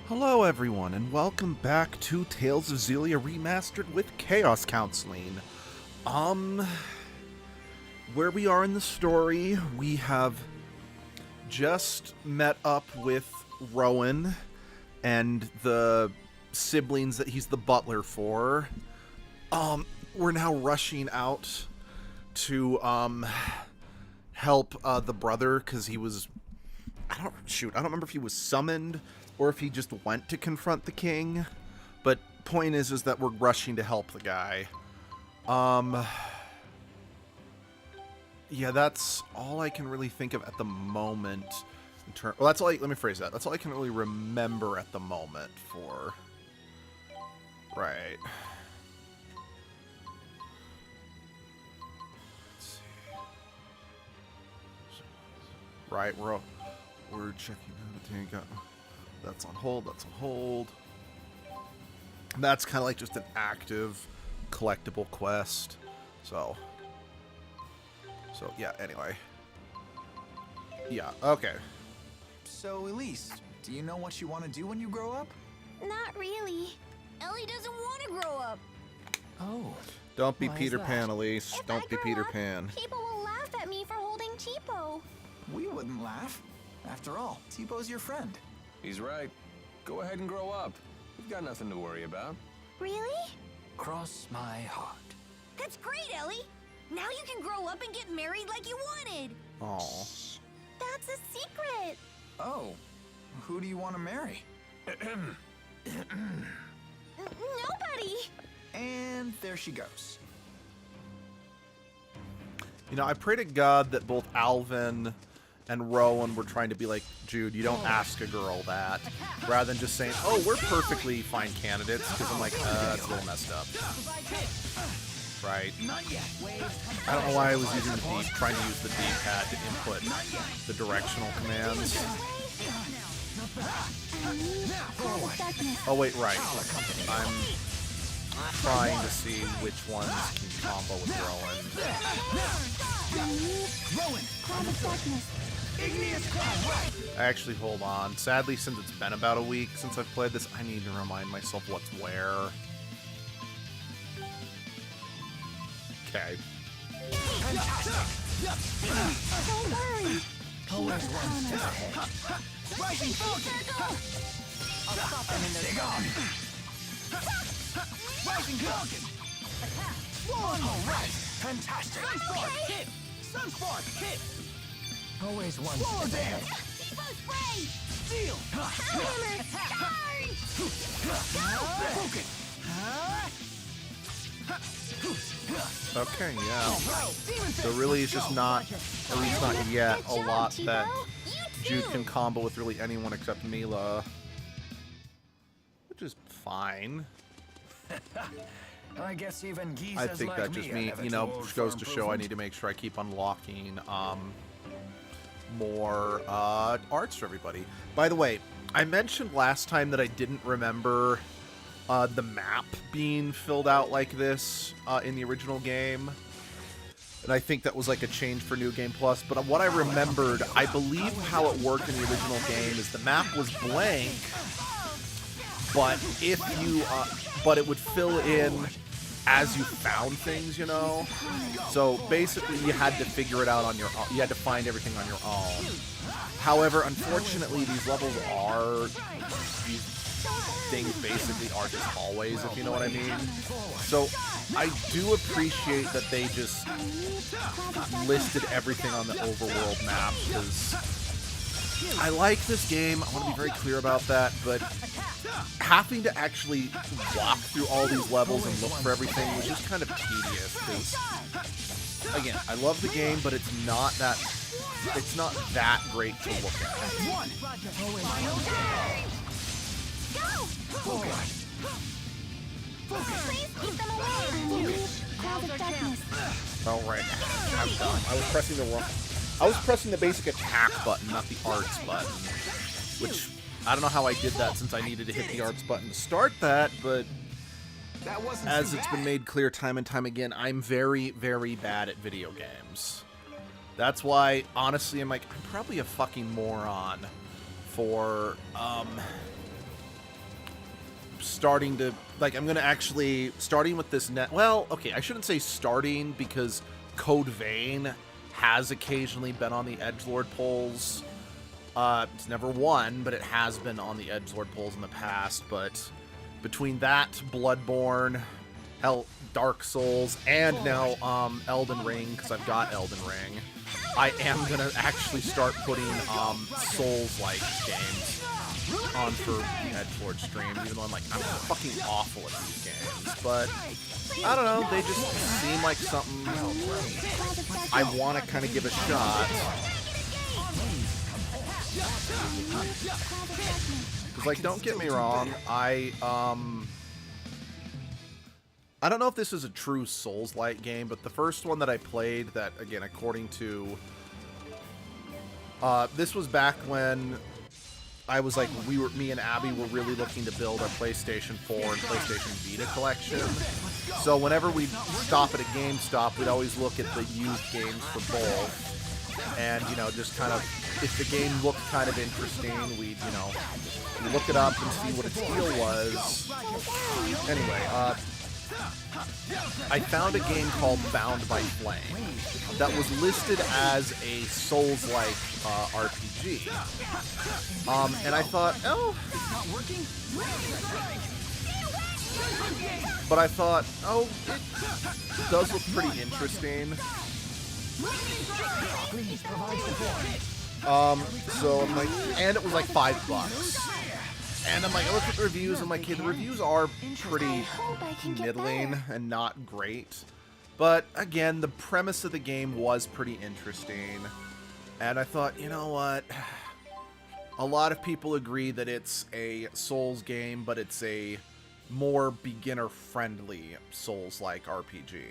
Hello everyone, and welcome back to Tales of Xillia Remastered with Chaos Counseling. Where we are in the story, we have just met up with Rowan and the siblings that he's the butler for. We're now rushing out to, help, the brother, because he was... I don't remember if he was summoned or if he just went to confront the king. But point is that we're rushing to help the guy. Yeah, that's all I can really think of at the moment. Well, that's all let me phrase that. That's all I can really remember at the moment for... Right. Let's see. Right, we're checking out. That's on hold, that's on hold. And that's kind of like just an active collectible quest. So yeah, anyway. Yeah, okay. So, Elise, do you know what you want to do when you grow up? Not really. Ellie doesn't want to grow up. Oh. Don't be Peter Pan, Elise. Don't be Peter Pan. People will laugh at me for holding Cheapo. We wouldn't laugh. After all, Teepo's your friend. He's right. Go ahead and grow up. You've got nothing to worry about. Really? Cross my heart. That's great, Ellie. Now you can grow up and get married like you wanted. Aww. That's a secret. Oh, who do you want to marry? Nobody! And there she goes. You know, I pray to God that both Alvin and Rowan were trying to be like, Jude, you don't ask a girl that, rather than just saying, oh, we're perfectly fine candidates, because I'm like, that's a little messed up. Right. I don't know why I was using the D, trying to use the D-pad to input the directional commands. Oh, wait, right. I'm trying to see which ones can combo with Rowan. Actually, hold on. Sadly, since it's been about a week since I've played this, I need to remind myself what's where. Okay. Rising Falcon! I'll stop them in their gone. Rising Falcon! Alright! Fantastic! Sunspark! Hit! Sunspark! Hit! Always one. Floor dance! Depot spray! Steel! Hellhammer! Charge! Focus! Okay, yeah. So really, it's just not, at least not yet, a lot that Jude can combo with really anyone except Mila. Which is fine. I guess even geese I think that's just me, you know, which goes to show I need to make sure I keep unlocking more arts for everybody. By the way, I mentioned last time that I didn't remember the map being filled out like this in the original game. And I think that was like a change for New Game Plus. But what I remembered, I believe how it worked in the original game is the map was blank, but if you, but it would fill in as you found things, you know? So basically you had to figure it out on your own. You had to find everything on your own. However, unfortunately, these levels are, these things basically are just hallways, if you know what I mean. So I do appreciate that they just listed everything on the overworld map, because I like this game. I want to be very clear about that, but having to actually walk through all these levels and look for everything was just kind of tedious, because, again, I love the game, but it's not that great to look at. All right, I'm done. I was pressing the basic attack button, not the arts button, which I don't know how I did that since I needed to hit the arts button to start that, but as it's been made clear time and time again, I'm very, very bad at video games. That's why, honestly, I'm probably a fucking moron for, starting to, I'm gonna actually, starting with this well, okay, I shouldn't say starting, because Code Vein has occasionally been on the edgelord polls. It's never won, but it has been on the edgelord polls in the past, but between that, Bloodborne, Dark Souls, and now, Elden Ring, because I've got Elden Ring, I am gonna actually start putting, Souls-like games on for the edgelord stream, even though I'm fucking awful at these games, but I don't know, they just seem like something I want to kind of give a shot. Because, don't get me wrong, I don't know if this is a true Souls-like game, but the first one that I played that, again, according to, this was back when I was me and Abby were really looking to build our PlayStation 4 and PlayStation Vita collection. So whenever we'd stop at a GameStop, we'd always look at the used games for both. And, just kind of, if the game looked kind of interesting, we'd, look it up and see what its deal was. Anyway, I found a game called Bound by Flame that was listed as a Souls-like RPG. And I thought, oh, but I thought, oh, it does look pretty interesting. So I'm like, and it was like $5. And I'm like, I looked at the reviews, and I'm like, hey, the reviews are pretty hope I can get middling better. and not great. But again, the premise of the game was pretty interesting. And I thought, you know what? A lot of people agree that it's a Souls game, but it's a more beginner-friendly Souls-like RPG.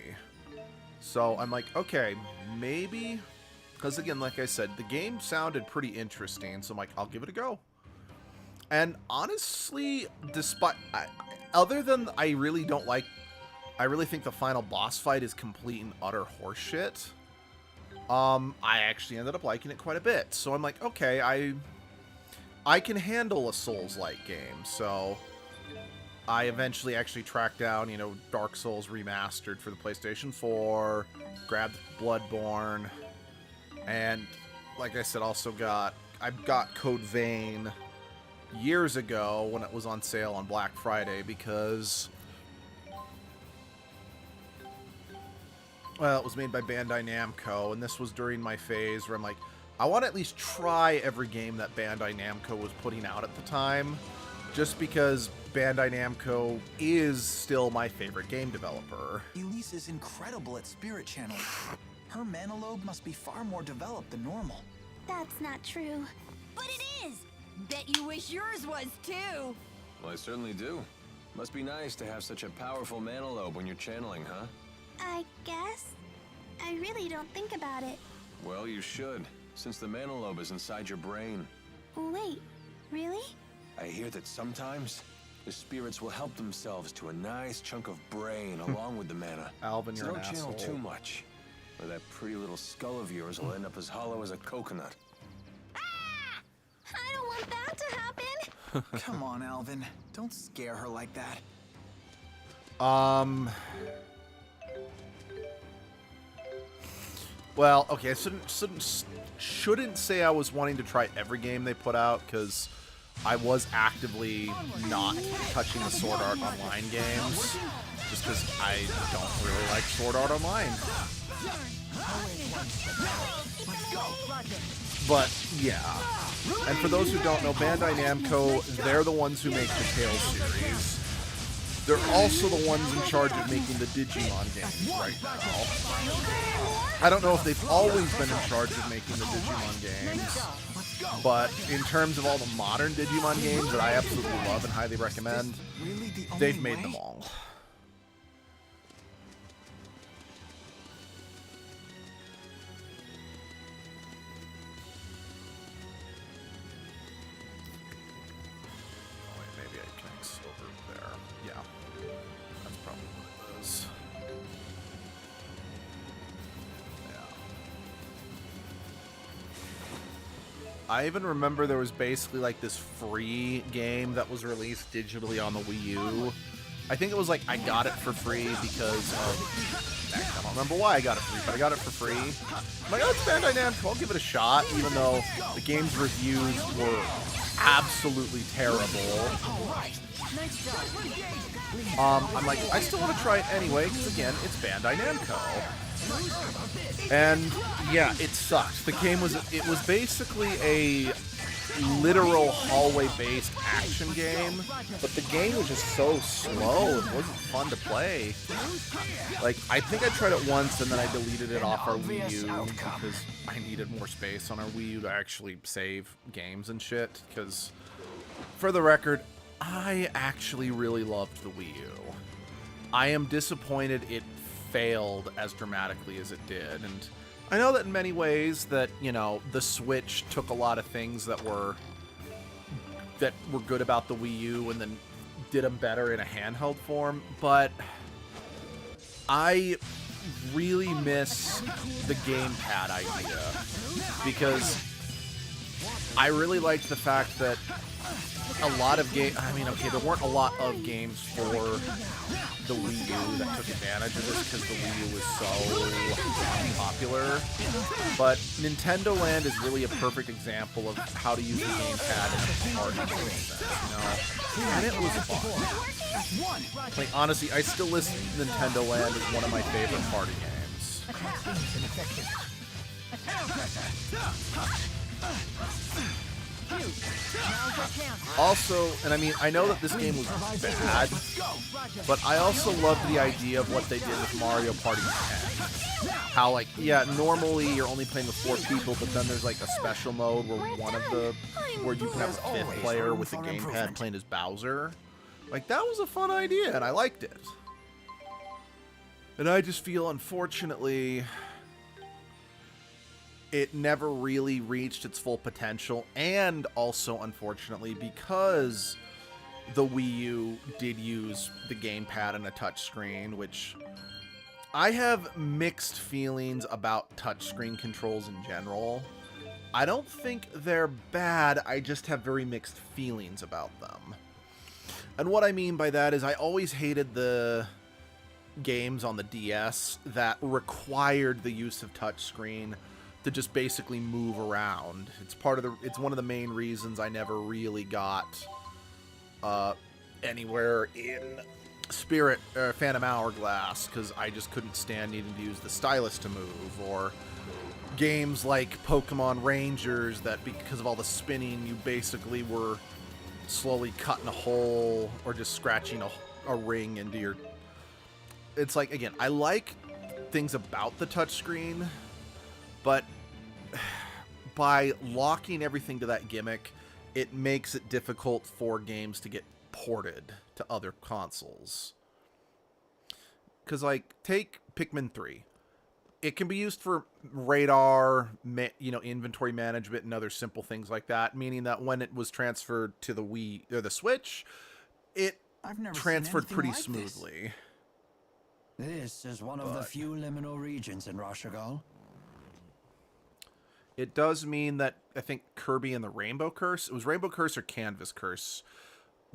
So I'm like, okay, maybe... Because again, like I said, the game sounded pretty interesting, so I'm like, I'll give it a go. And honestly, despite... other than I really don't like... I really think the final boss fight is complete and utter horseshit. I actually ended up liking it quite a bit. So I'm like, okay, I can handle a Souls-like game. So I eventually actually tracked down, you know, Dark Souls Remastered for the PlayStation 4, grabbed Bloodborne, and like I said, I got Code Vein years ago when it was on sale on Black Friday because, well, it was made by Bandai Namco, and this was during my phase where I'm like, I want to at least try every game that Bandai Namco was putting out at the time, just because Bandai Namco is still my favorite game developer. Elise is incredible at spirit channeling. Her mana lobe must be far more developed than normal. That's not true. But it is! Bet you wish yours was too! Well, I certainly do. Must be nice to have such a powerful mana lobe when you're channeling, huh? I guess. I really don't think about it. Well, you should, since the mana lobe is inside your brain. Wait, really? I hear that sometimes the spirits will help themselves to a nice chunk of brain along with the mana. Alvin, So you're an don't channel asshole. too much, or that pretty little skull of yours will end up as hollow as a coconut. I don't want that to happen. Come on, Alvin. Don't scare her like that. Well, okay, I shouldn't say I was wanting to try every game they put out, because I was actively not touching the Sword Art Online games, just because I don't really like Sword Art Online. But, yeah. And for those who don't know, Bandai Namco, they're the ones who make the Tales series. They're also the ones in charge of making the Digimon games right now. I don't know if they've always been in charge of making the Digimon games, but in terms of all the modern Digimon games that I absolutely love and highly recommend, Really the only they've made way? them all. Oh, wait, maybe I can X over there. Yeah, that's probably what it is. I even remember there was basically like this free game that was released digitally on the Wii U. I think it was like I got it for free because of... I don't remember why I got it free, but I got it for free. I'm like, oh, it's Bandai Namco, I'll give it a shot, even though the game's reviews were absolutely terrible. I'm like, I still want to try it anyway, because again, it's Bandai Namco. And yeah, it sucked. The game was basically a literal hallway-based action game, but the game was just so slow, it wasn't fun to play. Like, I think I tried it once and then I deleted it off our Wii U because I needed more space on our Wii U to actually save games and shit, because, for the record, I actually really loved the Wii U. I am disappointed it failed as dramatically as it did, and I know that in many ways that, you know, the Switch took a lot of things that were good about the Wii U and then did them better in a handheld form, but I really miss the gamepad idea, because I really liked the fact that a lot of there weren't a lot of games for the Wii U that took advantage of this because the Wii U was so popular. But Nintendo Land is really a perfect example of how to use the gamepad in a party game sense, you know? And it was fun. Like, honestly, I still list Nintendo Land as one of my favorite party games. Also, and I mean, I know that this game was bad, but I also loved the idea of what they did with Mario Party 10. How, like, yeah, normally you're only playing with 4 people, but then there's like a special mode where where you can have a 5th player with the gamepad playing as Bowser. Like, that was a fun idea, and I liked it. And I just feel, unfortunately, it never really reached its full potential, and also, unfortunately, because the Wii U did use the gamepad and a touchscreen, which I have mixed feelings about touchscreen controls in general. I don't think they're bad, I just have very mixed feelings about them. And what I mean by that is I always hated the games on the DS that required the use of touchscreen to just basically move around. It's one of the main reasons I never really got anywhere in Phantom Hourglass, because I just couldn't stand needing to use the stylus to move, or games like Pokemon Rangers that, because of all the spinning, you basically were slowly cutting a hole or just scratching a ring into your... It's like, again, I like things about the touchscreen, but by locking everything to that gimmick, it makes it difficult for games to get ported to other consoles. Because, like, take Pikmin 3. It can be used for radar, inventory management, and other simple things like that, meaning that when it was transferred to the Wii or the Switch, it transferred pretty smoothly. This is one of the few liminal regions in Rashagal. It does mean that I think Kirby and the Rainbow Curse, it was Rainbow Curse or Canvas Curse.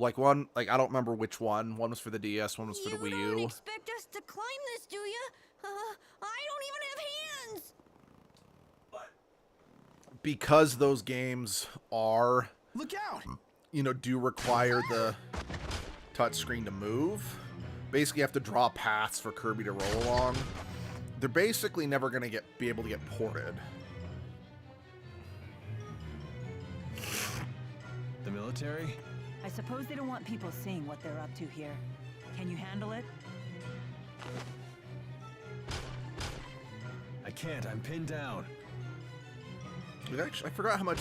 I don't remember which one. One was for the DS, one was for the Wii U. You don't expect us to climb this, do you? I don't even have hands. Because those games are, Look out! Do require the touchscreen to move. Basically, you have to draw paths for Kirby to roll along. They're basically never going to be able to get ported. The military? I suppose they don't want people seeing what they're up to here. Can you handle it? I can't, I'm pinned down. I forgot how much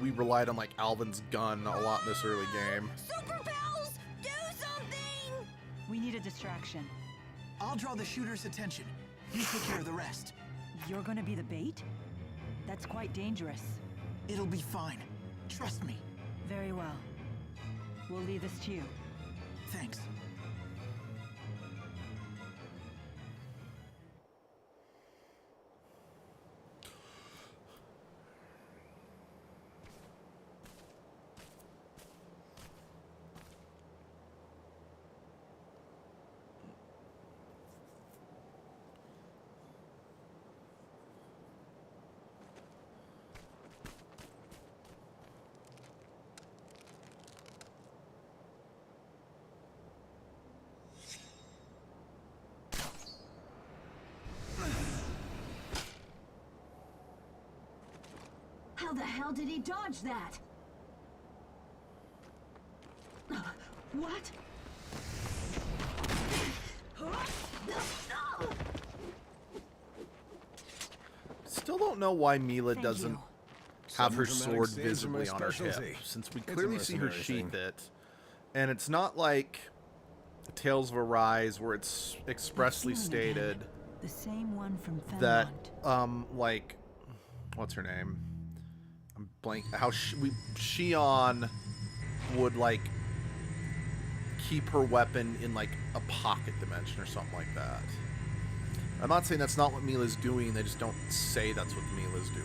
we relied on, like, Alvin's gun a lot in this early game. Super Pals, do something! We need a distraction. I'll draw the shooter's attention. You take care of the rest. You're gonna be the bait? That's quite dangerous. It'll be fine. Trust me. Very well. We'll leave this to you. Thanks. How the hell did he dodge that? What? Still don't know why Mila Thank doesn't you. have her Some dramatic sword scenes are my visibly on her hip, specialty. since we It's a clearly see her mercenary sheath thing. it. And it's not like Tales of Arise, where it's expressly That feeling again. stated The same one from that, Fenmont. what's her name? I'm blank. How Shion would, like, keep her weapon in, like, a pocket dimension or something like that. I'm not saying that's not what Mila's doing, they just don't say that's what Mila's doing.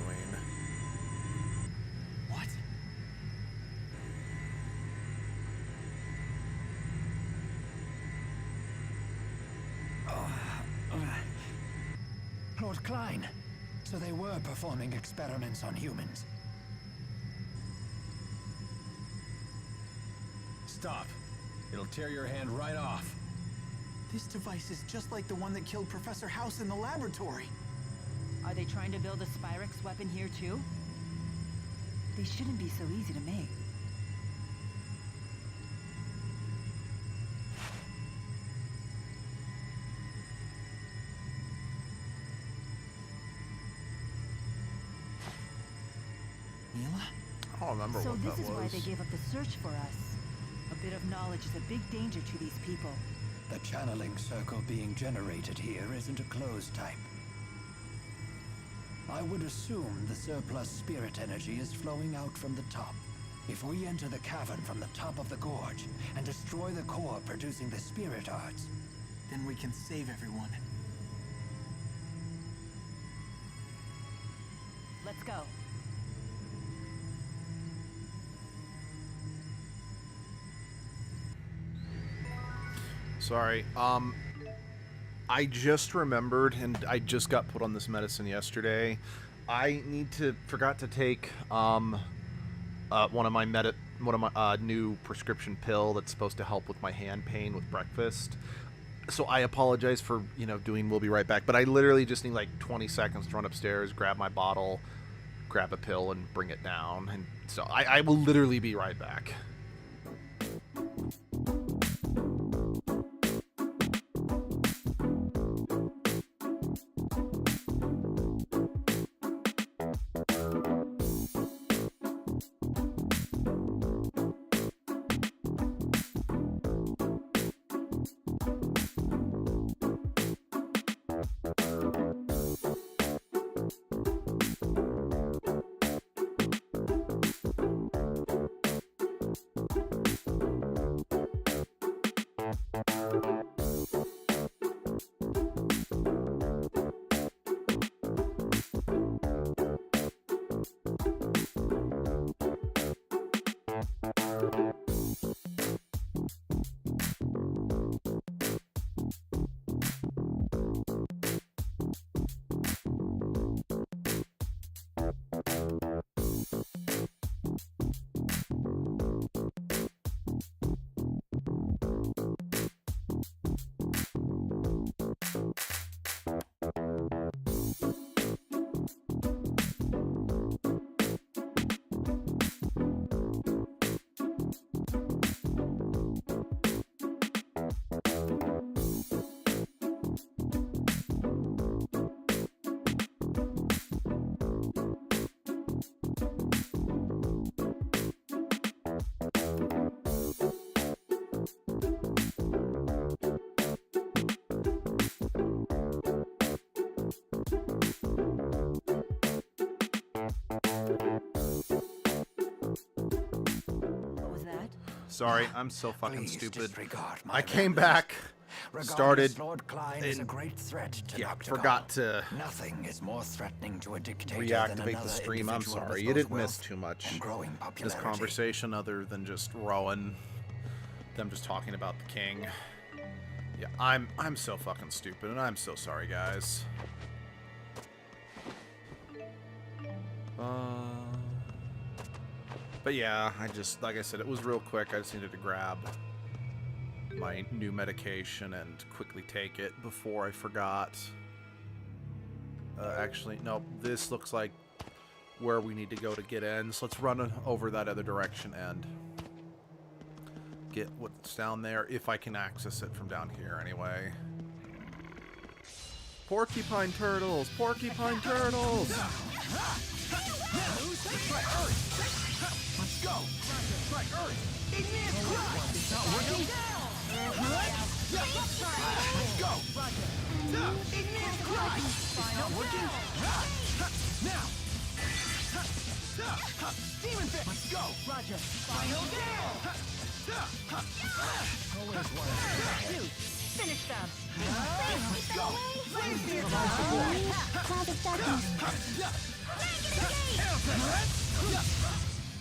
What? Lord Klein. So they were performing experiments on humans. Stop. It'll tear your hand right off. This device is just like the one that killed Professor House in the laboratory. Are they trying to build a Spyrex weapon here too? They shouldn't be so easy to make. Mila? I don't remember So what this that is was. why they gave up the search for us. A bit of knowledge is a big danger to these people. The channeling circle being generated here isn't a closed type. I would assume the surplus spirit energy is flowing out from the top. If we enter the cavern from the top of the gorge and destroy the core producing the spirit arts, Then we can save everyone. Let's go. Sorry. I just remembered, and I just got put on this medicine yesterday. I forgot to take one of my new prescription pill that's supposed to help with my hand pain with breakfast. So I apologize for doing. We'll be right back. But I literally just need like 20 seconds to run upstairs, grab my bottle, grab a pill, and bring it down. And so I will literally be right back. What was that? Sorry, I'm so fucking please stupid. disregard my I came remnants. back, Regardless, started, Lord Klein is a and- great threat to yeah, Noctigal. forgot to Nothing is more threatening to a dictator than reactivate another the stream. I'm individual sorry. with You both didn't miss wealth too much. and growing This popularity. conversation other than just Rowan. Them just talking about the king. Yeah, I'm so fucking stupid, and I'm so sorry, guys. But yeah, like I said, it was real quick. I just needed to grab my new medication and quickly take it before I forgot. Actually, no, this looks like where we need to go to get in. So let's run over that other direction and get what's down there, if I can access it from down here anyway. Porcupine turtles! Porcupine turtles! Let's go! Try Earth! Igneous Crush! It's not working? Let's go! Igneous Crush! It's not working? Now! Demon Fist! Let's go! Roger! Final Gale! Always wanted to Dude, finish them. Let's go! Flame Spear! Cloud of darkness.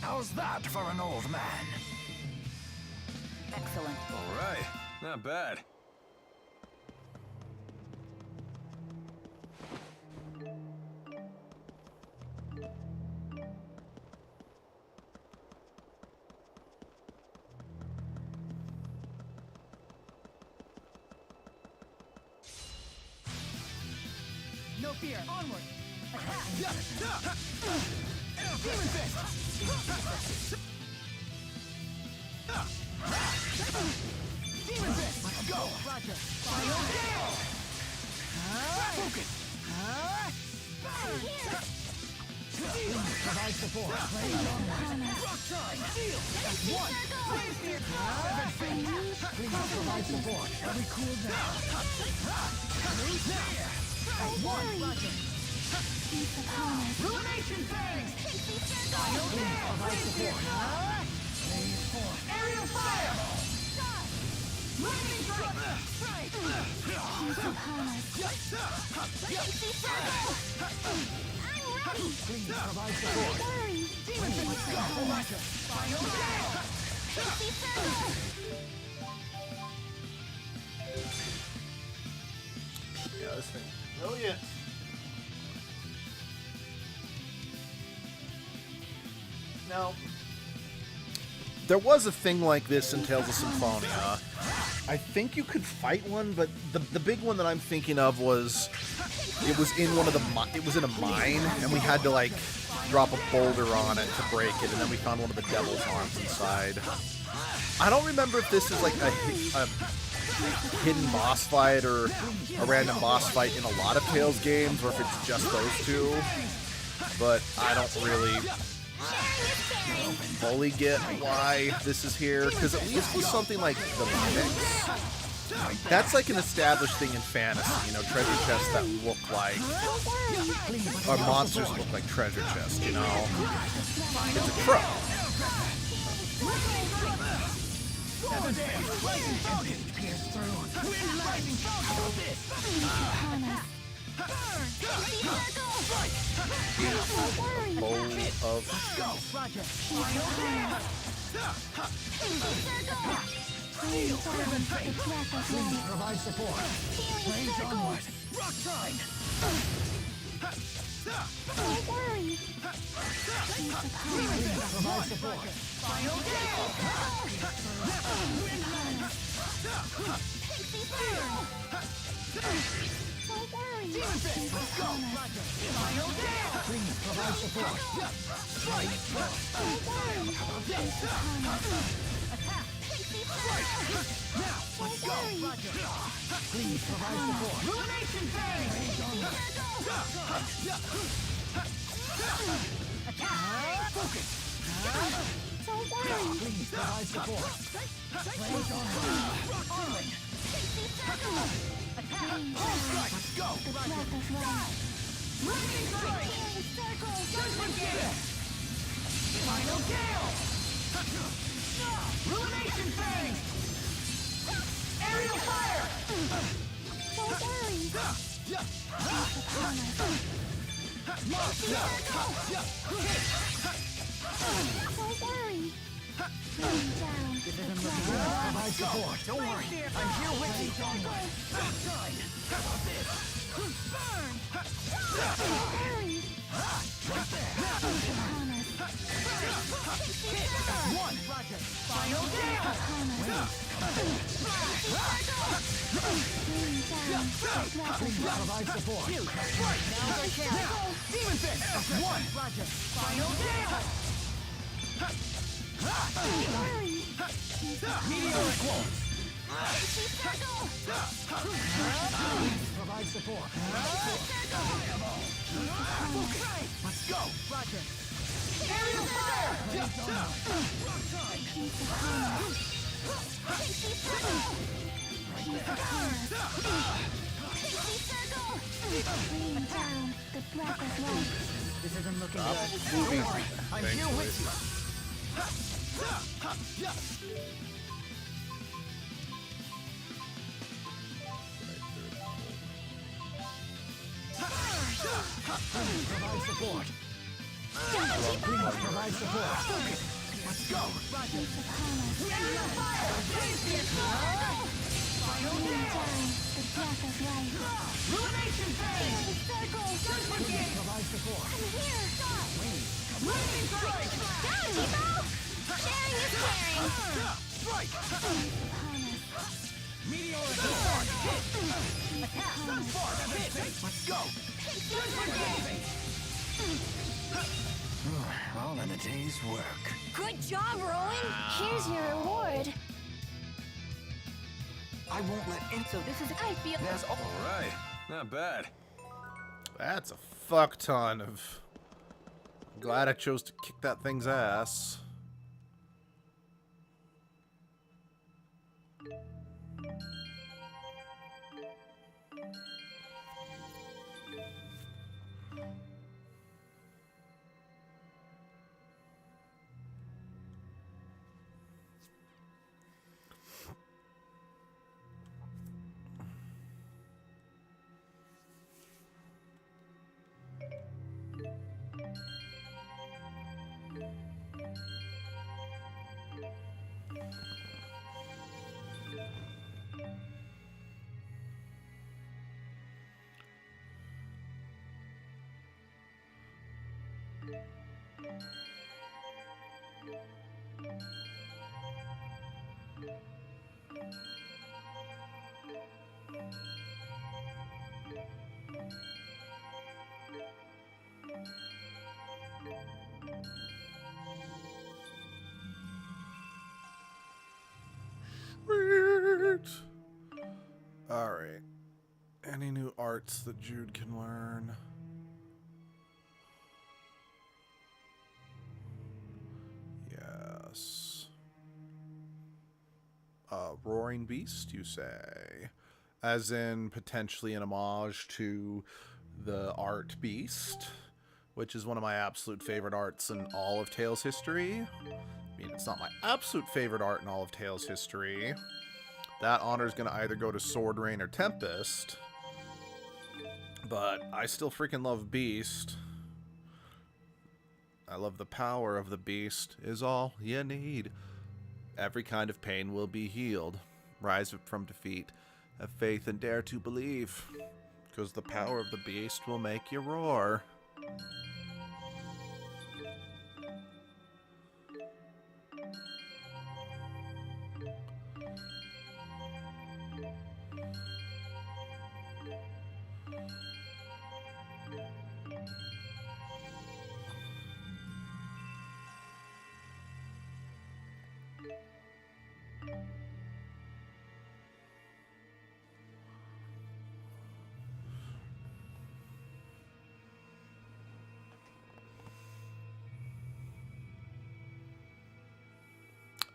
How's that for an old man? Excellent. All right, not bad. No fear. Onward. Let's go! Roger! Final gale! Focus! Provide support. Rock try! Deal! One! Please provide support. Every cool down. One! Roger! Ruination phase! Final gale! Provide support. Phase 4. Aerial fire! Lightning strike! Please provide support. Final gale! Yeah, this thing. Brilliant. Now, there was a thing like this in Tales of Symphonia. I think you could fight one, but the big one that I'm thinking of was it was in one of the it was in a mine, and we had to like drop a boulder on it to break it, and then we found one of the devil's arms inside. I don't remember if this is like a hidden boss fight or a random boss fight in a lot of Tales games, or if it's just those two. But I don't really fully get why this is here, because at least with something like the mix, that's like an established thing in fantasy, you know, treasure chests that look like, or monsters look like treasure chests, you know. It's a trope. Bowl of Provide support. Range onward. Rock tide. Don't worry. Provide support. Final gale. Don't worry. Let's go. Final gale. Please provide support. Don't worry. Attack. Now, let's go. Please provide support. Ruination phase. Attack. Focus. Don't worry. Please provide support. Range on arming. Attack. Let's go. The clock is right. Lightning strike. Judgment gale. Final gale. Ruination phase. Aerial fire. Don't worry. Don't worry. Rain down. Provide support. Don't worry. I'm here with you. Burn. Don't worry. One. Roger. Final gale. Rain down. Please provide support. Now, Demon Fist. One. Roger. Final gale. Don't worry. Meteoric Wolf. Provide support. Let's go. Roger. Aerial fire. Rain down. The black is light. This isn't looking Stop good. moving. I'm here with you. Please provide support. Please provide support. Focus. Let's go. Roger. Aerial fire. Final Rain gale. down. The black is light. Ruination phase. Judgment gate. Provide support. Here. Lightning strike. Down, Depot. Sharing is caring. Strike. Meteoric sword. Hit. Attack. Sunspark. Hit. Let's go. Judgment gate. all in a day's work. Good job, Rowan! Here's your reward. I won't let any. So this is I feel. There's All right, not bad. That's a fuck ton of... Glad I chose to kick that thing's ass. Sweet. Alright. Any new arts that Jude can learn? Yes. Roaring Beast, you say? As in potentially an homage to the art Beast, which is one of my absolute favorite arts in all of Tales history. I mean, it's not my absolute favorite art in all of Tales history. That honor is going to either go to Sword Rain or Tempest. But I still freaking love Beast. I love the power of the Beast is all you need. Every kind of pain will be healed. Rise from defeat. Have faith and dare to believe. Because the power of the Beast will make you roar.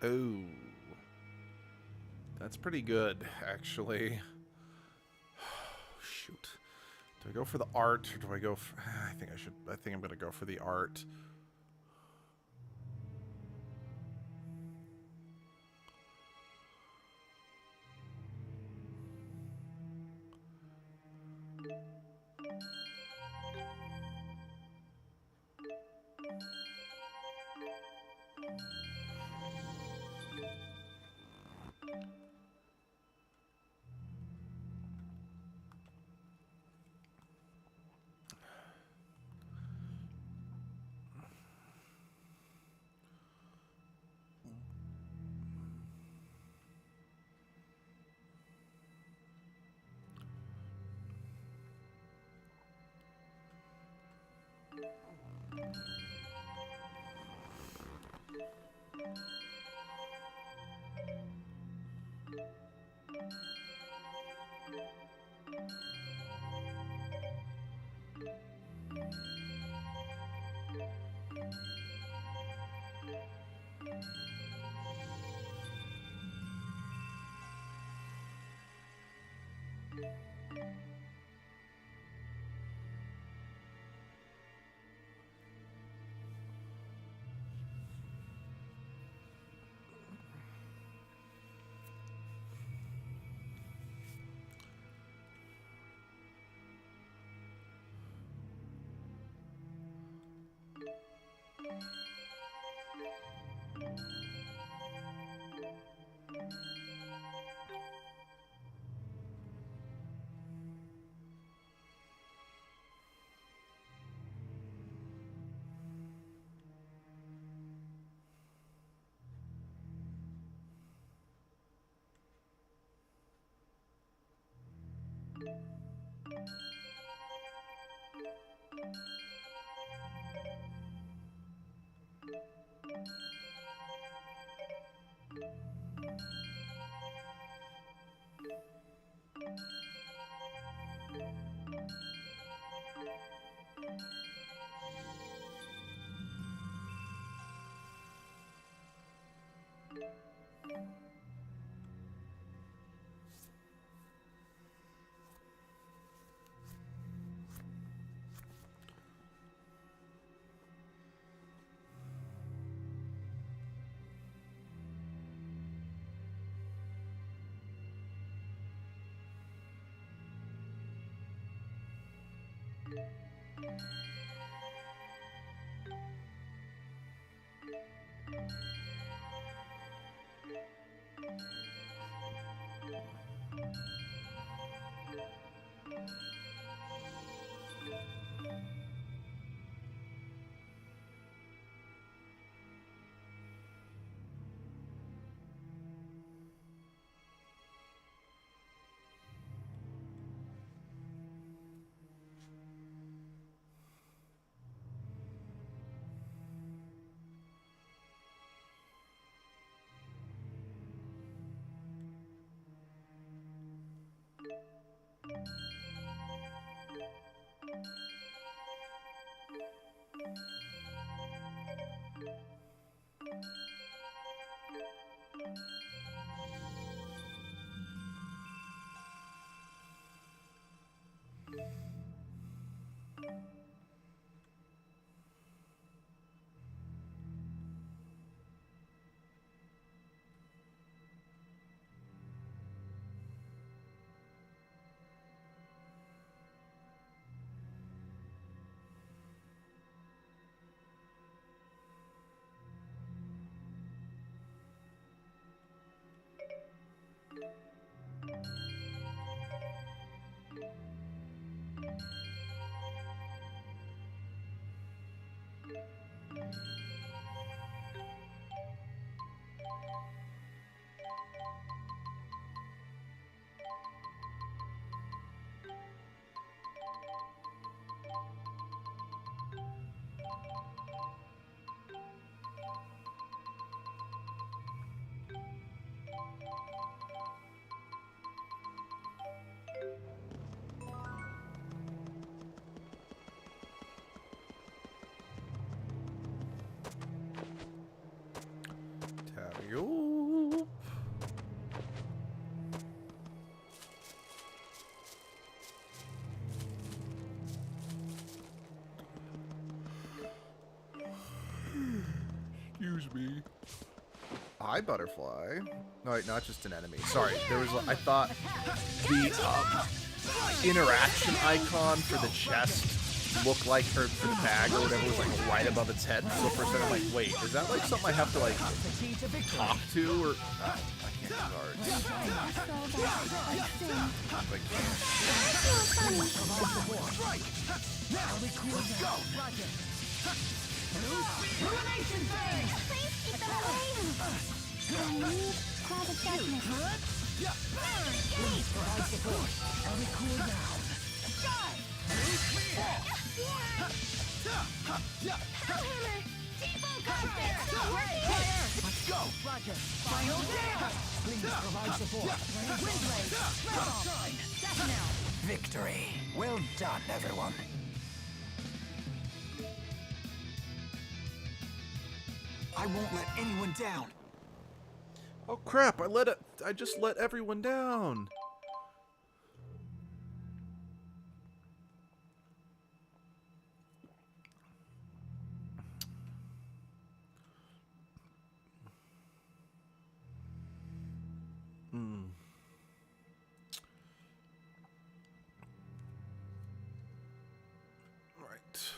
Oh, that's pretty good, actually. Shoot. Do I go for the art, or do I go for... I think I'm going to go for the art. Tally-oop. Excuse me. Hi, butterfly. No, wait, not just an enemy. Sorry, there was. I thought the interaction icon for the chest looked like, or for the bag or whatever, was like right above its head. So for a second, I'm like, wait, is that like something I have to like talk to, or I can't guard. I Victory. Well done, everyone. I won't let anyone down. Oh crap! I just let everyone down. Right.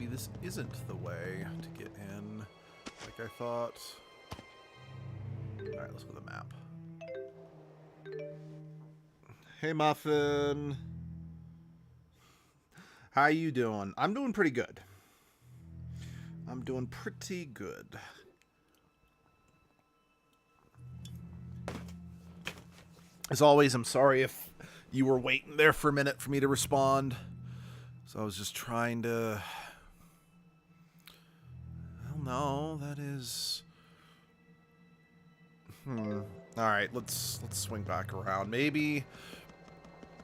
maybe this isn't the way to get in like I thought. Alright, let's go to the map. Hey, Muffin. How you doing? I'm doing pretty good. I'm doing pretty good. As always, I'm sorry if you were waiting there for a minute for me to respond. So I was just trying to... Well, no, that is... Alright, let's swing back around. Maybe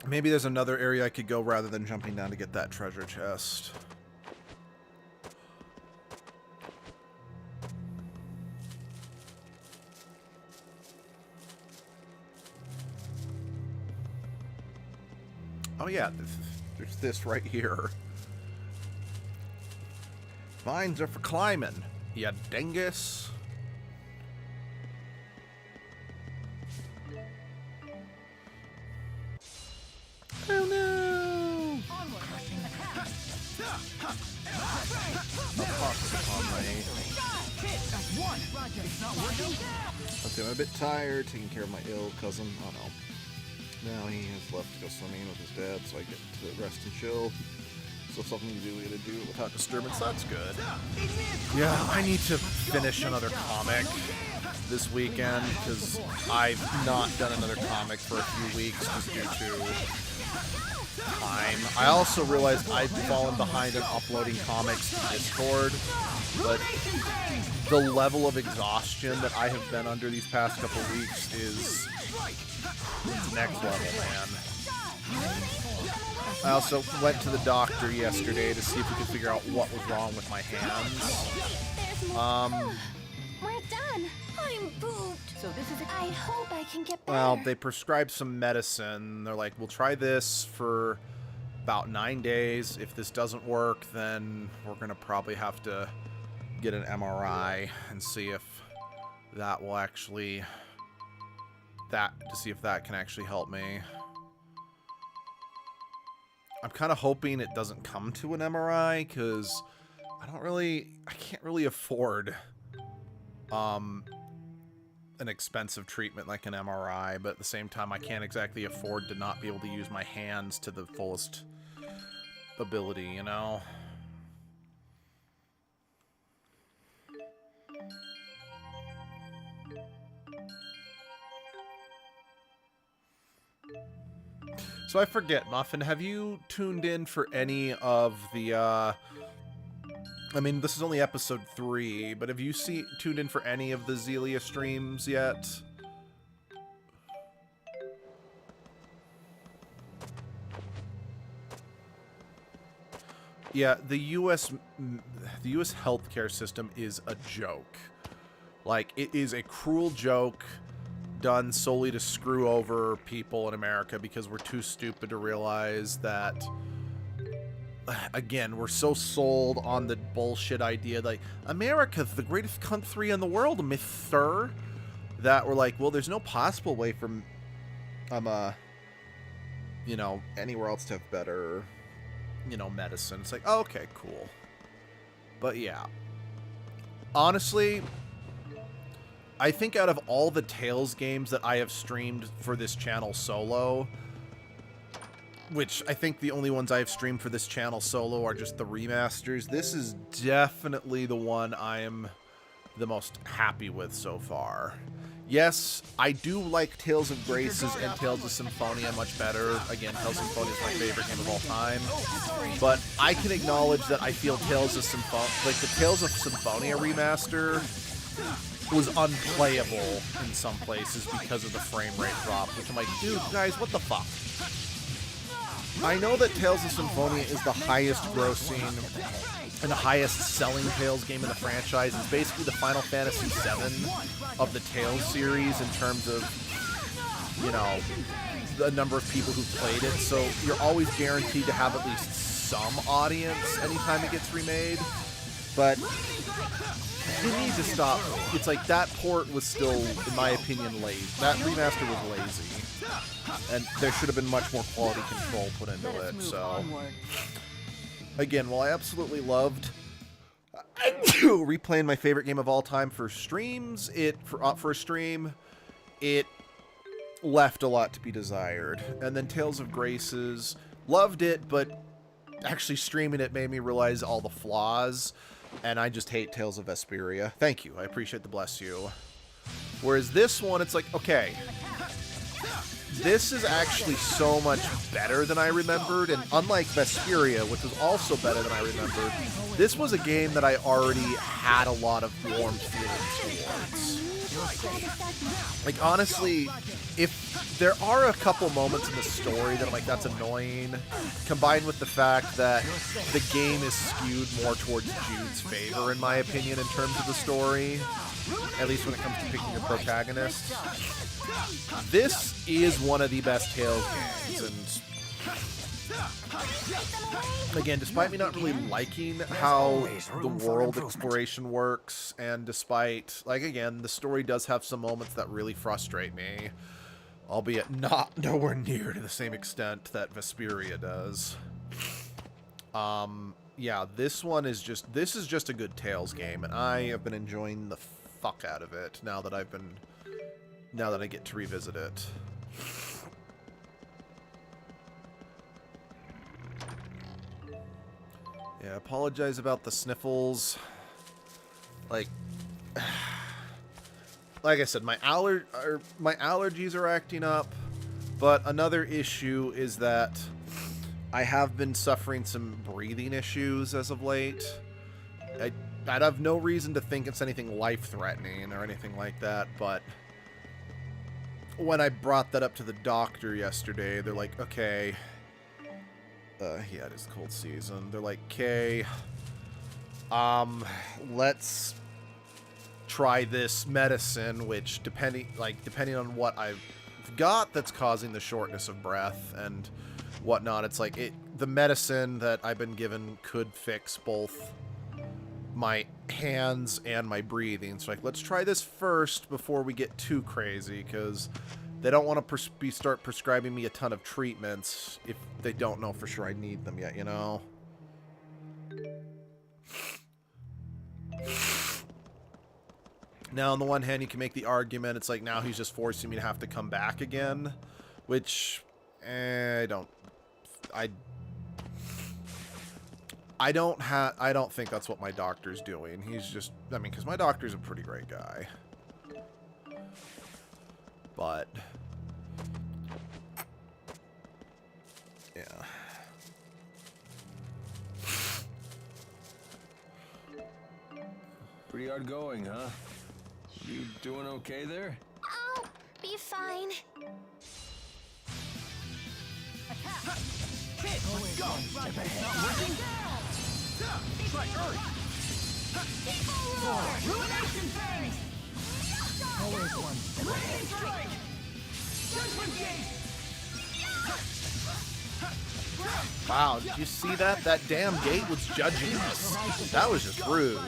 there's another area I could go rather than jumping down to get that treasure chest. Oh yeah, there's this right here. Vines are for climbing, you dingus. Oh no! Okay, I'm a bit tired, taking care of my ill cousin. Oh no. Now he has left to go swimming with his dad, so I get to rest and chill. So something to do, we gotta do it without disturbance. That's good. Yeah, I need to finish another comic this weekend, because I've not done another comic for a few weeks just due to time. I also realized I've fallen behind in uploading comics to Discord, but the level of exhaustion that I have been under these past couple weeks is next level, man. I also went to the doctor yesterday to see if we could figure out what was wrong with my hands. We're done. I'm pooped. So this is I hope I can get better. Well, they prescribed some medicine. They're like, we'll try this for about 9 days. If this doesn't work, then we're going to probably have to get an MRI and see if that will actually... to see if that can actually help me. I'm kind of hoping it doesn't come to an MRI, because I can't really afford an expensive treatment like an MRI, but at the same time I can't exactly afford to not be able to use my hands to the fullest ability, you know? So I forget, Muffin, have you tuned in for any of the, I mean, this is only episode 3, but have you tuned in for any of the Xillia streams yet? Yeah, the U.S. healthcare system is a joke. Like, it is a cruel joke done solely to screw over people in America because we're too stupid to realize that, again, we're so sold on the bullshit idea, like, America's the greatest country in the world, mister, that we're like, well, there's no possible way for, you know, anywhere else to have better, you know, medicine. It's like, oh, okay, cool. But yeah. Honestly, I think out of all the Tales games that I have streamed for this channel solo, which I think the only ones I have streamed for this channel solo are just the remasters, this is definitely the one I am the most happy with so far. Yes, I do like Tales of Graces and Tales of Symphonia much better. Again, Tales of Symphonia is my favorite game of all time. But I can acknowledge that I feel Tales of Symphonia, like the Tales of Symphonia remaster, was unplayable in some places because of the frame rate drop, which I'm like, dude, guys, what the fuck? I know that Tales of Symphonia is the highest grossing and the highest selling Tales game in the franchise. It's basically the Final Fantasy VII of the Tales series in terms of, you know, the number of people who played it. So you're always guaranteed to have at least some audience anytime it gets remade. But you need to stop. It's like that port was still, in my opinion, lazy. That remaster was lazy. And there should have been much more quality control put into it. So Again, while I absolutely loved replaying my favorite game of all time for streams, for a stream, it left a lot to be desired. And then Tales of Graces, loved it, but actually streaming it made me realize all the flaws, and I just hate Tales of Vesperia. Thank you, I appreciate the bless you. Whereas this one, it's like, okay, this is actually so much better than I remembered, and unlike Vesperia, which was also better than I remembered, this was a game that I already had a lot of warm feelings towards. Like, honestly, if there are a couple moments in the story that I'm like, that's annoying, combined with the fact that the game is skewed more towards Jude's favor, in my opinion, in terms of the story, at least when it comes to picking your protagonist, this is one of the best Tales games, and again, despite me not really liking how the world exploration works, and despite, like, again, the story does have some moments that really frustrate me, albeit nowhere near to the same extent that Vesperia does. Yeah, this is just a good Tales game, and I have been enjoying the fuck out of it now that I get to revisit it. Yeah, I apologize about the sniffles. Like I said, my allergies are acting up, but another issue is that I have been suffering some breathing issues as of late. I'd have no reason to think it's anything life-threatening or anything like that, but when I brought that up to the doctor yesterday, they're like, okay, yeah, it is cold season. They're like, okay, let's try this medicine, which depending on what I've got that's causing the shortness of breath and whatnot, it's like the medicine that I've been given could fix both my hands and my breathing. So like, let's try this first before we get too crazy, because they don't want to start prescribing me a ton of treatments if they don't know for sure I need them yet, you know? Now, on the one hand, you can make the argument, it's like, now he's just forcing me to have to come back again, which, I don't think that's what my doctor's doing. He's just, I mean, because my doctor's a pretty great guy. But yeah. Pretty hard going, huh? You doing okay there? I'll be fine. Wow, did you see that? That damn gate was judging us. That was just rude.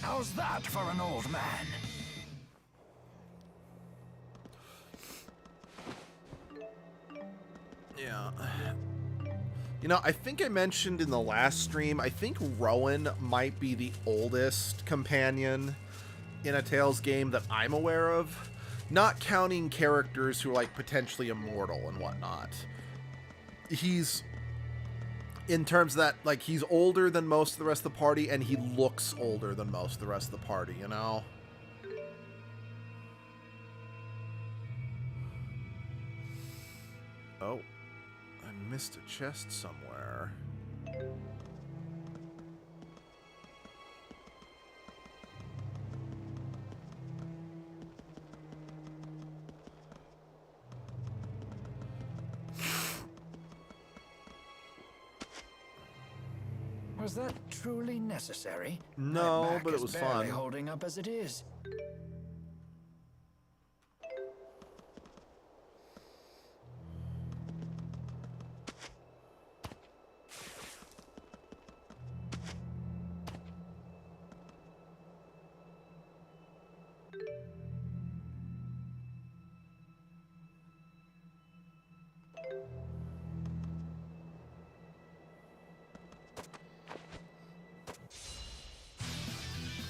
How's that for an old man? Yeah. You know, I think I mentioned in the last stream, I think Rowan might be the oldest companion in a Tales game that I'm aware of. Not counting characters who are, like, potentially immortal and whatnot. He's, in terms of that, like, he's older than most of the rest of the party, and he looks older than most of the rest of the party, you know? Oh. I missed a chest somewhere. Was that truly necessary? No, My back but it is was barely fun. holding up as it is.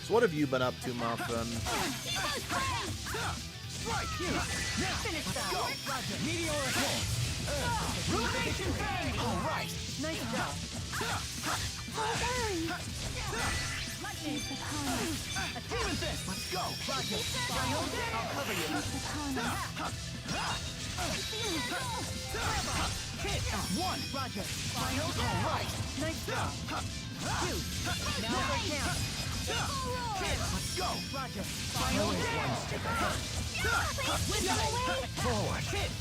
So what have you been up to, Muffin? Strike! Finish that! Go! Roger! Meteor attack! Ruination Bang! Alright! Nice job! Demon Fist! Let's go! Roger! I'll cover you! Hit! One! Roger! Alright! Nice job! Two! Now we're down! Hit! Let's go! Roger! Final one step ahead! Forward! Hit!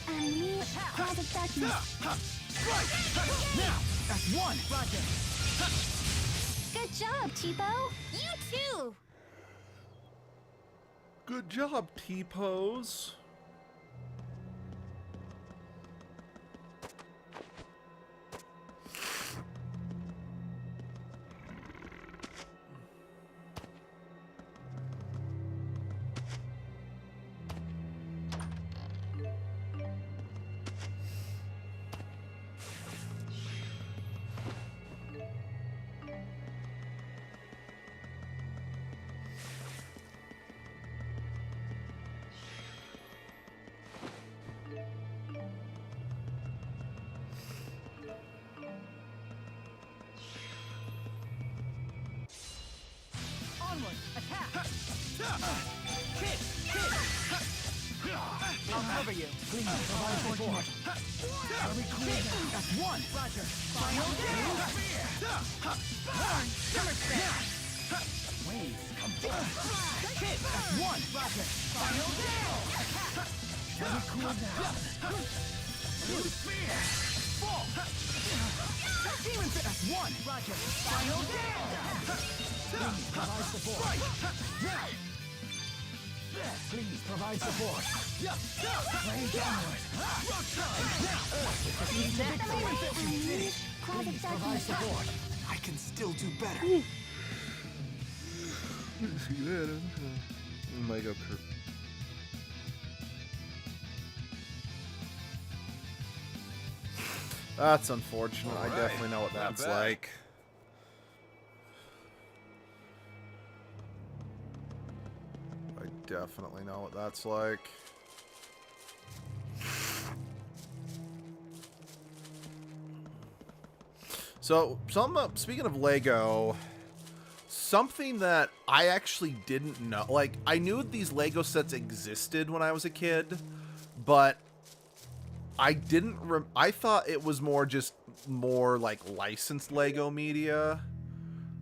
Unleash Cloud of Darkness. Strike! Now! That's one! Roger! Good job, Cheapo. You too. Good job, T-Pose. Onward! Attack! Hit! I'll cover you! Please provide support! Very cool now! That's one! Roger! Final down! Waves come down! Hit! That's one! Roger! Final down! Very cool now! Blue spear! Fall! Demon Fist! That's one! Roger! Final down! Please provide support! Now! Please provide support! Play downward! Unleash Cloud Please of provide Darkness. support! I can still do better. See that? Lego crew. That's unfortunate. I Alright, definitely know what not that's bad. like. I definitely know what that's like. So, speaking of Lego, something that I actually didn't know, like, I knew these Lego sets existed when I was a kid, but I didn't, I thought it was more like licensed Lego media,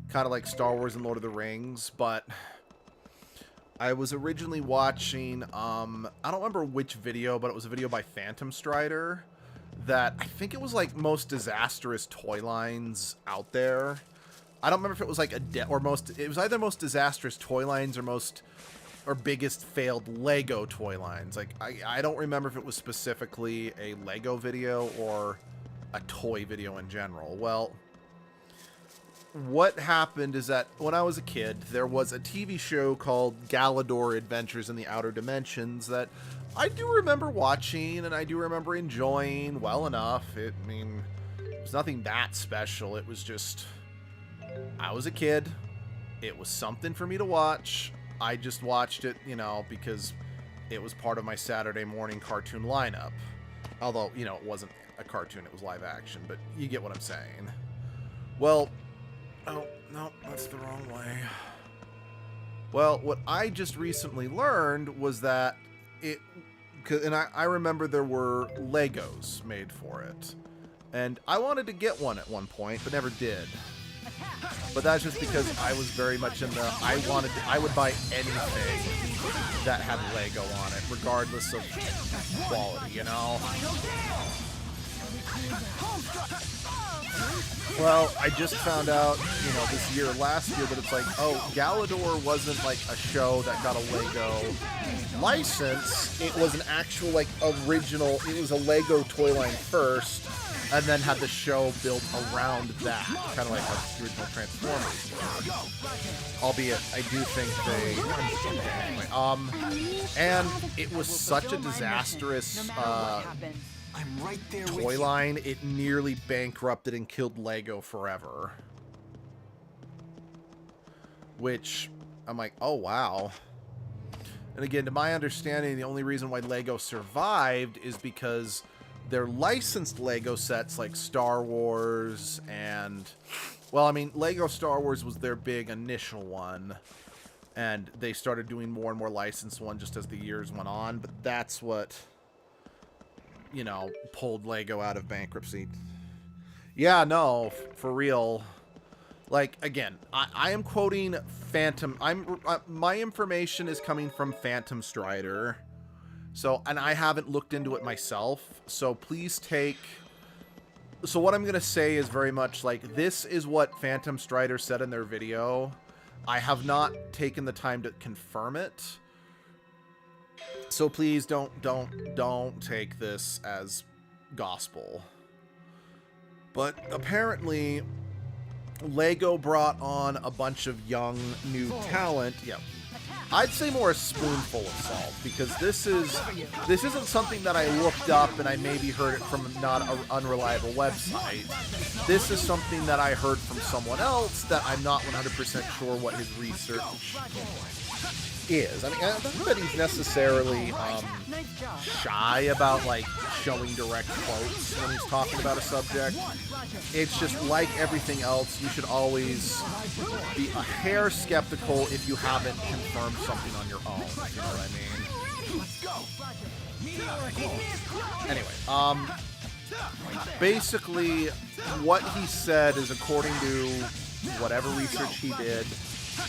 kind of like Star Wars and Lord of the Rings, but I was originally watching, I don't remember which video, but it was a video by Phantom Strider, that I think it was like most disastrous toy lines out there. I don't remember if it was like it was either most disastrous toy lines or biggest failed Lego toy lines. Like, I don't remember if it was specifically a Lego video or a toy video in general. Well, what happened is that when I was a kid, there was a TV show called Galador Adventures in the Outer Dimensions that I do remember watching and I do remember enjoying well enough. It was nothing that special. It was just, I was a kid. It was something for me to watch. I just watched it, because it was part of my Saturday morning cartoon lineup. Although, it wasn't a cartoon, it was live action, but you get what I'm saying. Well, oh, no, that's the wrong way. Well, what I just recently learned was that I remember there were Legos made for it. And I wanted to get one at one point, but never did. But that's just because I was very much in the, I would buy anything that had Lego on it, regardless of quality, Well, I just found out, last year, that it's like, oh, Galador wasn't like a show that got a Lego license. It was an actual, original, it was a Lego toy line first, and then had the show built around that, kind of like the original Transformers. Albeit, I do think anyway, and it was such a disastrous, I'm right there with toy you. line, it nearly bankrupted and killed Lego forever. Which, I'm like, oh, wow. And again, to my understanding, the only reason why Lego survived is because their licensed Lego sets like Star Wars and... Well, I mean, Lego Star Wars was their big initial one. And they started doing more and more licensed ones just as the years went on. But that's what, you know, pulled Lego out of bankruptcy. Yeah, no, for real. Like, again, I am quoting Phantom. My information is coming from Phantom Strider. So, and I haven't looked into it myself. So please take... So what I'm going to say is very much like, this is what Phantom Strider said in their video. I have not taken the time to confirm it. So please don't take this as gospel. But apparently Lego brought on a bunch of young new talent. Yeah. I'd say more a spoonful of salt, because this isn't something that I looked up and I maybe heard it from not an unreliable website. This is something that I heard from someone else that I'm not 100% sure what his research is. I mean, I don't think that he's necessarily shy about like showing direct quotes when he's talking about a subject. It's just like everything else, you should always be a hair skeptical if you haven't confirmed something on your own. You know what I mean? Anyway, basically what he said is, according to whatever research he did,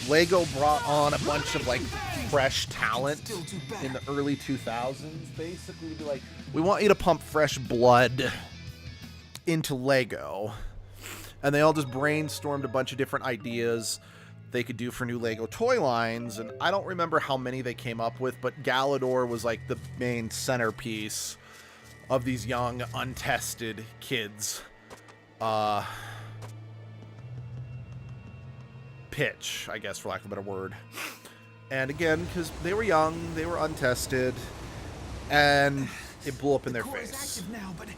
Lego brought on a bunch of like fresh talent in the early 2000s, basically to be like, we want you to pump fresh blood into Lego. And they all just brainstormed a bunch of different ideas they could do for new Lego toy lines, and I don't remember how many they came up with, but Galador was like the main centerpiece of these young, untested kids. Pitch, I guess, for lack of a better word. And again, because they were young, they were untested, and it blew up in their face. Now, but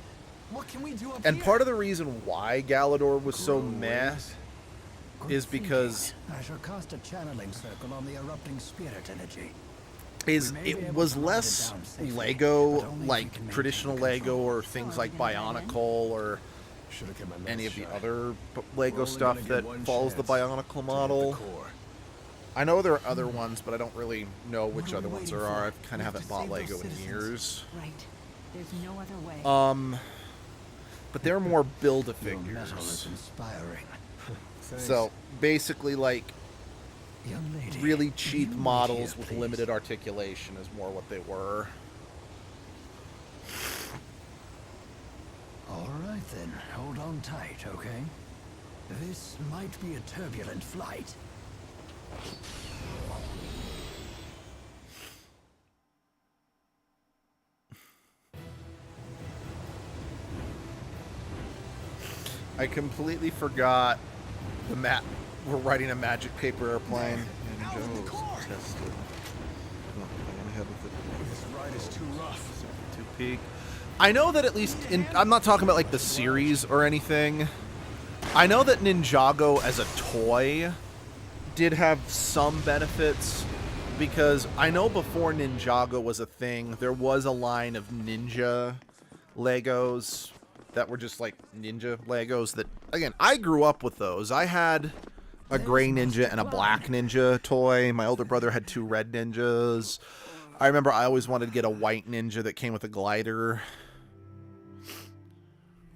what can we do up And here? part of the reason why Galador was so meh is because I shall cast a channeling circle on the erupting spirit energy. it was less Lego, like traditional Lego or things like Bionicle or any of the other Lego stuff that follows the Bionicle model. I know there are other ones, but I don't really know which other ones there are. I kind of haven't bought Lego in years. Right. There's no other way. But they're more Metal is Build-A-Figures. inspiring. So basically, like, Young lady, really cheap can you wait models here, with please? limited articulation is more what they were. All right then, hold on tight, okay? This might be a turbulent flight. I completely forgot the map. We're riding a magic paper airplane. And Joe's tested. This ride is too rough. Too peak. I know that at least in, I'm not talking about like the series or anything. I know that Ninjago as a toy did have some benefits, because I know before Ninjago was a thing, there was a line of ninja Legos that were just like ninja Legos that, again, I grew up with those. I had a gray ninja and a black ninja toy. My older brother had two red ninjas. I remember I always wanted to get a white ninja that came with a glider.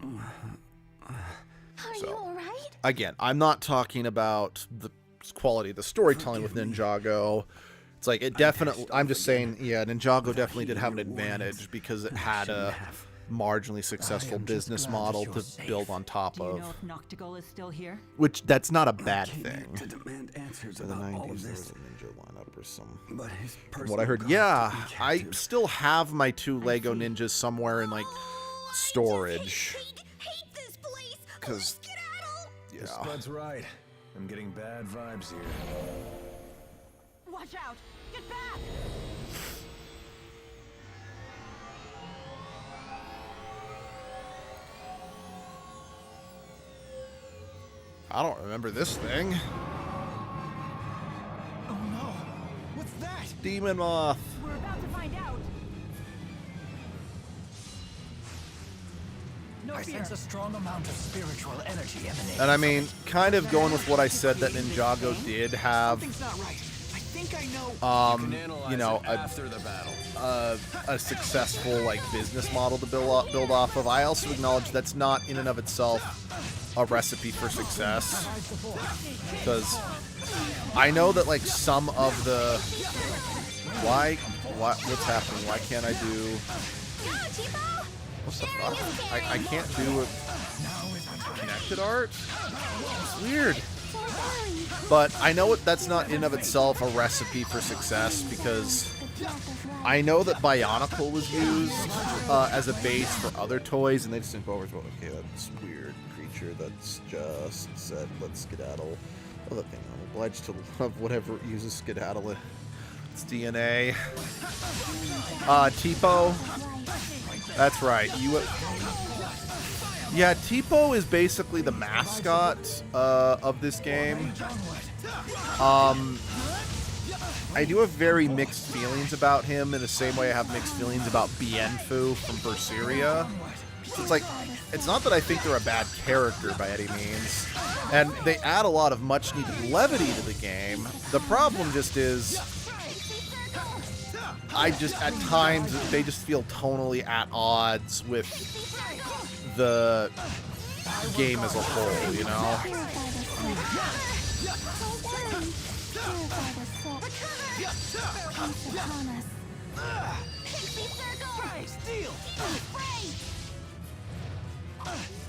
Are you alright? Again, I'm not talking about the quality of the storytelling with Ninjago. It's like, it definitely, I'm just saying, yeah, Ninjago definitely did have an advantage because it had a marginally successful business model to build on top Do you know of. if Noctigal is still here? Which, that's not a bad thing. To demand answers In the about all 90s, of there this, was a ninja lineup or some. but his From what I heard, yeah, I still have my two Lego ninjas somewhere in, like, storage. Hate this place. 'Cause- Skedaddle. Yeah. Spud's right. I'm getting bad vibes here. Watch out! Get back! I don't remember this thing. Oh Demon Moth. We're about to find out. No I fear. sense a strong amount of spiritual energy emanating. And I mean, kind of going with what I said that Ninjago did have, Something's not right. I think I know. Can analyze you know, it after the battle. a successful like business model to build off of. I also acknowledge that's not in and of itself a recipe for success, because I know that like some of the what's happening? Why can't I do? Go, Tipo! What the fuck? I can't do a connected art? It's weird. But I know that's not in and of itself a recipe for success, because I know that Bionicle was used as a base for other toys, and they just didn't go over as well. Okay, that's weird creature that's just said, let's skedaddle. Other thing, I'm obliged to love whatever uses skedaddle. It's DNA. Tipo. That's right. Yeah, Tipo is basically the mascot of this game. I do have very mixed feelings about him in the same way I have mixed feelings about Bienfu from Berseria. So it's like, it's not that I think they're a bad character by any means, and they add a lot of much-needed levity to the game. The problem just is, at times, they just feel tonally at odds with the game as a whole, you know?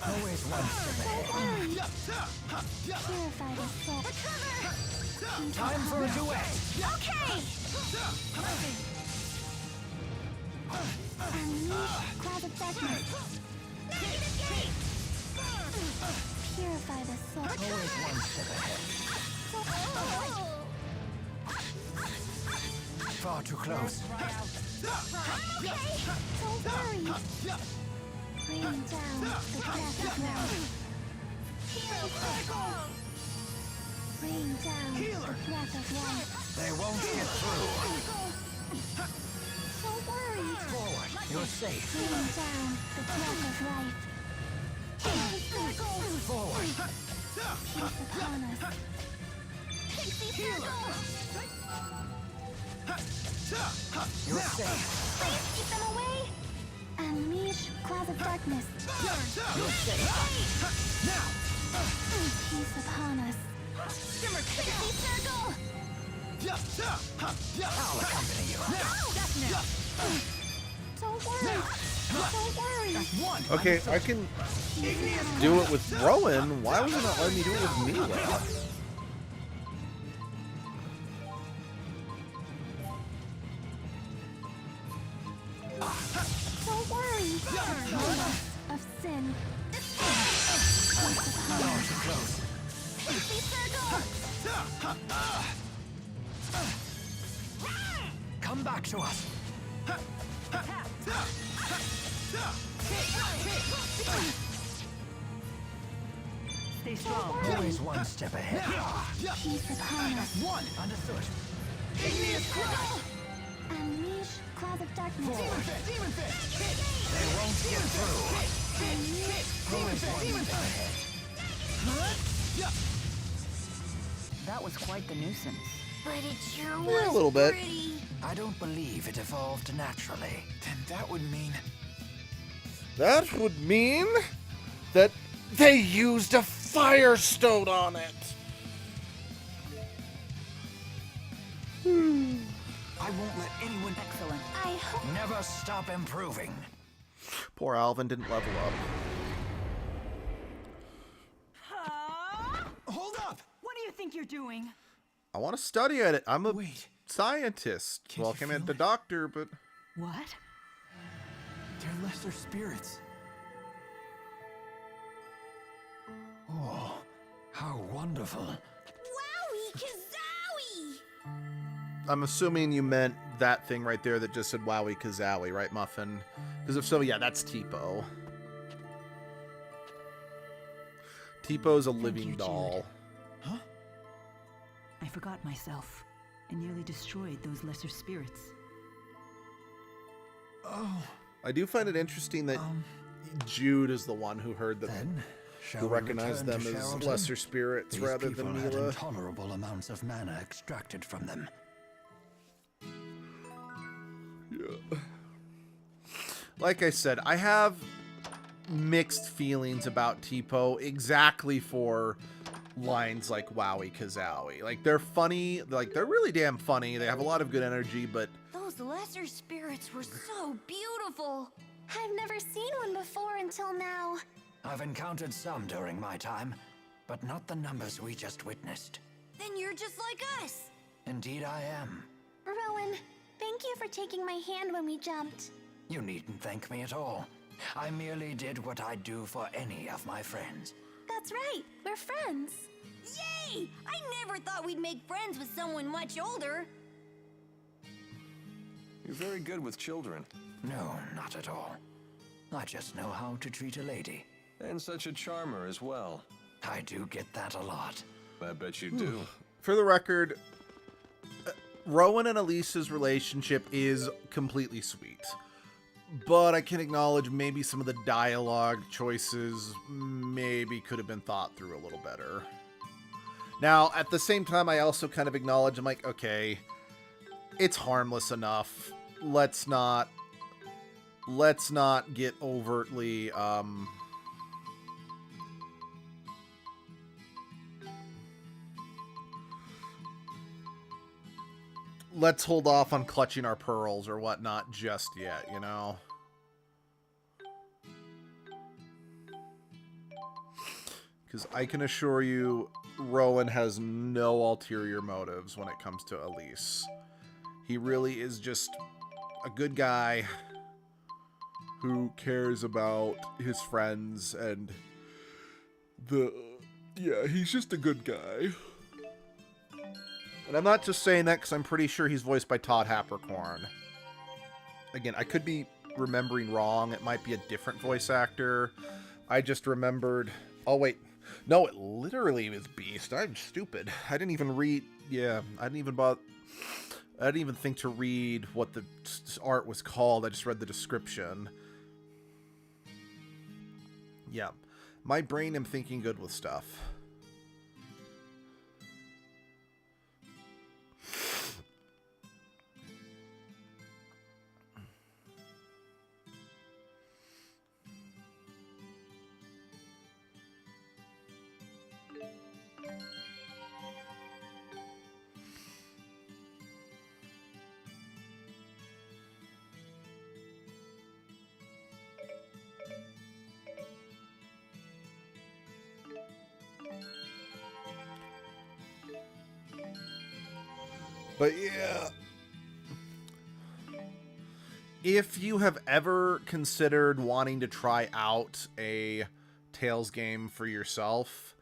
Always one step ahead. Time for a duet. Okay! Cloud of darkness. Purify the soul. Always one step ahead. Far too close. Okay, don't worry. Rain down the breath of life. Rain down the breath of life. They won't get through. Don't worry. Forward. You're safe. Rain down the breath of life. Forward. Peace upon us. You're safe. Please keep them away. Unleash clouds of darkness. You're safe. Now. Peace upon us. Pixie circle. I'll accompany you. Don't worry. Don't worry. One. Okay, I can do it with Rowan. Why was it not letting me do it with Mila? Don't worry. Of sin. Far too close. Pixie circle. Come back to us. Stay strong. Always one step ahead. Peace upon us. One. Understood. Unleash clouds of darkness. They won't get through. Always one step ahead. That was quite the nuisance. But it sure was Yeah, a little bit. pretty. I don't believe it evolved naturally. Then that would mean... That would mean that they used a firestone on it. I won't let anyone... Excellent. I hope Never stop improving. Poor Alvin didn't level up. Hold up! What do you think you're doing? I want to study at it. I'm a Wait. scientist. Can't Well, you came feel at the it? doctor, but What? They're lesser spirits. Oh, how wonderful. Wowie kazowie! I'm assuming you meant that thing right there that just said Wowie Kazowie, right, Muffin? Because if so, yeah, that's Tipo. Tipo's a living you, doll. I forgot myself. and nearly destroyed those lesser spirits. Oh, I do find it interesting that Jude is the one who heard that, Then, shall who we recognized return them to as Sherrilton? lesser spirits These rather people than had Mila. intolerable amounts of mana extracted from them. Yeah. Like I said, I have mixed feelings about Tipo exactly for lines like Wowie Kazowie. Like, they're funny, like, they're really damn funny, they have a lot of good energy, but Those lesser spirits were so beautiful. I've never seen one before until now. I've encountered some during my time, but not the numbers we just witnessed. Then you're just like us. Indeed I am. Rowan, thank you for taking my hand when we jumped. You needn't thank me at all. I merely did what I'd do for any of my friends. That's right, we're friends. Yay! I never thought we'd make friends with someone much older. You're very good with children. No, not at all. I just know how to treat a lady. And such a charmer as well. I do get that a lot. I bet you do. for the record, Rowan and Elise's relationship is completely sweet. But I can acknowledge maybe some of the dialogue choices maybe could have been thought through a little better. Now, at the same time, I also kind of acknowledge, I'm like, okay, it's harmless enough. Let's not get overtly, let's hold off on clutching our pearls or whatnot just yet, you know? Because I can assure you, Rowan has no ulterior motives when it comes to Elise. He really is just a good guy who cares about his friends and yeah, he's just a good guy. And I'm not just saying that because I'm pretty sure he's voiced by Todd Hapercorn. Again, I could be remembering wrong. It might be a different voice actor. I just remembered... Oh, wait. No, it literally was Beast. I'm stupid. I didn't even read... Yeah, I didn't even think to read what the art was called. I just read the description. Yeah. My brain am thinking good with stuff. But yeah, if you have ever considered wanting to try out a Tales game for yourself,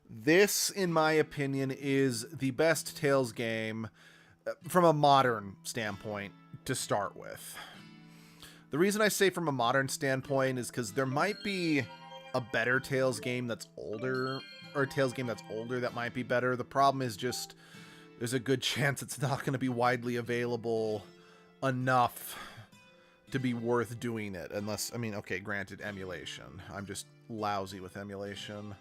this, in my opinion, is the best Tales game from a modern standpoint to start with. The reason I say from a modern standpoint is because there might be a better Tales game that's older, or a Tales game that's older that might be better. The problem is just... there's a good chance it's not going to be widely available enough to be worth doing it. Unless, I mean, okay, granted, emulation. I'm just lousy with emulation.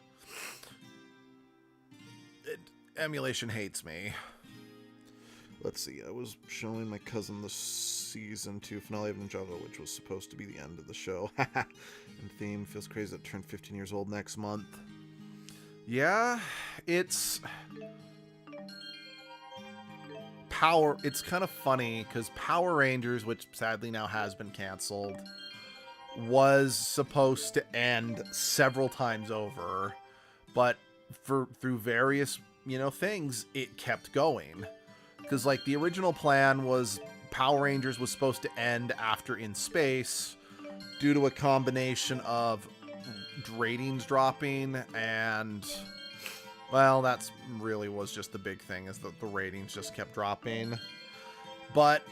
Emulation hates me. Let's see, I was showing my cousin the Season 2 finale of Ninjago, which was supposed to be the end of the show. And theme feels crazy that it turned 15 years old next month. Yeah, it's... it's kind of funny because Power Rangers, which sadly now has been canceled, was supposed to end several times over, but through various, things, it kept going. Because, like, the original plan was Power Rangers was supposed to end after In Space due to a combination of ratings dropping and... well, that's really was just the big thing, is that the ratings just kept dropping. But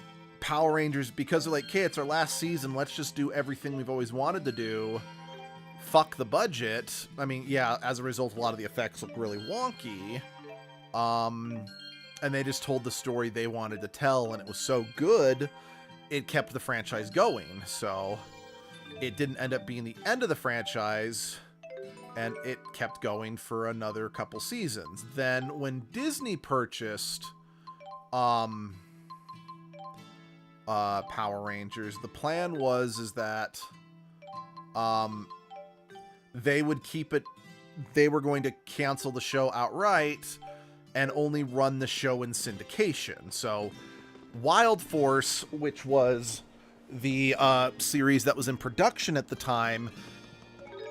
Power Rangers, because they're like, okay, it's our last season, let's just do everything we've always wanted to do. Fuck the budget. I mean, yeah, as a result, a lot of the effects look really wonky. and they just told the story they wanted to tell, and it was so good, it kept the franchise going. So it didn't end up being the end of the franchise, and it kept going for another couple seasons. Then when Disney purchased Power Rangers, the plan was that they would keep it, they were going to cancel the show outright and only run the show in syndication. So Wild Force, which was the series that was in production at the time,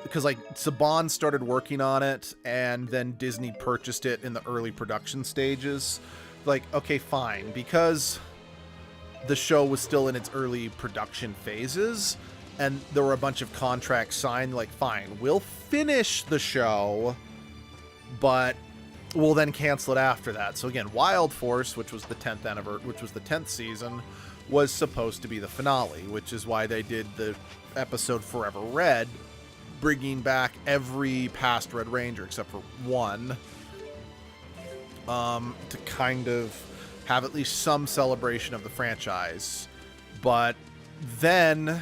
because like Saban started working on it and then Disney purchased it in the early production stages. Like, okay, fine, because the show was still in its early production phases and there were a bunch of contracts signed, like, fine, we'll finish the show, but we'll then cancel it after that. So again, Wild Force, which was the 10th anniversary, which was the 10th season, was supposed to be the finale, which is why they did the episode Forever Red, bringing back every past Red Ranger except for one, to kind of have at least some celebration of the franchise. But then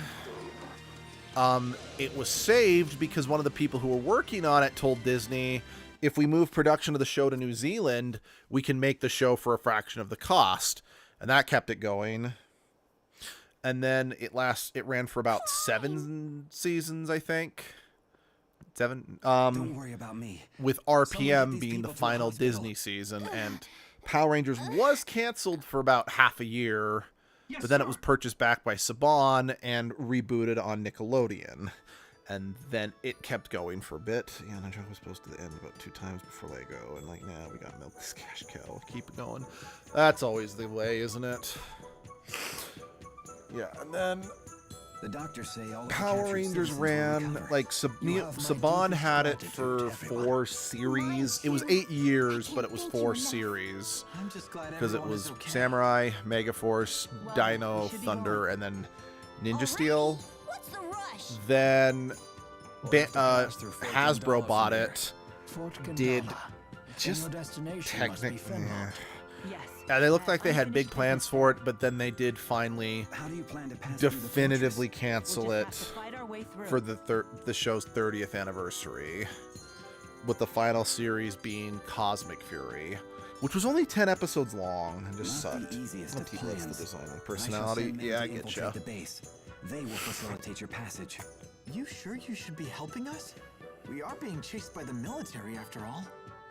it was saved because one of the people who were working on it told Disney, if we move production of the show to New Zealand, we can make the show for a fraction of the cost. And that kept it going. And then it ran for about 7 seasons, I think. 7. Don't worry about me. With RPM being the final Disney season, and Power Rangers was canceled for about half a year, but then it was purchased back by Saban and rebooted on Nickelodeon. And then it kept going for a bit. Yeah, and the show was supposed to end about 2 times before Lego, and like, nah, we gotta milk this cash cow. Keep it going. That's always the way, isn't it? Yeah, and then The doctors say all Power Rangers ran, like, Saban had it for 4 series. It was 8 years, but it was 4 series. Because it was Samurai, Megaforce, Dino, Thunder, and then Ninja Steel. What's the rush? Then Hasbro bought it, did just technically... Yes. Yeah, they looked like they had big plans for it, but then they did finally definitively cancel it for the show's 30th anniversary, with the final series being Cosmic Fury, which was only 10 episodes long and just sucked. That's the design and personality. Yeah, I get you. They will facilitate your passage. You sure you should be helping us? We are being chased by the military after all.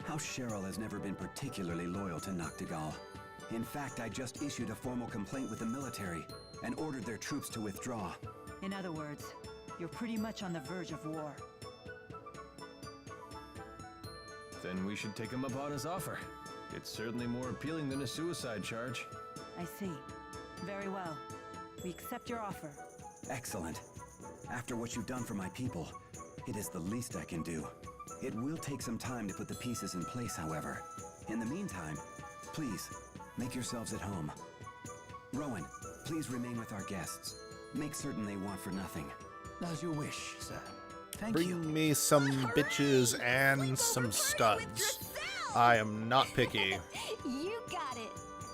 House Cheryl has never been particularly loyal to Noctigal. In fact, I just issued a formal complaint with the military and ordered their troops to withdraw. In other words, you're pretty much on the verge of war. Then we should take him up on his offer. It's certainly more appealing than a suicide charge. I see. Very well. We accept your offer. Excellent. After what you've done for my people, it is the least I can do. It will take some time to put the pieces in place, however. In the meantime, please, make yourselves at home. Rowan, please remain with our guests. Make certain they want for nothing. As you wish, sir. Thank Bring you. me some bitches and some studs. I am not picky. You got it.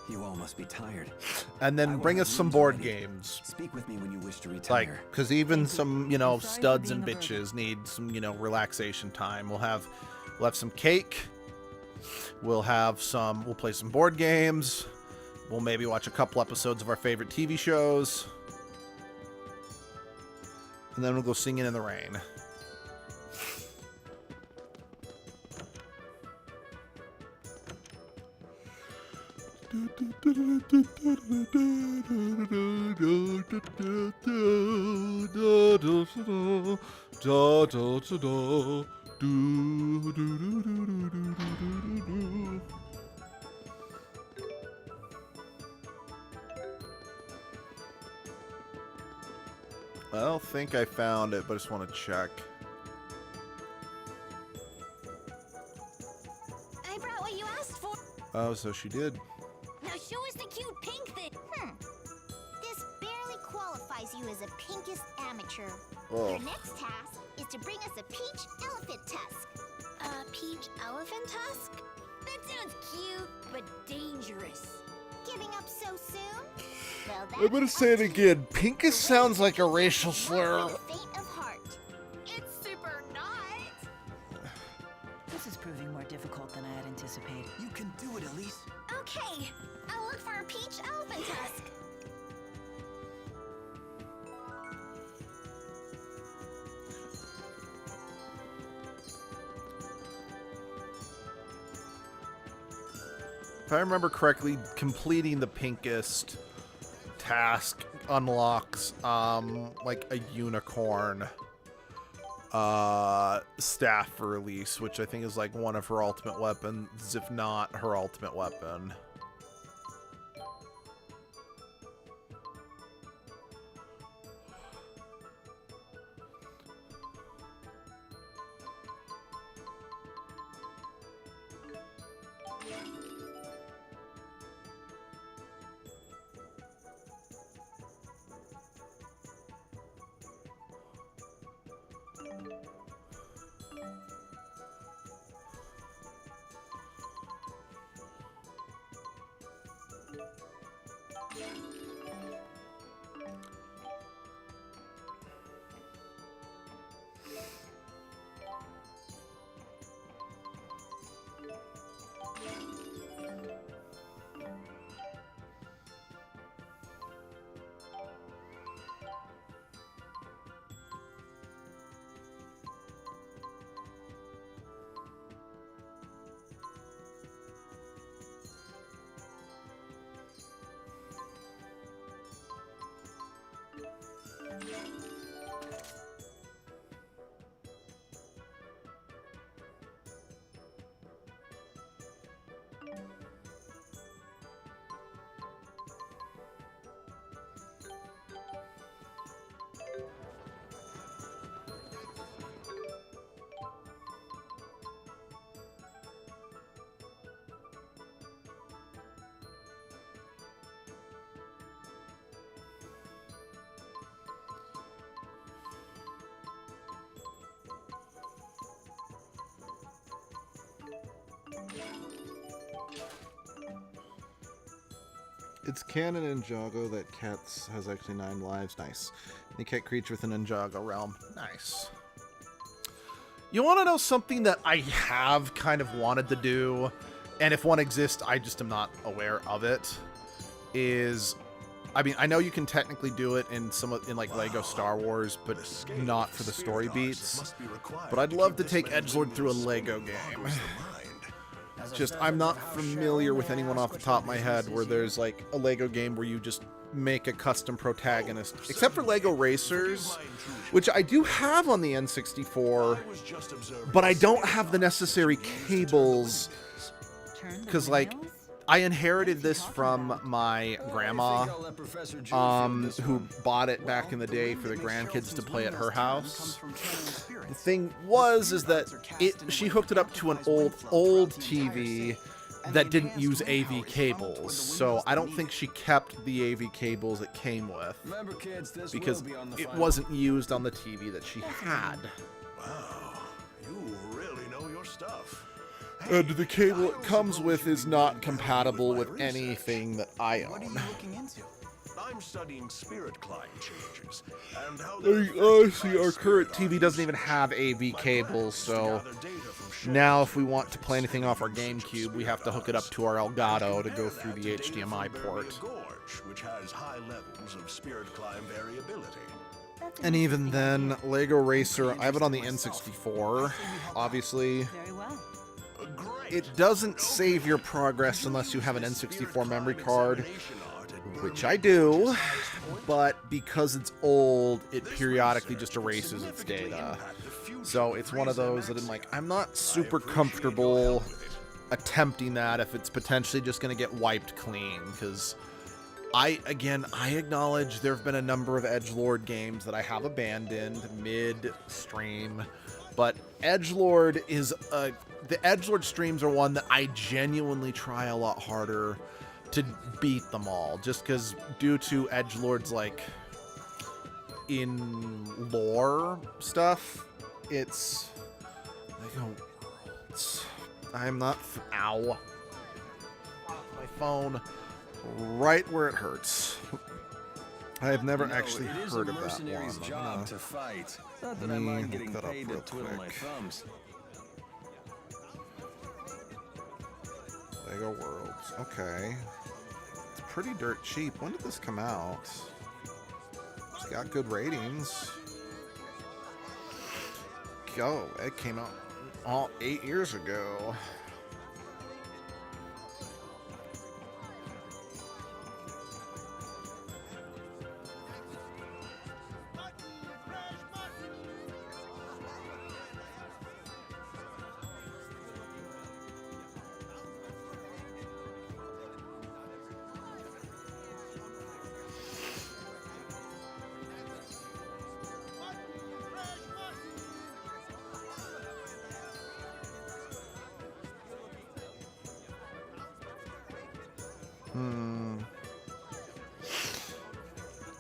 You all must be tired. And then bring us some board games. Speak with me when you wish to retire. Like, because even some, you know, studs and bitches need some, you know, relaxation time. We'll have some cake. We'll play some board games. We'll maybe watch a couple episodes of our favorite TV shows. And then we'll go singing in the rain. I don't think I found it, but I just want to check. I brought what you asked for. Oh, so she did. Now show us the cute pink thing. This barely qualifies you as a pinkest amateur. Oh. Your next task is to bring us a peach elephant tusk. A peach elephant tusk? That sounds cute. but dangerous. Giving up so soon? Well, I'm gonna that's say it up to again. Pinkus sounds like a racial slur. the fate of heart. It's super not. This is proving more difficult than I had anticipated. You can do it, Elise. Okay, I'll look for a peach elephant tusk. If I remember correctly, completing the Pinkest task unlocks like a unicorn staff for Elise, which I think is like one of her ultimate weapons, if not her ultimate weapon. It's canon in Ninjago that cats has actually 9 lives. Nice. Any cat creature within Ninjago realm. Nice. You want to know something that I have kind of wanted to do, and if one exists, I just am not aware of it, is... I mean, I know you can technically do it in like Lego Star Wars, but not for the story beats. But I'd love to take Edgelord through a Lego game. Just, I'm not familiar with anyone off the top of my head where there's like a Lego game where you just make a custom protagonist, except for Lego Racers, which I do have on the N64, but I don't have the necessary cables, because like I inherited this from my grandma, who bought it back in the day for the grandkids to play at her house. The thing is that she hooked it up to an old TV that didn't use AV cables, so I don't think she kept the AV cables it came with, because it wasn't used on the TV that she had. Wow, you really know your stuff. And the cable it comes with is not compatible with anything that I What are own. you looking into? I'm studying spirit climb changes and how Honestly, our current TV doesn't even have AV cables, so now if we want to play anything off our GameCube, we have to hook it up to our Elgato to go through the HDMI port. which has high levels of spirit climb variability. And even then, Lego Racer, I have it on the N64, obviously. Very well. It doesn't save your progress unless you have an N64 memory card, which I do, but because it's old, it periodically just erases its data. So it's one of those that I'm not super comfortable attempting that if it's potentially just going to get wiped clean, because I acknowledge there have been a number of Edgelord games that I have abandoned mid-stream, but Edgelord is the Edgelord streams are one that I genuinely try a lot harder to beat them all, just because due to Edgelord's in lore stuff, it's I'm not ow. phone right where it hurts. I have never actually it is heard a of that mercenary's one. job to fight. Not that Let I me mind look getting that up paid to real twiddle my quick. thumbs. Lego Worlds. Okay. It's pretty dirt cheap. When did this come out? It's got good ratings. Go. It came out all 8 years ago.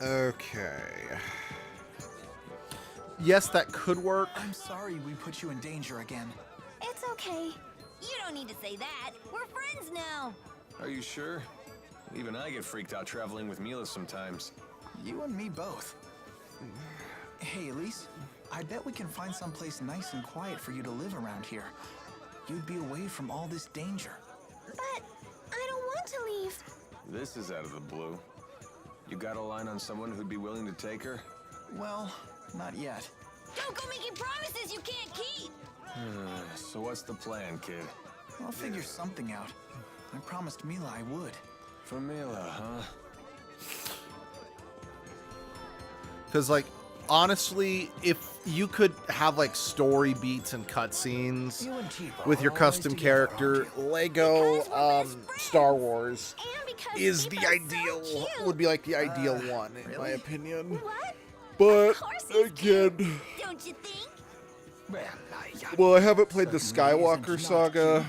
Okay. Yes, that could work. I'm sorry we put you in danger again. It's okay. You don't need to say that. We're friends now. Are you sure? Even I get freaked out traveling with Mila sometimes. You and me both. Hey, Elise, I bet we can find someplace nice and quiet for you to live around here. You'd be away from all this danger. But I don't want to leave. This is out of the blue. You got a line on someone who'd be willing to take her? Well, not yet. Don't go making promises you can't keep. So what's the plan, kid? I'll figure something out. I promised Mila I would. For Mila, huh? Because, like, honestly, if you could have, like, story beats and cutscenes with your custom character, Lego Star Wars And because is the Tipo's so ideal, cute. would be, like, the ideal one, in my really? opinion. What? But, Of course he's again, Don't you think? well, I haven't played the Skywalker saga.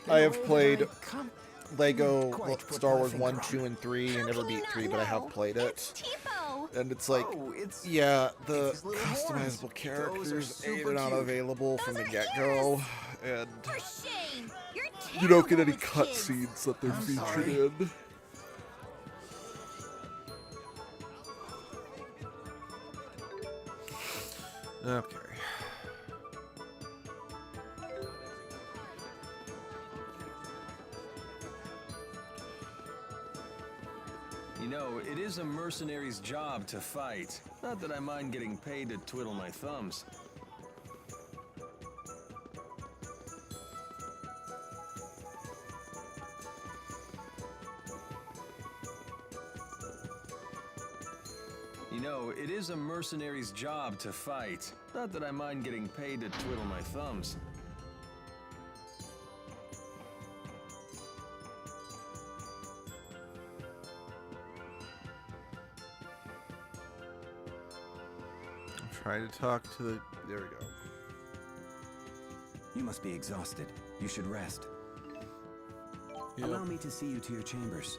I have played Lego Star Wars 1, 2, and 3. I never beat 3, but I have played It's it. Tipo. And it's like, Oh, it's... yeah, the it's his little horns. customizable Those are characters, A, super they're not cute. available from the Those are get-go, and For shame. You're you don't get terrible any with kids. cutscenes that they're I'm featured sorry. in. Okay. You know, it is a mercenary's job to fight. Not that I mind getting paid to twiddle my thumbs. You know, it is a mercenary's job to fight. Not that I mind getting paid to twiddle my thumbs. Try to talk to the... There we go. You must be exhausted. You should rest. Yep. Allow me to see you to your chambers.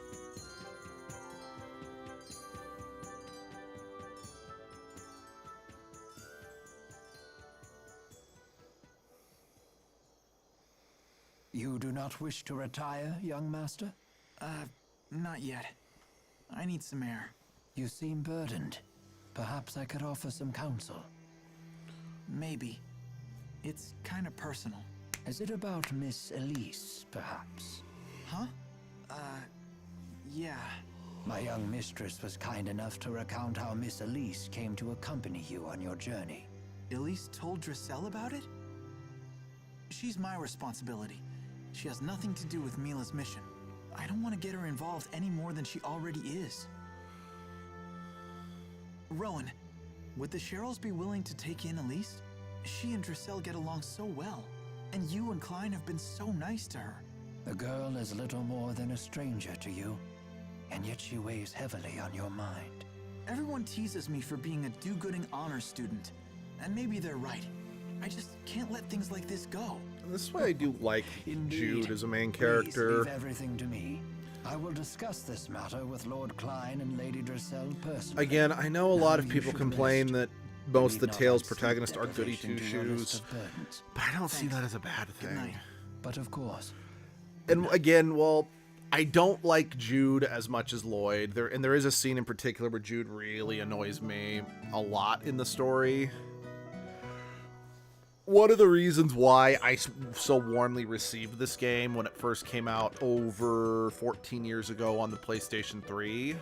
You do not wish to retire, young master? Not yet. I need some air. You seem burdened. Perhaps I could offer some counsel. Maybe. It's kind of personal. Is it about Miss Elise, perhaps? Huh? Yeah. My young mistress was kind enough to recount how Miss Elise came to accompany you on your journey. Elise told Drissel about it? She's my responsibility. She has nothing to do with Mila's mission. I don't want to get her involved any more than she already is. Rowan, would the Sherrills be willing to take in Elise? She and Drissel get along so well, and you and Klein have been so nice to her. The girl is little more than a stranger to you, and yet she weighs heavily on your mind. Everyone teases me for being a do-gooding honors student, and maybe they're right. I just can't let things like this go. This is why I do like Indeed. Jude as a main Please character. leave everything to me. I will discuss this matter with Lord Klein and Lady Drissel personally. Again, I know a lot of Now you people should complain rest. that You most need of the not Tales add sleep protagonists are goody deprivation to your list two-shoes, of burdens. but I don't see Thanks. that as a bad Good thing. night. But of course, And again, well, I don't like Jude as much as Lloyd. There is a scene in particular where Jude really annoys me a lot in the story. One of the reasons why I so warmly received this game when it first came out over 14 years ago on the PlayStation 3,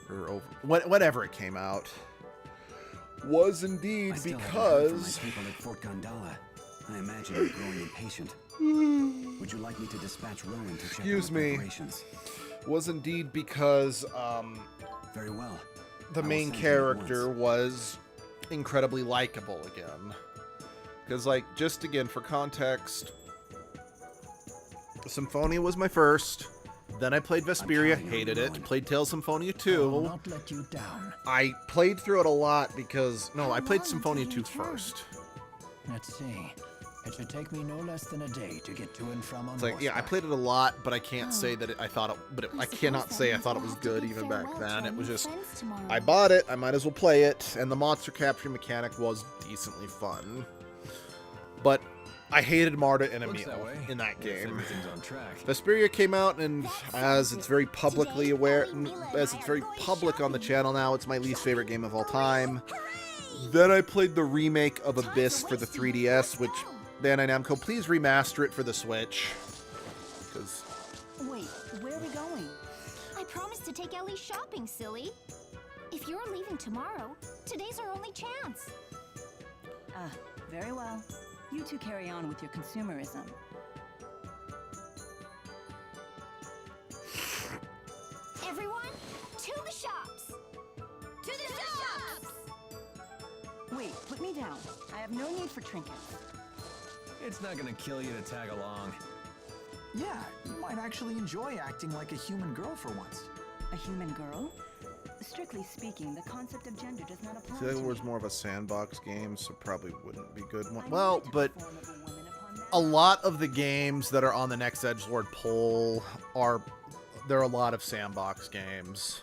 or over whenever it came out, was indeed because people at Fort Gondala. I imagine you're growing impatient. Would you like me to dispatch Rowan to check on preparations? Was indeed because very well. The main character was incredibly likable again. Because, like, just again for context, Symphonia was my first. Then I played Vesperia, hated it. Played Tales Symphonia 2. I will not let you down. I played through it a lot because... No, I played Symphonia 2 first. Let's see. It should take me no less than a day to get to and from on It's like, yeah, I played it a lot, but I can't say that I thought it... But I cannot say I thought it was good even back then. It was just... I bought it, I might as well play it, and the monster capture mechanic was decently fun. But... I hated Marta and Emil in that game. Vesperia came out, and as it's very publicly aware, as it's very public on the channel now, it's my least favorite game of all time. Then I played the remake of Abyss for the 3DS, which Bandai Namco, please remaster it for the Switch. Because wait, where are we going? I promised to take Ellie shopping, silly. If you're leaving tomorrow, today's our only chance. Very well. You two carry on with your consumerism. Everyone, to the shops! To the shops! Wait, put me down. I have no need for trinkets. It's not gonna kill you to tag along. Yeah, you might actually enjoy acting like a human girl for once. A human girl? Strictly speaking, the concept of gender does not apply. See, that was more of a sandbox game, so probably wouldn't be good. Well, but a lot of the games that are on the next Edgelord poll there are a lot of sandbox games.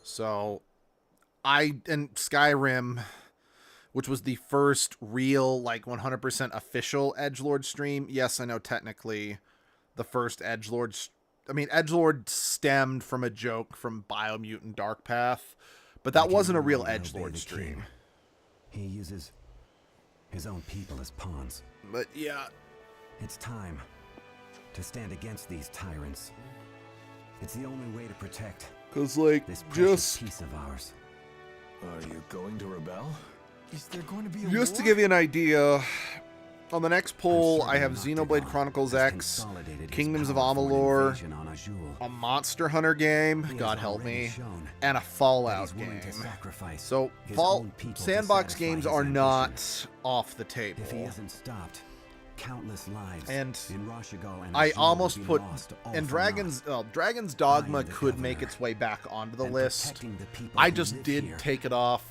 So and Skyrim, which was the first real, like, 100% official Edgelord stream. Yes, I know technically the first Edgelord Edgelord stemmed from a joke from Biomutant Dark Path, but that wasn't a real Edgelord stream. He uses his own people as pawns. But yeah, it's time to stand against these tyrants. It's the only way to protect this precious piece of ours. Are you going to rebel? Is there going to be a just to give you an idea, on the next poll, I have Xenoblade Chronicles X, Kingdoms of Amalur, a Monster Hunter game, God help me, and a Fallout game. So, sandbox games are not off the table. If he hasn't stopped, countless lives and in Rashigal and I Azul almost will be put lost all and for naught. Dragon's Dogma could make its way back onto the list. I just did take it off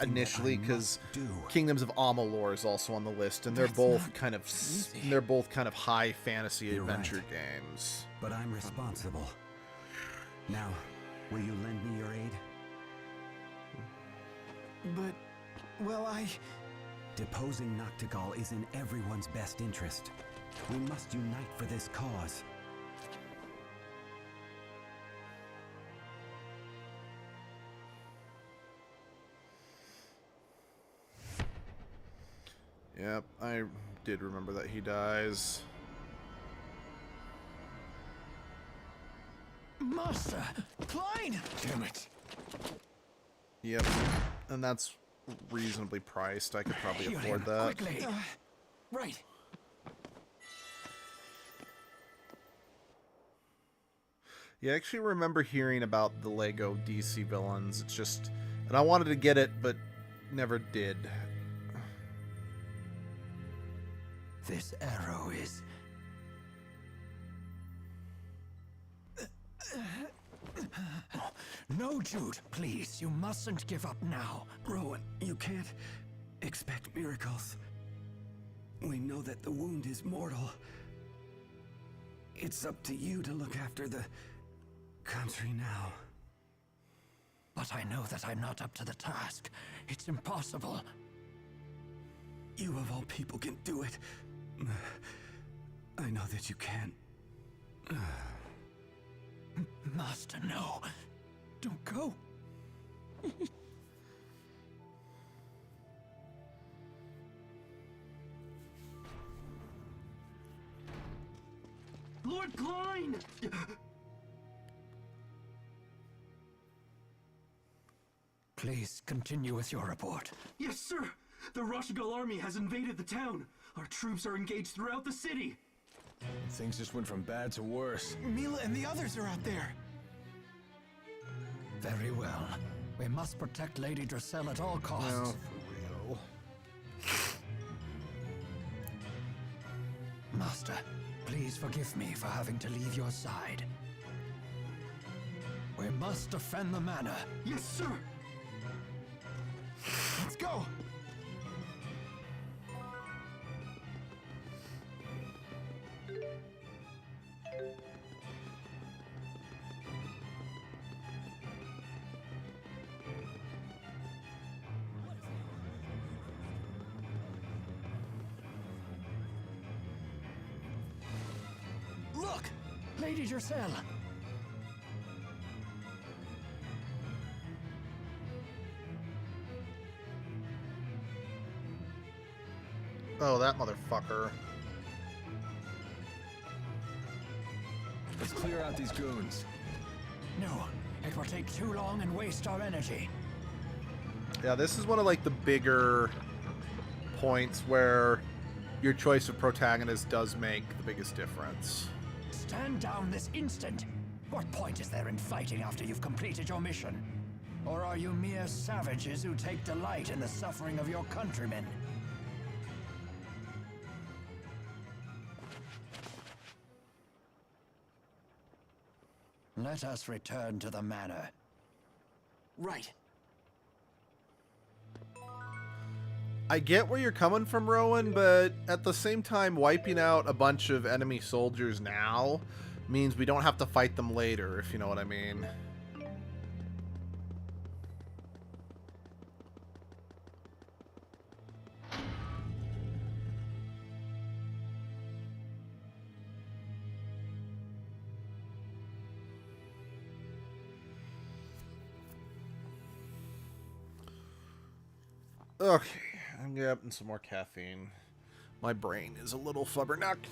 initially because Kingdoms of Amalur is also on the list, and they're both kind of high fantasy adventure games. But I'm responsible. Now, will you lend me your aid? But, well, Deposing Noctigal is in everyone's best interest. We must unite for this cause. Yep, I did remember that he dies. Master! Klein! Damn it. Yep, and that's reasonably priced. I could probably afford that. Right. Yeah, I actually remember hearing about the Lego DC villains. It's just, and I wanted to get it, but never did. This arrow is... No, Jude, please, you mustn't give up now. Rowan, you can't expect miracles. We know that the wound is mortal. It's up to you to look after the country now. But I know that I'm not up to the task. It's impossible. You of all people can do it. I know that you can. Master, no. Don't go. Lord Klein! Please continue with your report. Yes, sir! The Rashagal army has invaded the town. Our troops are engaged throughout the city. Things just went from bad to worse. Mila and the others are out there. Very well. We must protect Lady Dracel at all costs. No, for real. Master, please forgive me for having to leave your side. We must defend the manor. Yes, sir! Let's go! Look! Lady Dracel! Oh, that motherfucker. Let's clear out these goons. No, it will take too long and waste our energy. Yeah, this is one of like the bigger points where your choice of protagonist does make the biggest difference. Stand down this instant! What point is there in fighting after you've completed your mission? Or are you mere savages who take delight in the suffering of your countrymen? Let us return to the manor. Right. I get where you're coming from, Rowan, but at the same time, wiping out a bunch of enemy soldiers now means we don't have to fight them later, if you know what I mean. Okay, I'm getting some more caffeine. My brain is a little flubbernucked.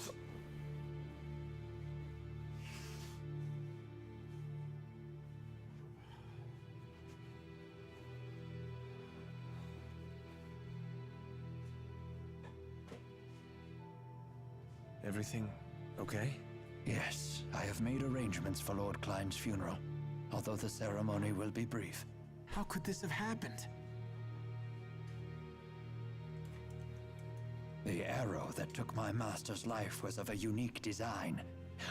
Everything okay? Yes, I have made arrangements for Lord Klein's funeral, although the ceremony will be brief. How could this have happened? The arrow that took my master's life was of a unique design,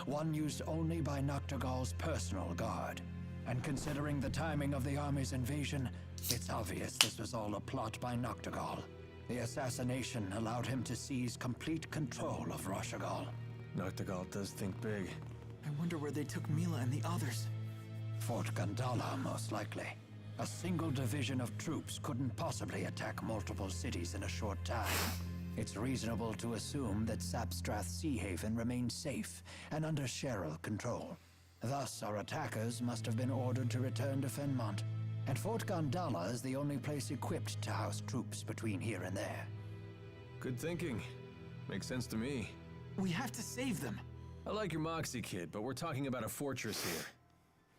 one used only by Noctigal's personal guard. And considering the timing of the army's invasion, it's obvious this was all a plot by Noctigal. The assassination allowed him to seize complete control of Rashagal. Noctigal does think big. I wonder where they took Mila and the others. Fort Gandala, most likely. A single division of troops couldn't possibly attack multiple cities in a short time. It's reasonable to assume that Sapstrath Sea Haven remains safe and under Cheryl control. Thus, our attackers must have been ordered to return to Fenmont, and Fort Gandala is the only place equipped to house troops between here and there. Good thinking. Makes sense to me. We have to save them. I like your moxie, kid, but we're talking about a fortress here.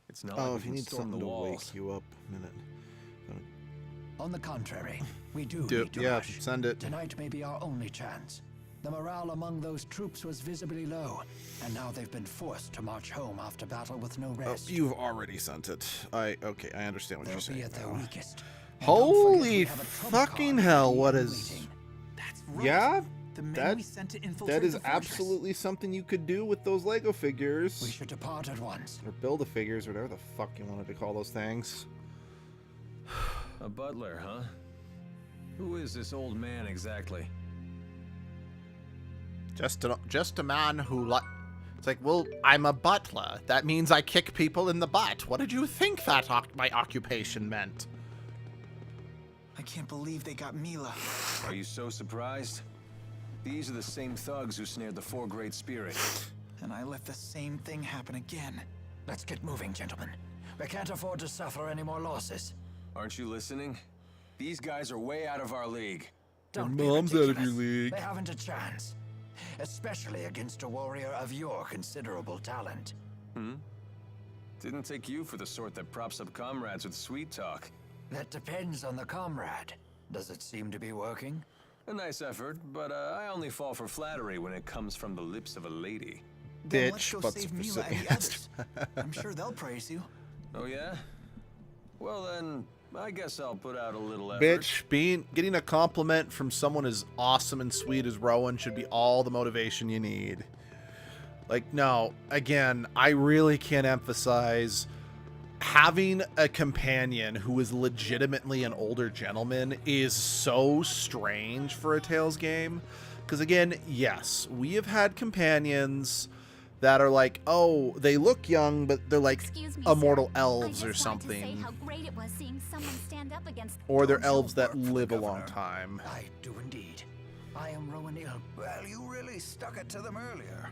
It's not Oh, like if we you can need storm something the to walls. wake you up a minute. On the contrary, we do need to yeah, rush. send it. Tonight may be our only chance. The morale among those troops was visibly low, and now they've been forced to march home after battle with no Oh, rest. you've already sent it. Okay, I understand what They'll you're saying. be at their now. weakest. And don't Holy forget we have a trump fucking card hell, for what the is... meeting. That's right. Yeah, The men that, we sent to infiltrate that is the fortress. absolutely something you could do with those Lego figures. We should depart at once. Or Build-A-Figures, whatever the fuck you wanted to call those things. A butler, huh? Who is this old man exactly? Just a man who It's like, well, I'm a butler. That means I kick people in the butt. What did you think that my occupation meant? I can't believe they got Mila. Are you so surprised? These are the same thugs who snared the four great spirits. And I let the same thing happen again. Let's get moving, gentlemen. We can't afford to suffer any more losses. Aren't you listening? These guys are way out of our league. Don't Your mom's out of your ridiculous. league. They haven't a chance. Especially against a warrior of your considerable talent. Didn't take you for the sort that props up comrades with sweet talk. That depends on the comrade. Does it seem to be working? A nice effort, but I only fall for flattery when it comes from the lips of a lady. Then let's Bitch, go but save Mila specific. and the others. I'm sure they'll praise you. Oh yeah? Well then, I guess I'll put out a little effort. Bitch, getting a compliment from someone as awesome and sweet as Rowan should be all the motivation you need. Like, no, again, I really can't emphasize having a companion who is legitimately an older gentleman is so strange for a Tales game. Because again, yes, we have had companions that are like, oh, they look young, but they're like Excuse me, immortal sir. elves I or just wanted to say something. how great it was seeing someone stand up against. Or they're Don't elves you that work for the live a long governor? time. I do indeed. I am Rowan Ilm. Well, you really stuck it to them earlier.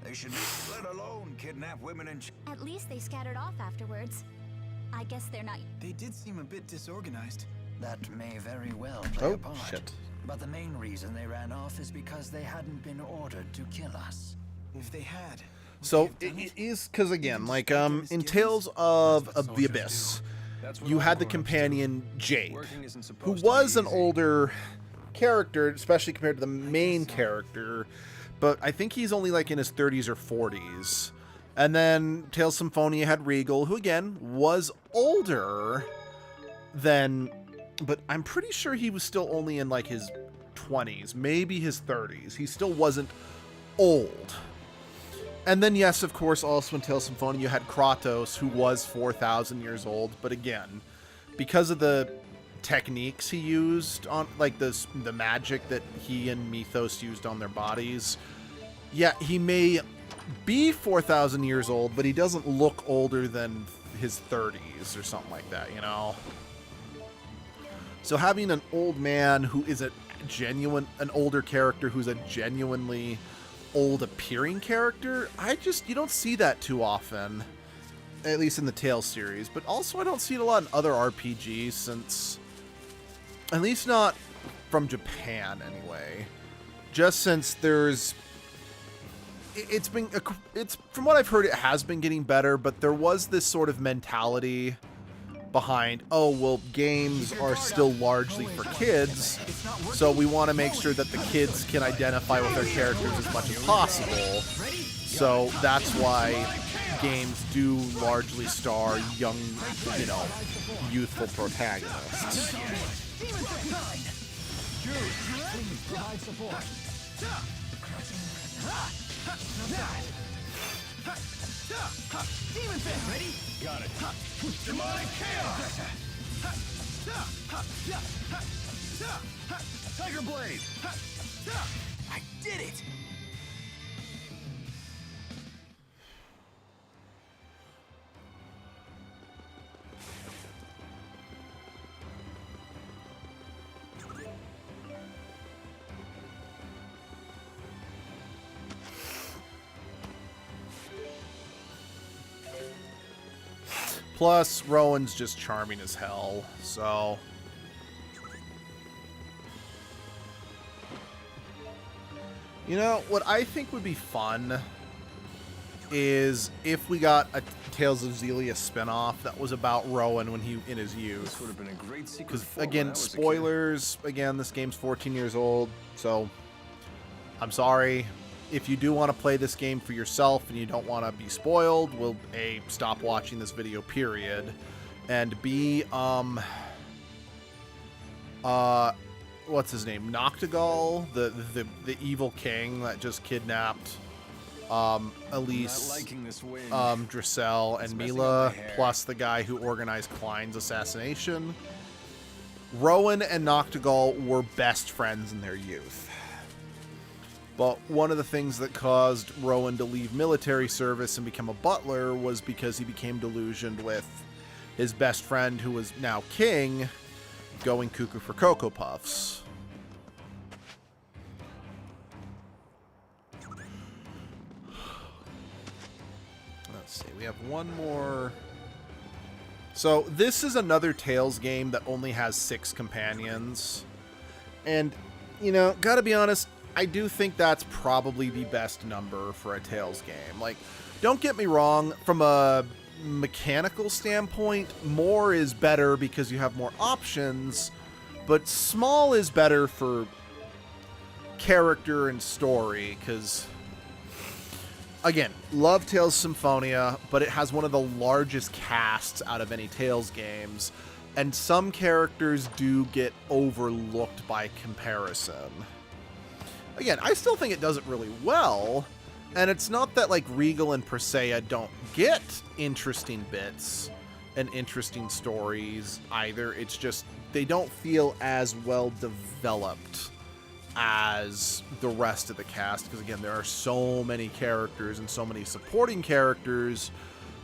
They should be let alone kidnap women and At least they scattered off afterwards. I guess they're not. They did seem a bit disorganized. That may very well play Oh, a part. shit. But the main reason they ran off is because they hadn't been ordered to kill us. If they had. would So they have done it is because again, Even like despite their in misgivings? Tales That's of what the soldiers Abyss, That's what you all had the grown-ups do. companion Jade, Working isn't who supposed to be was an easy. older character, especially compared to the main character, but I think he's only like in his 30s or 40s. And then Tales Symphonia had Regal, who again was older than, but I'm pretty sure he was still only in like his 20s, maybe his 30s. He still wasn't old. And then, yes, of course, also in Tales Symphonia, you had Kratos, who was 4,000 years old. But again, because of the techniques he used on, like, the magic that he and Mythos used on their bodies, yeah, he may be 4,000 years old, but he doesn't look older than his 30s or something like that, you know? So having an old man who is an older character who's a genuinely old appearing character, you don't see that too often, at least in the Tales series. But also I don't see it a lot in other RPGs, since, at least not from Japan anyway, just since it's from what I've heard, it has been getting better, but there was this sort of mentality behind, oh, well, games are still largely for kids, so we want to make sure that the kids can identify with their characters as much as possible. So that's why games do largely star young, youthful protagonists. Demon Fist! Ready? got it. Demonic chaos! Tiger Blade! I did it! Plus, Rowan's just charming as hell, so... You know, what I think would be fun is if we got a Tales of Xillia spinoff that was about Rowan when he in his youth. This would have been a great secret. Because, for when I again, was a kid. spoilers, again, this game's 14 years old, so I'm sorry. If you do want to play this game for yourself and you don't want to be spoiled, we'll A, stop watching this video, period, and B, what's his name? Noctigal, the evil king that just kidnapped Elise, Not liking this wind. Drissel, and It's messing Mila, up my hair. plus the guy who organized Klein's assassination. Rowan and Noctigal were best friends in their youth. But one of the things that caused Rowan to leave military service and become a butler was because he became delusioned with his best friend, who was now king, going cuckoo for Cocoa Puffs. Let's see, we have one more. So this is another Tales game that only has 6 companions. And, you know, gotta be honest, I do think that's probably the best number for a Tales game. Like, don't get me wrong, from a mechanical standpoint, more is better because you have more options, but small is better for character and story, because, again, love Tales Symphonia, but it has one of the largest casts out of any Tales games, and some characters do get overlooked by comparison. Again, I still think it does it really well, and it's not that, like, Regal and Presea don't get interesting bits and interesting stories either. It's just they don't feel as well developed as the rest of the cast, because, again, there are so many characters and so many supporting characters,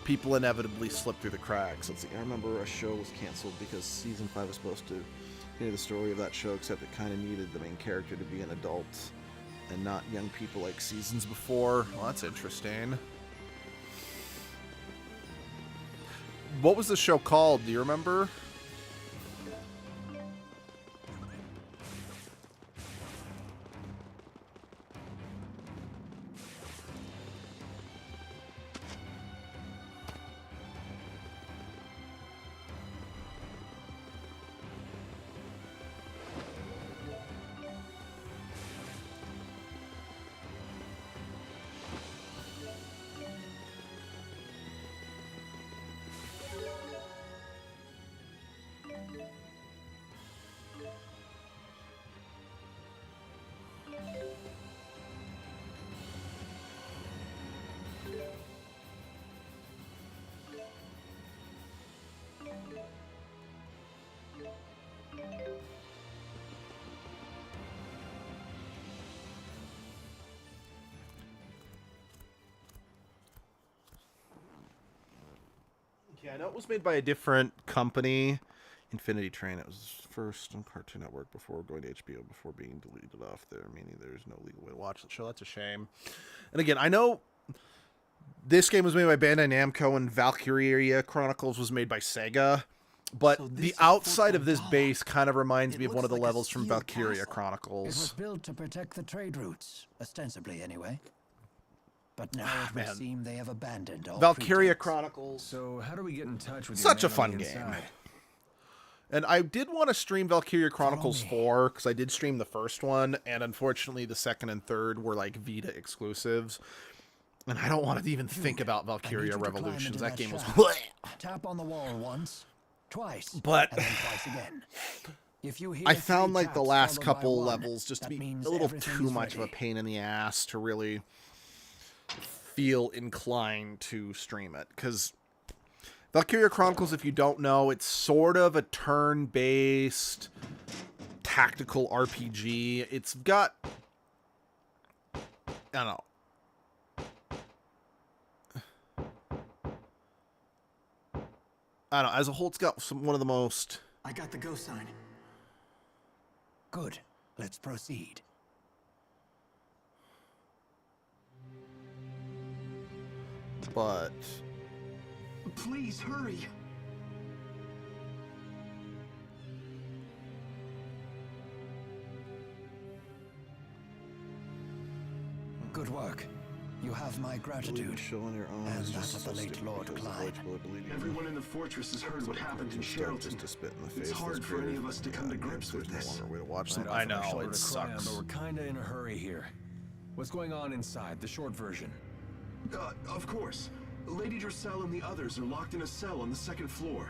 people inevitably slip through the cracks. Let's see, I remember a show was canceled because season 5 was supposed to hear the story of that show, except it kind of needed the main character to be an adult and not young people like seasons before. Well, that's interesting. What was the show called? Do you remember? Yeah, I know it was made by a different company. Infinity Train. It was first on Cartoon Network before going to HBO, before being deleted off there, meaning there's no legal way to watch the show. That's a shame. And again, I know this game was made by Bandai Namco and Valkyria Chronicles was made by Sega, but so the outside of this base kind of reminds me of one of the levels from Valkyria Chronicles. It was built to protect the trade routes, ostensibly anyway. But now it would seem they have abandoned all Valkyria Chronicles. So how do we get in touch with such a fun game? And I did want to stream Valkyria Chronicles 4, because I did stream the first one, and unfortunately the second and third were like Vita exclusives. And I don't want to even think about Valkyria Revolutions. That game was tap on the wall once, twice, but and then twice again. If you hear I found like the last couple levels just to be a little too much of a pain in the ass to really feel inclined to stream it, because Valkyria Chronicles, if you don't know, it's sort of a turn-based tactical RPG. It's got, I don't know, as a whole, it's got one of the most... I got the go sign. Good. Let's proceed. But please hurry. Good work. You have my gratitude. And that of the late Lord Clyde. Everyone in the fortress has heard what happened in Sherrilton. It's hard for any of us to come to grips with this. I know, it sucks. But we're kinda in a hurry here. What's going on inside? The short version. Of course. Lady Dracel and the others are locked in a cell on the second floor.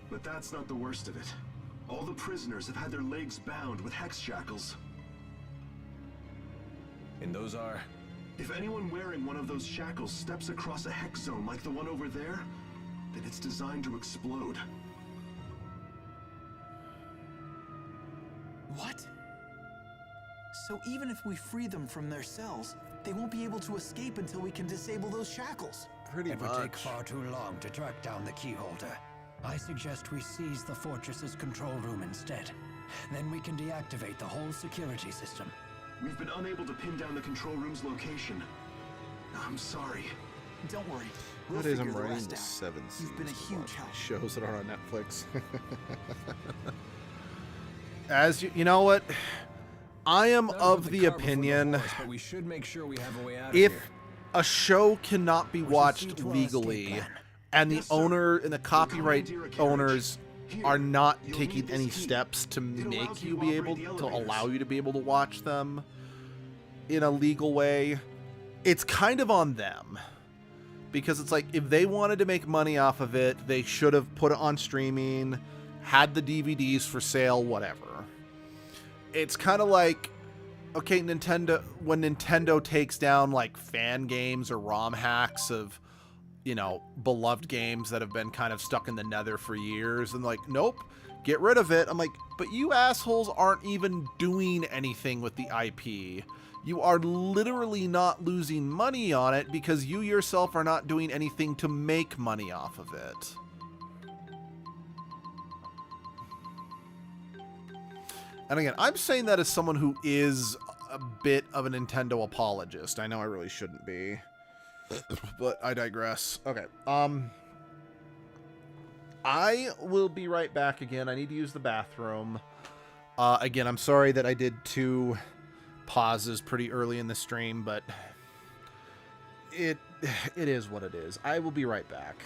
But that's not the worst of it. All the prisoners have had their legs bound with hex shackles. And those are? If anyone wearing one of those shackles steps across a hex zone like the one over there, then it's designed to explode. What? So even if we free them from their cells, they won't be able to escape until we can disable those shackles. It would take far too long to track down the keyholder. I suggest we seize the fortress's control room instead. Then we can deactivate the whole security system. We've been unable to pin down the control room's location. I'm sorry. Don't worry. We'll Nowadays, figure I'm the writing rest the out. 7 seasons You've been a to huge watch help. these shows that are on Netflix. As you know what? I am of the opinion horse, but we should make sure we have a way out if of here. a show cannot be see watched to our legally escape plan. and the Yes, sir. owner and the copyright commandeer a carriage. owners Here, are not you'll taking need this any key. steps to It make allows you you to be able operate the to elevators. allow you to be able to watch them in a legal way, it's kind of on them. Because it's like, if they wanted to make money off of it, they should have put it on streaming, had the DVDs for sale, whatever. It's kind of like, okay, when Nintendo takes down like fan games or ROM hacks of, you know, beloved games that have been kind of stuck in the nether for years, and like, nope, get rid of it. I'm like, but you assholes aren't even doing anything with the IP. You are literally not losing money on it because you yourself are not doing anything to make money off of it. And again, I'm saying that as someone who is a bit of a Nintendo apologist. I know I really shouldn't be, but I digress. Okay. I will be right back again. I need to use the bathroom. Again, I'm sorry that I did 2 pauses pretty early in the stream, but it is what it is. I will be right back.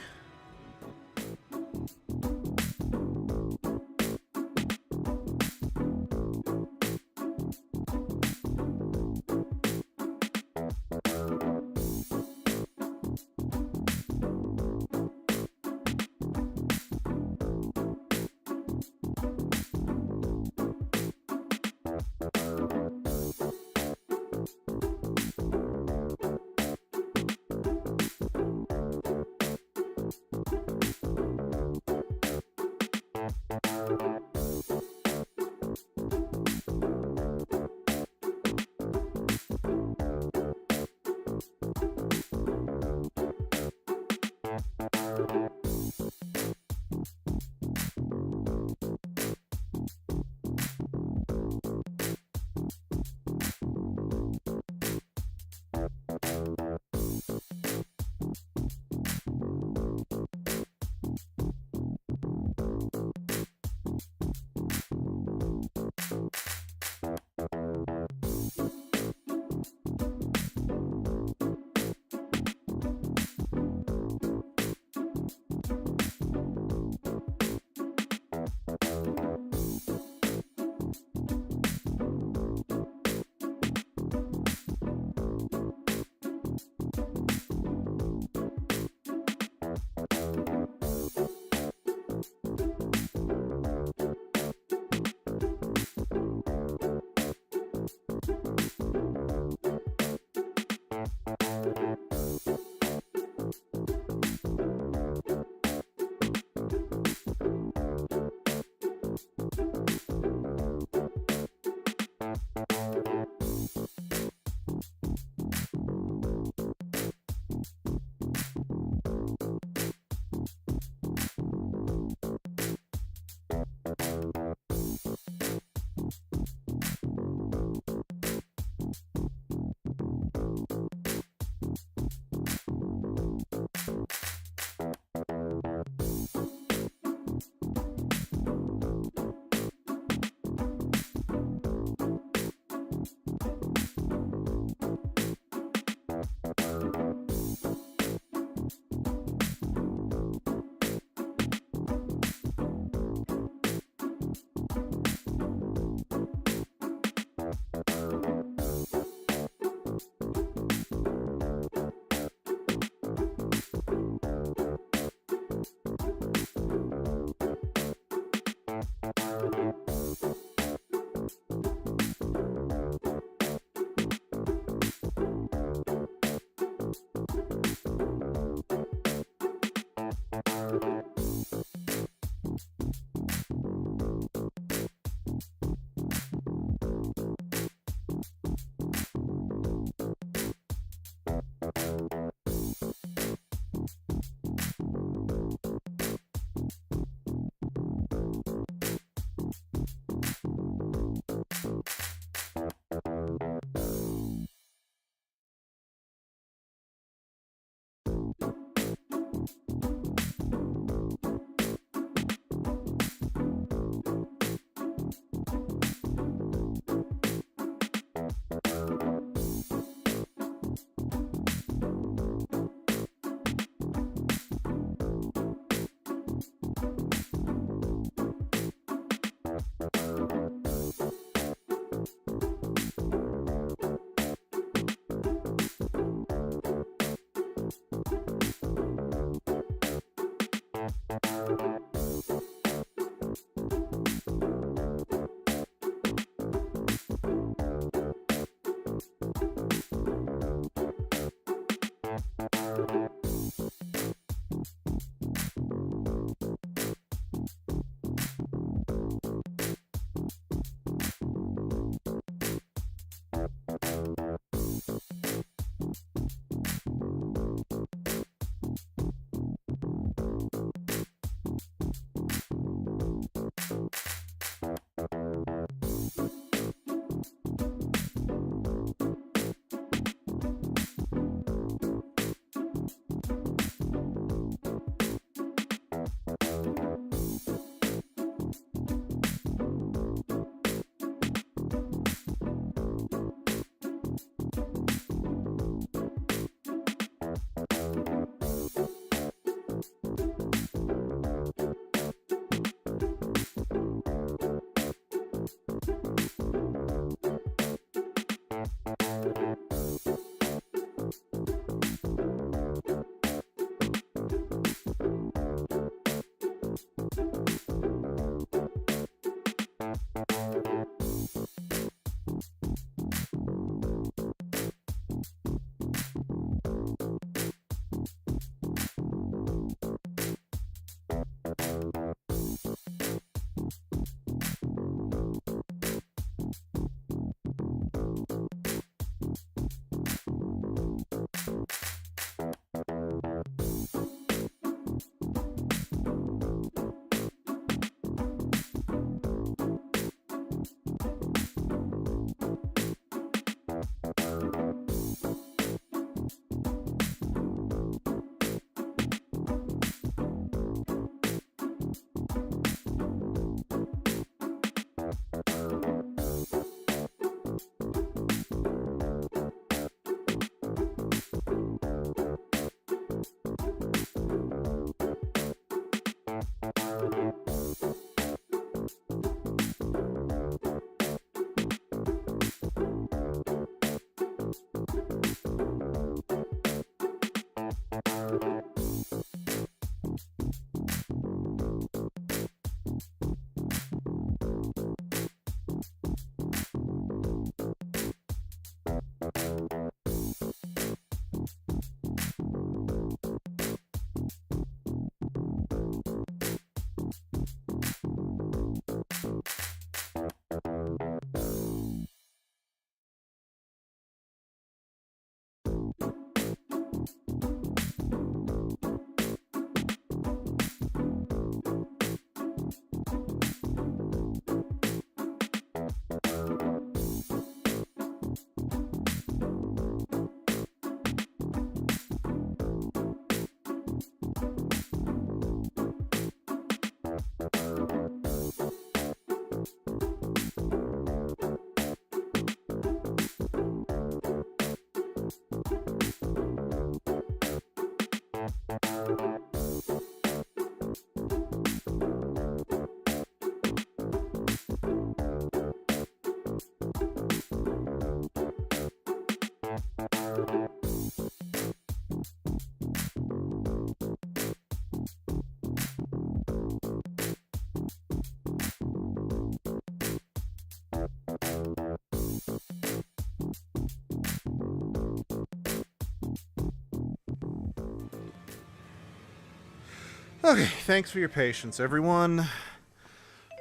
Okay, thanks for your patience, everyone.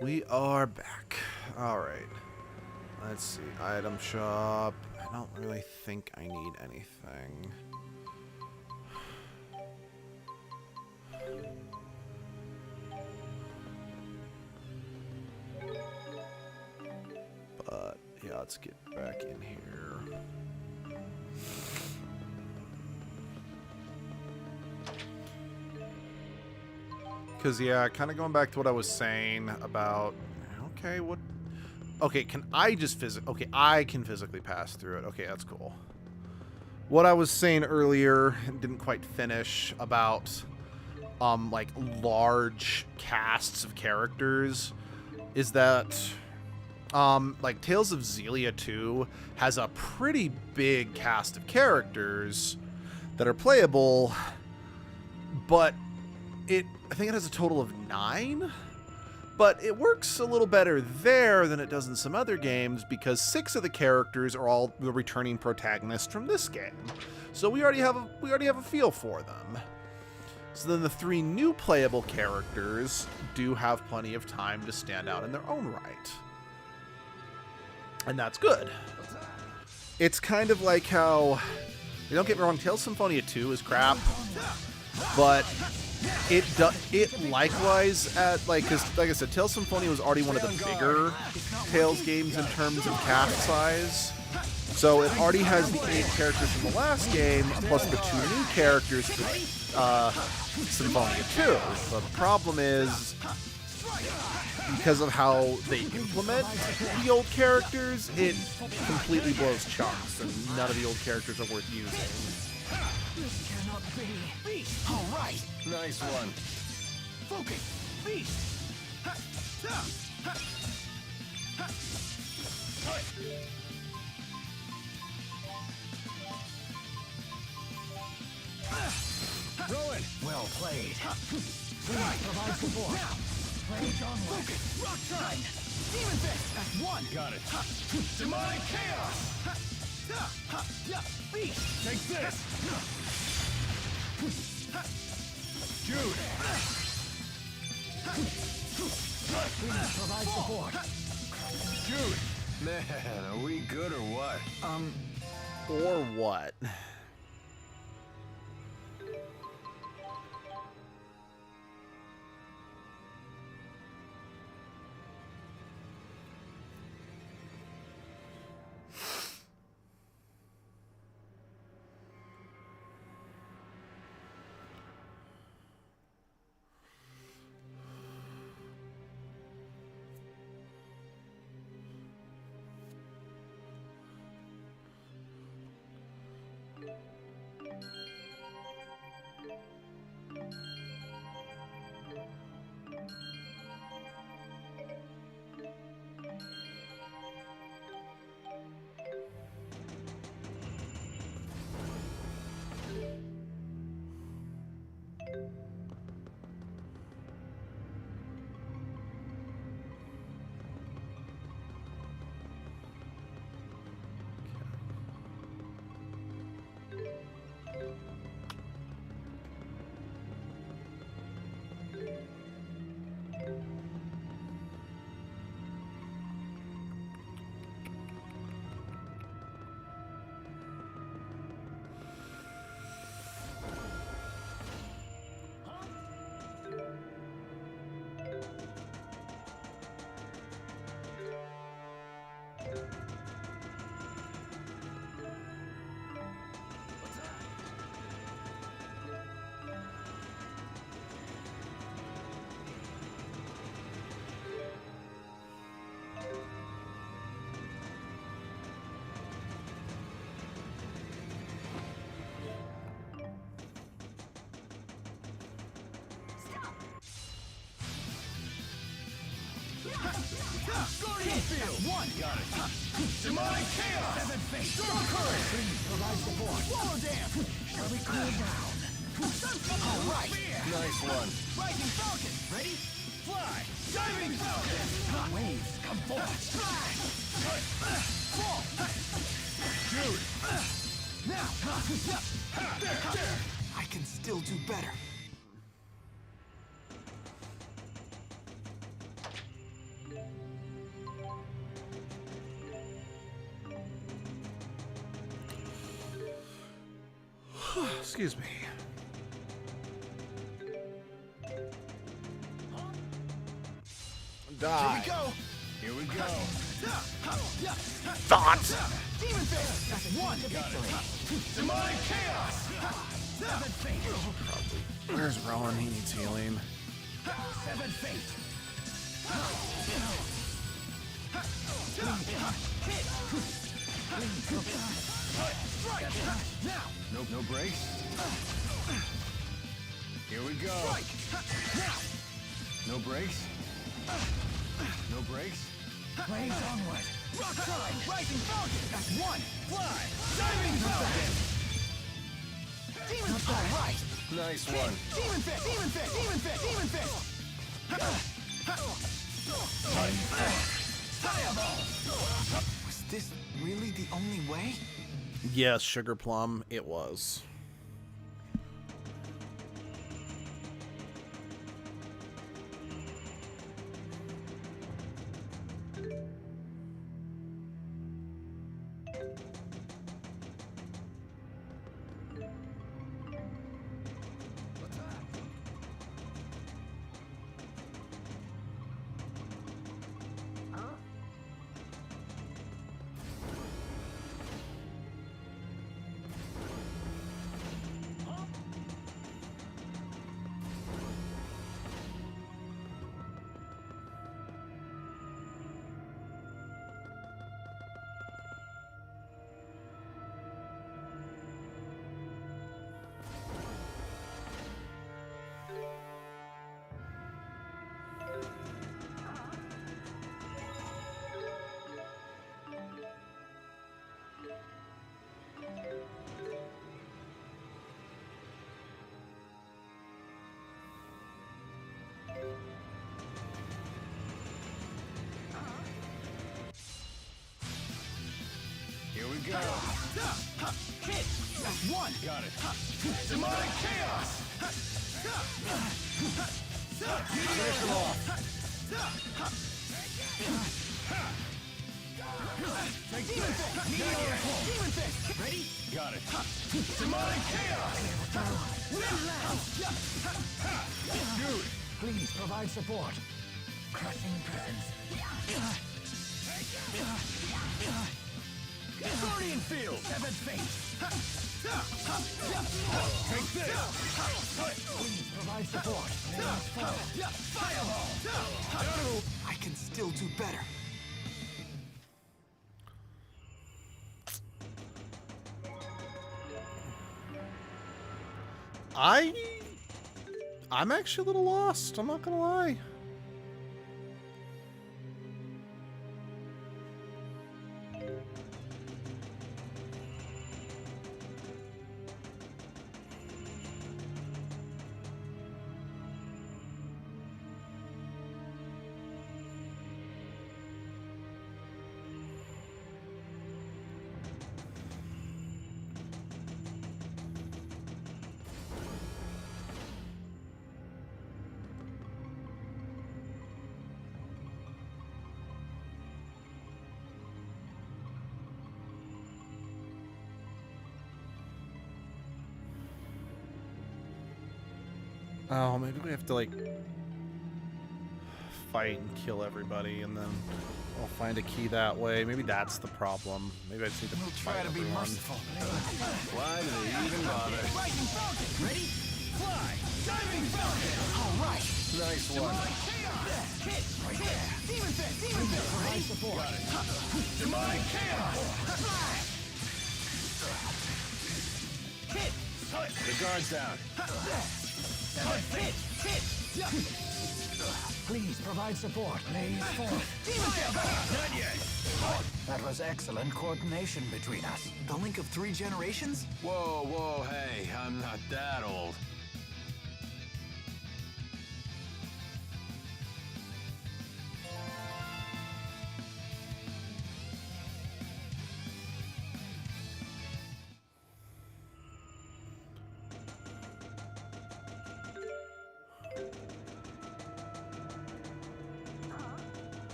We are back. Alright. Let's see. Item shop. I don't really think I need anything. But, yeah, let's get back in here. Because, yeah, kind of going back to what I was saying about... Okay, what... Okay, can I just physically... Okay, I can physically pass through it. Okay, that's cool. What I was saying earlier, didn't quite finish, about, like, large casts of characters, is that, like, Tales of Xillia 2 has a pretty big cast of characters that are playable, but I think it has a total of 9, but it works a little better there than it does in some other games because 6 of the characters are all the returning protagonists from this game. So we already have a feel for them. So then the 3 new playable characters do have plenty of time to stand out in their own right. And that's good. It's kind of like how, don't get me wrong, Tales Symphonia 2 is crap, but it likewise at because like I said, Tales Symphonia was already one of the bigger Tales games in terms of cast size, so it already has the 8 characters from the last game plus the 2 new characters for Symphonia 2. But the problem is, because of how they implement the old characters, it completely blows chunks, and none of the old characters are worth using. This cannot be. All right. Nice one. Focus. Beast. Rowan. Well played. Please provide support. Play John. Focus. Rock sign. Demon Fist! That's one! Got it. Demonic Chaos! Beast! Take this! Jude! Provide support. Jude! Man, are we good or what? Or what? Guardian Field! One! Got it! Demonic Chaos! Seven Fate! Storm Current! Please provide support! Swallow Dam! Shall we cool down? Alright! Nice one. Rising Falcon! Ready? Fly! Diving Falcon! Waves come forth! Fall! Jude! Now! There! I can still do better. Excuse me. Die. Here we go. Thoughts. Demon Fist! That's one victory! Demonic Chaos! Seven Fate! Where's Rowan? He needs healing. Seven Fate! Strike! Now! Nope, no breaks. Here we go. Strike! Now! No breaks. No breaks. Blaze onward! Rock Tide! Rising Falcon! That's one! Fly! Diving Falcon! Demon Fist! Alright! Nice one. Demon Fist! Demon Fist! Demon Fist! Demon Fist! Fireball! Was this really the only way? Yes, Sugar Plum, it was. Here we go. Hit! One! Got it. Demonic chaos! Finish him off. Demon Fist! Demon Fist! Ready? Got it. Demonic chaos! Dude, please provide support. Crushing presence. Guardian Field! Severed Fate. Take this! Please provide support. Fireball! I can still do better. I'm actually a little lost, I'm not gonna lie. Oh, maybe we have to, like, fight and kill everybody, and then I'll find a key that way. Maybe that's the problem. Maybe I just need to Try to be merciful. Why do they even bother? Rising Falcon! Ready? Fly! Diving Falcon! Alright! Nice one. Hit! Right there! Demon Fist! Demon Fist! Ready? Support! Demonic chaos! Hit! The guard's down. Hit! Hit! Please provide support. Blaze forth. Demon Fist! Not yet. That was excellent coordination between us. The link of 3 generations? Whoa, whoa, hey, I'm not that old.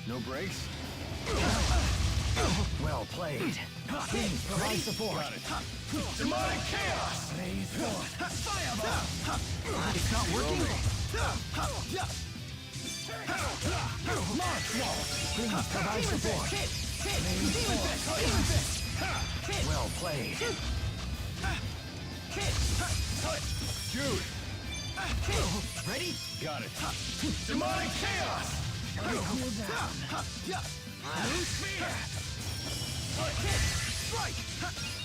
No brakes? Well played. Please provide support. Got it. Demonic chaos! Blaze forth. Fireball! It's not working? March wall! Please provide support. Hit! Hit! Demon Fist! Demon Fist! Hit! Well played. Hit! Shoot! Hit! Ready? Got it. Demonic chaos! Cool down. Blue spear! Hit! Strike!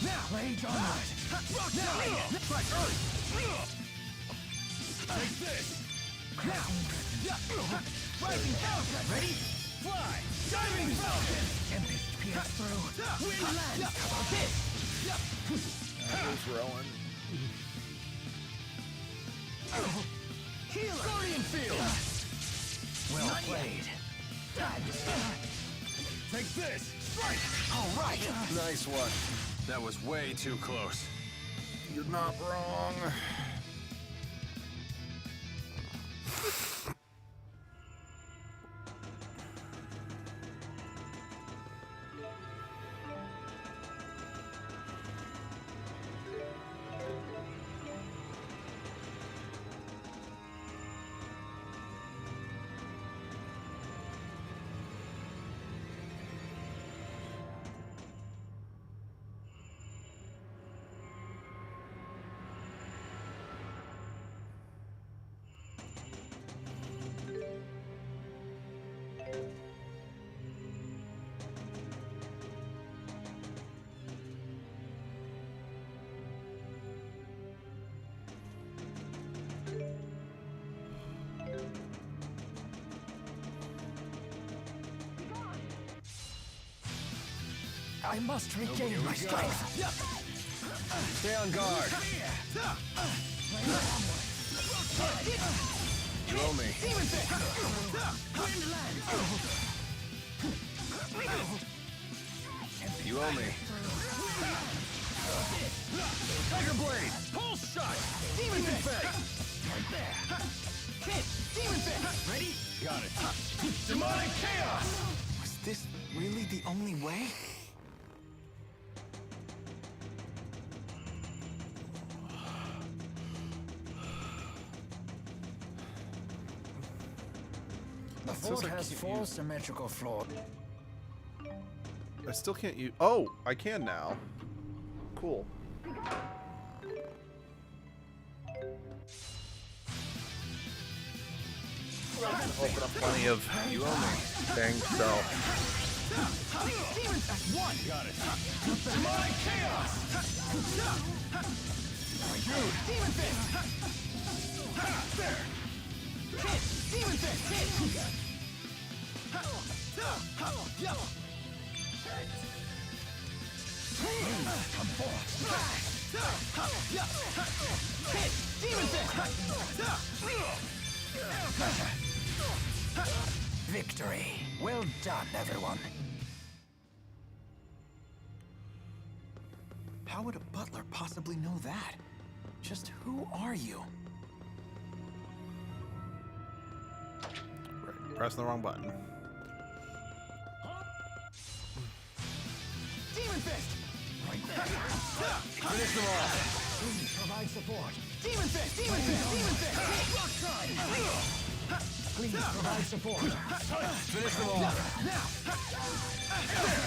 Now! Rage onward. Now! Take this! Now! Rising Falcon! Ready? Fly! Diving Falcon! Tempest pierce through. Wind land! Hit! There's Rowan. Healer! Guardian Field! Well played. Take this! Strike! All right! Nice one. That was way too close. You're not wrong. I must regain my strength. Stay on guard. You owe me. You owe me. Tiger Blade! Pulse shot! Demon Fist! Right there! Hit! Demon Fist! Ready? Got it. Demonic Chaos! Was this really the only way? The fort has 4 symmetrical floors. I still can't use... Oh, I can now. Cool. Open up plenty of things, so... Got it. Demonic Chaos! Demon Fist! There! Hit! Demon Fist! Hit! Come forth! Hit! Demon Fist! Victory! Well done, everyone. How would a butler possibly know that? Just who are you? Right, pressing the wrong button. Demon Fist! Right there. Finish them all. Please provide support. Demon Fist! Demon Fist! Demon Fist! Rock Tide! Please provide support. Finish them all.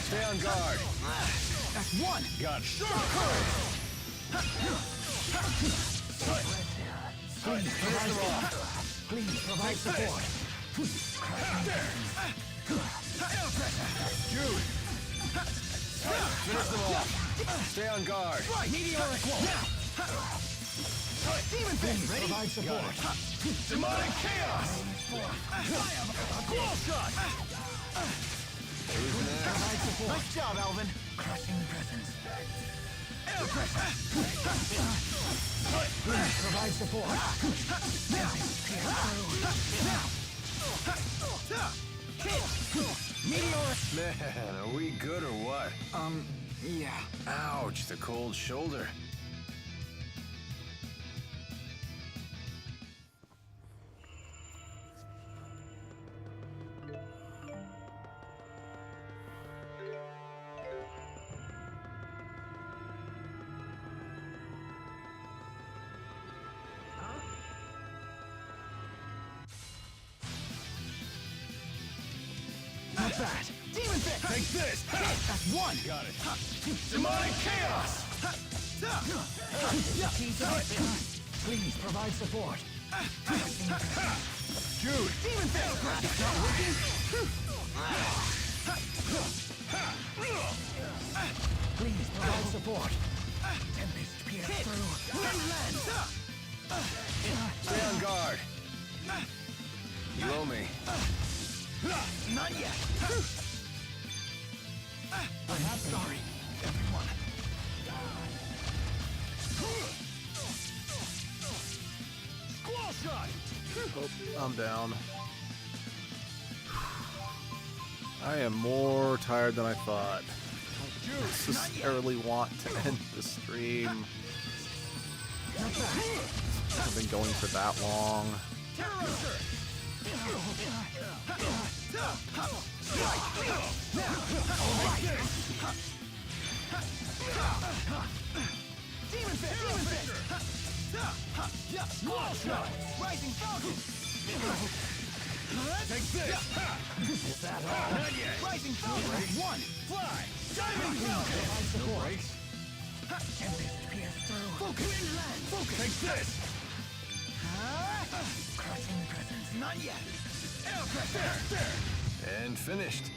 Stay on guard. That's one! Got it. Please provide support. Please provide support. Jude. Finish them all. Stay on guard. Meteoric Wall! Demon Fist! Please provide support. Demonic Chaos! Claw Shot! Provide support. Nice job, Alvin! Crushing presence. Air Pressure! Please provide support. Meteoric! Man, are we good or what? Yeah. Ouch, the cold shoulder. Not bad! Demon Fist! Take this! That's one! Got it. Demonic Chaos! Please provide support. Jude! Demon Fist! It's not working! Please provide support. Tempest pierce through. Stay on guard. You owe me. Not yet! I'm sorry, everyone. Squall Shot! Oh, I'm down. I am more tired than I thought. I don't necessarily want to end the stream. I've been going for that long. Demon Fist! Demon Fist! Squall Shot! Rising Falcon! Take this! Is that all? Not yet! Rising Falcon! One! Fly! Diamond Falcon! Provide No support. breaks. Tempest pierce through. Focus! Focus! Take this! Crushing presence. Not yet! Air Pressure! There! And finished.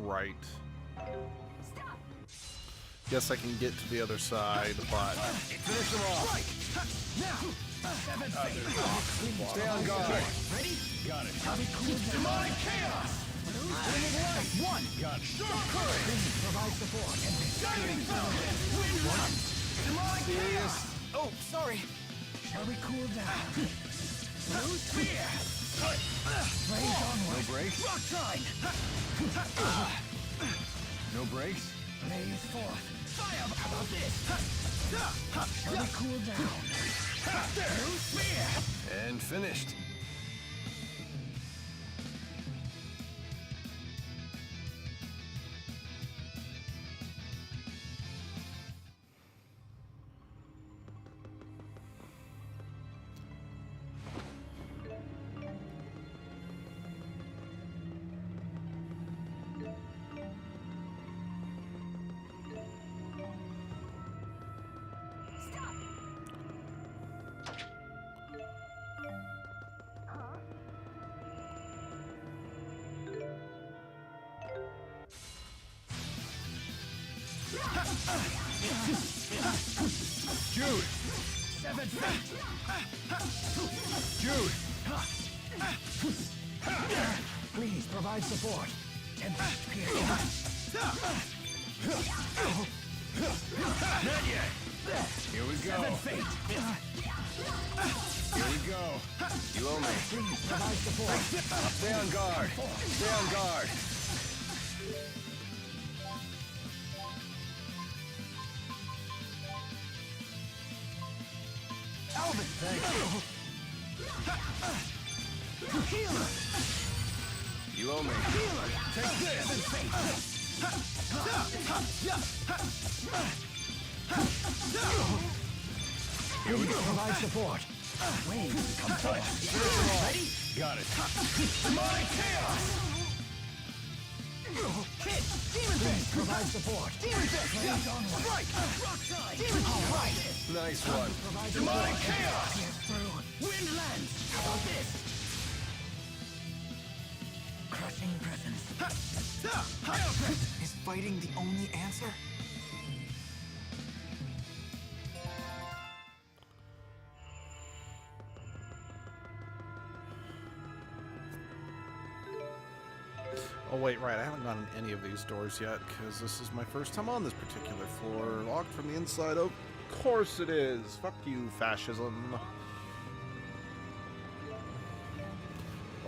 Right. Guess I can get to the other side, but... Finish them off. Stay on guard. Ready? Got it. Demonic chaos! One! Got it. Strong courage! Provide support. Shining fountain! One! Demonic chaos! Oh, sorry. Shall we cool down? Blue spear! Raise onward. No breaks? Rock tide! No breaks? Blaze forth. Fire! How about this? Shall we cool down? Blue spear! And finished. Jude! Seven feet! Jude! Please provide support. Tempest pierce. Not yet! Here we go. Seven fate! Here we go. You owe me. Please provide support. Stay on guard. Stay on guard. Alvin! Thank you. Healer! You owe me. Healer! Take this! Seven fate! Here we go. Provide support. Wayne, come forth. Ready? Got it. Demonic chaos! Hit! Demon fist! Provide support. Demon fist! Blaze onward. Strike! Rock side! Demon all right! Nice one. Provide demonic chaos! Pierce through. Wind lands! How about this? Crushing presence. Is fighting the only answer? Oh wait, right, I haven't gotten any of these doors yet, because this is my first time on this particular floor. Locked from the inside, of course it is! Fuck you, fascism.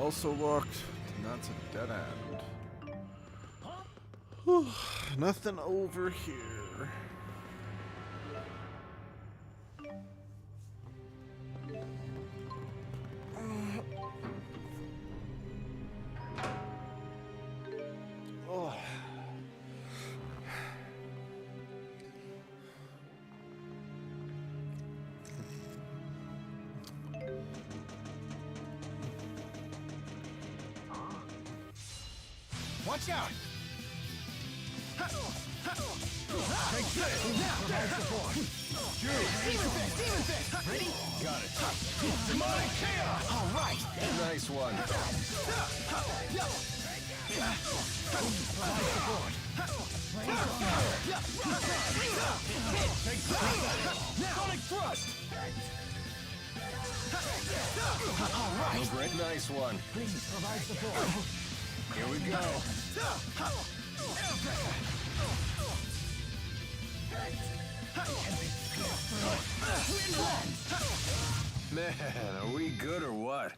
Also locked, and that's a dead end. Nothing over here. Oh. Watch out! Take this! Provide support. Jude! Demon fist! Demon fist! Ready? Got it. Demonic chaos! All right! Nice one. Provide support. Take this! Sonic thrust! All No right! break. Nice one. Please provide support. Here we go. Man, are we good or what?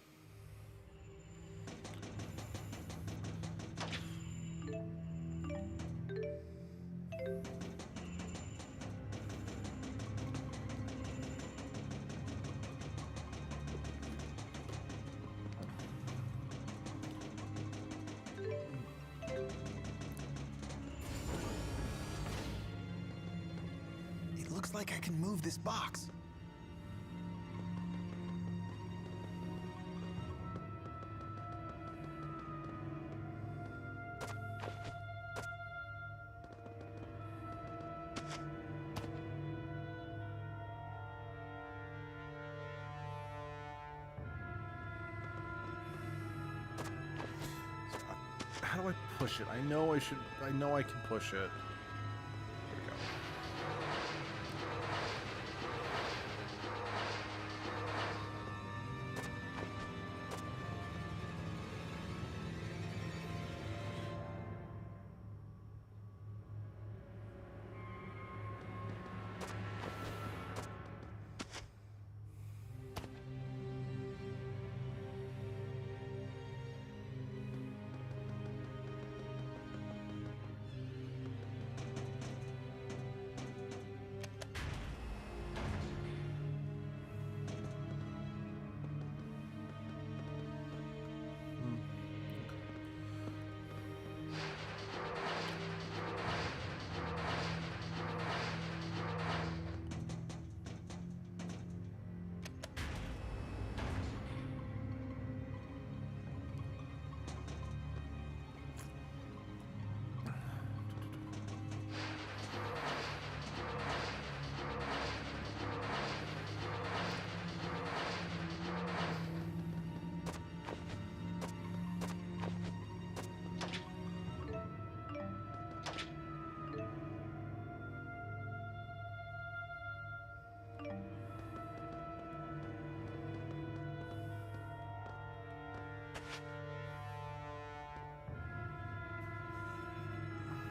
It looks like I can move this box. How do I push it. I know I should. I know I can push it. There we go.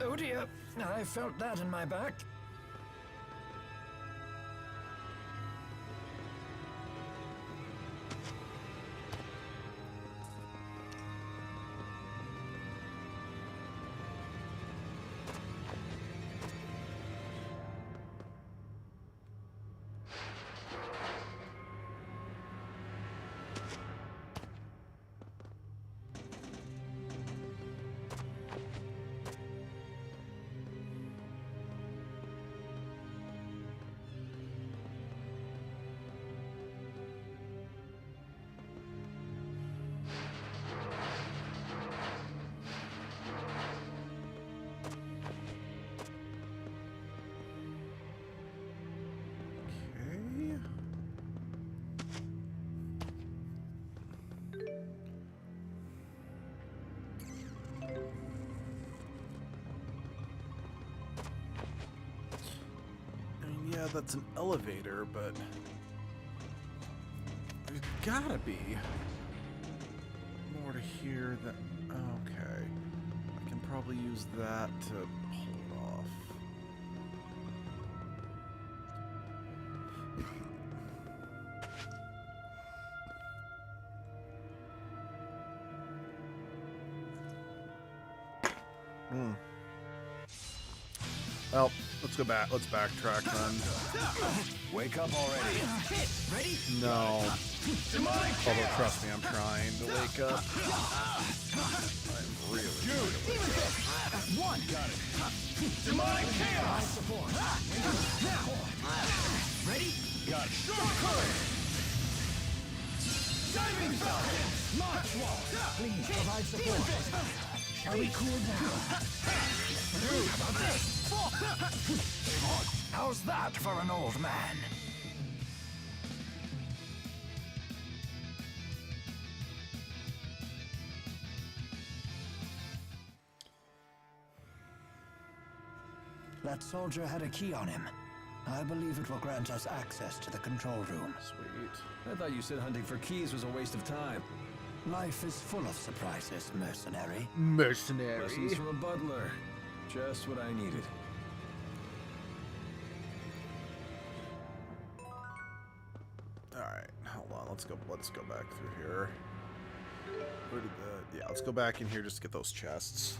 Oh dear, I felt that in my back. Yeah, that's an elevator, but there's gotta be more to here than... Okay. I can probably use that to pull it off. Well, let's go back. Let's backtrack then. Wake up already. Ready? No. Although, trust me, I'm trying to wake up. I'm really trying to wake up. One. Got it. Demonic chaos. Support. Now. Ready? Got it. Strong current. Diving falcon. Launch wall. Please provide support. Shall we cool down? How about this? How's that for an old man? That soldier had a key on him. I believe it will grant us access to the control room. Sweet. I thought you said hunting for keys was a waste of time. Life is full of surprises, mercenary. Mercenary. Lessons from a butler. Just what I needed. Alright, hold on. Let's go back through here. Where did the... Yeah, let's go back in here just to get those chests.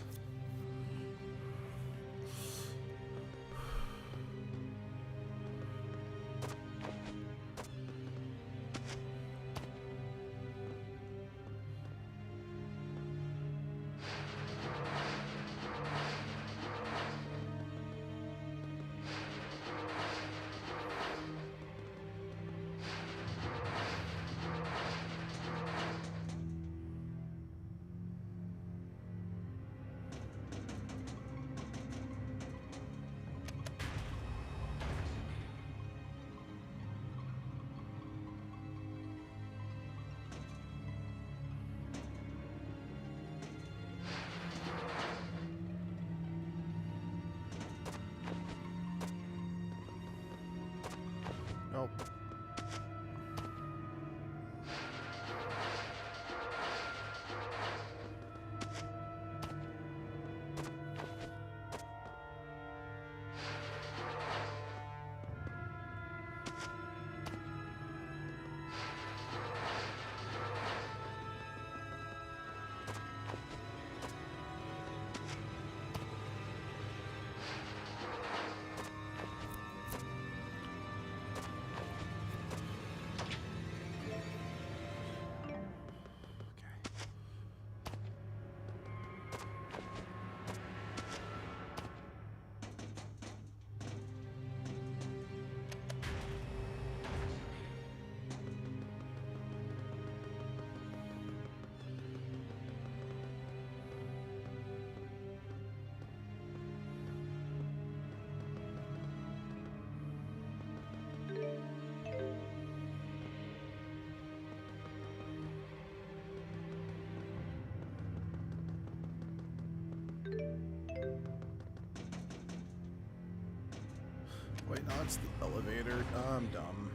Wait, no, it's the elevator. I'm dumb.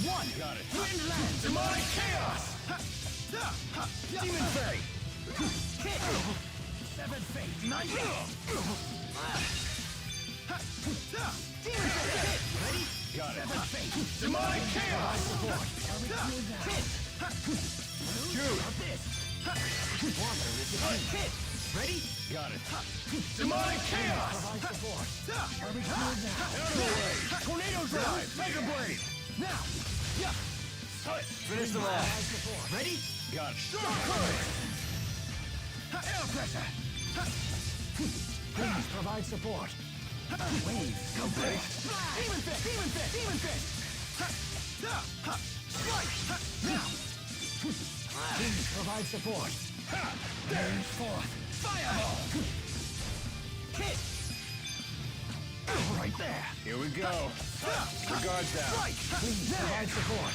One! Got it! Windland! Demonic chaos! Demon Fey! Hit! Seven Fate! Night! Demon Fey! Hit! Ready? Got it! Seven Fate! Demonic chaos! Hit! Jude! This! Water is the key! Hit! Ready? Got it! Demonic chaos! Provide support! Out of the way! Tornado drive! Mega Blade! Now! Yeah! Finish the last. Ready? Got it. Short current! Air pressure! Please provide support. Waves. Go big. Demon Fist! Demon Fist! Demon Fist! Strike! Now! Please provide support. Range forth. Fireball! Hit! Right there! Here we go! The guard's down! Strike! Please provide support!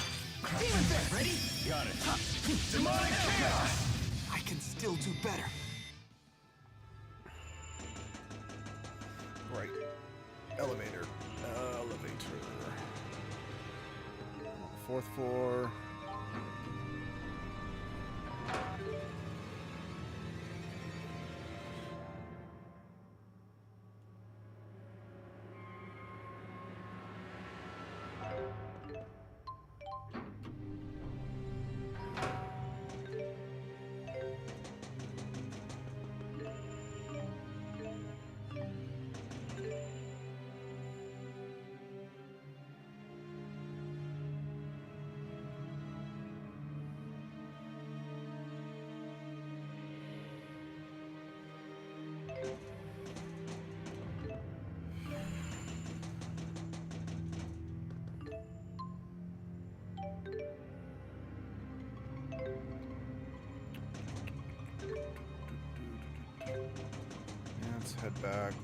Demon Fist! Ready? Got it! Demonic chaos! I can still do better. Right. Elevator. Elevator. Fourth floor. Let's head back.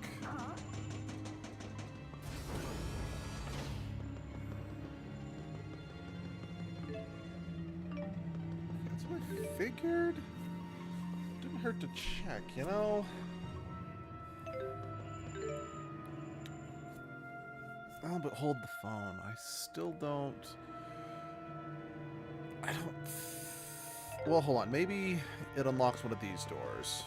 That's what I figured. Didn't hurt to check, you know? Oh, but hold the phone. I still don't... I don't... Well, hold on. Maybe it unlocks one of these doors.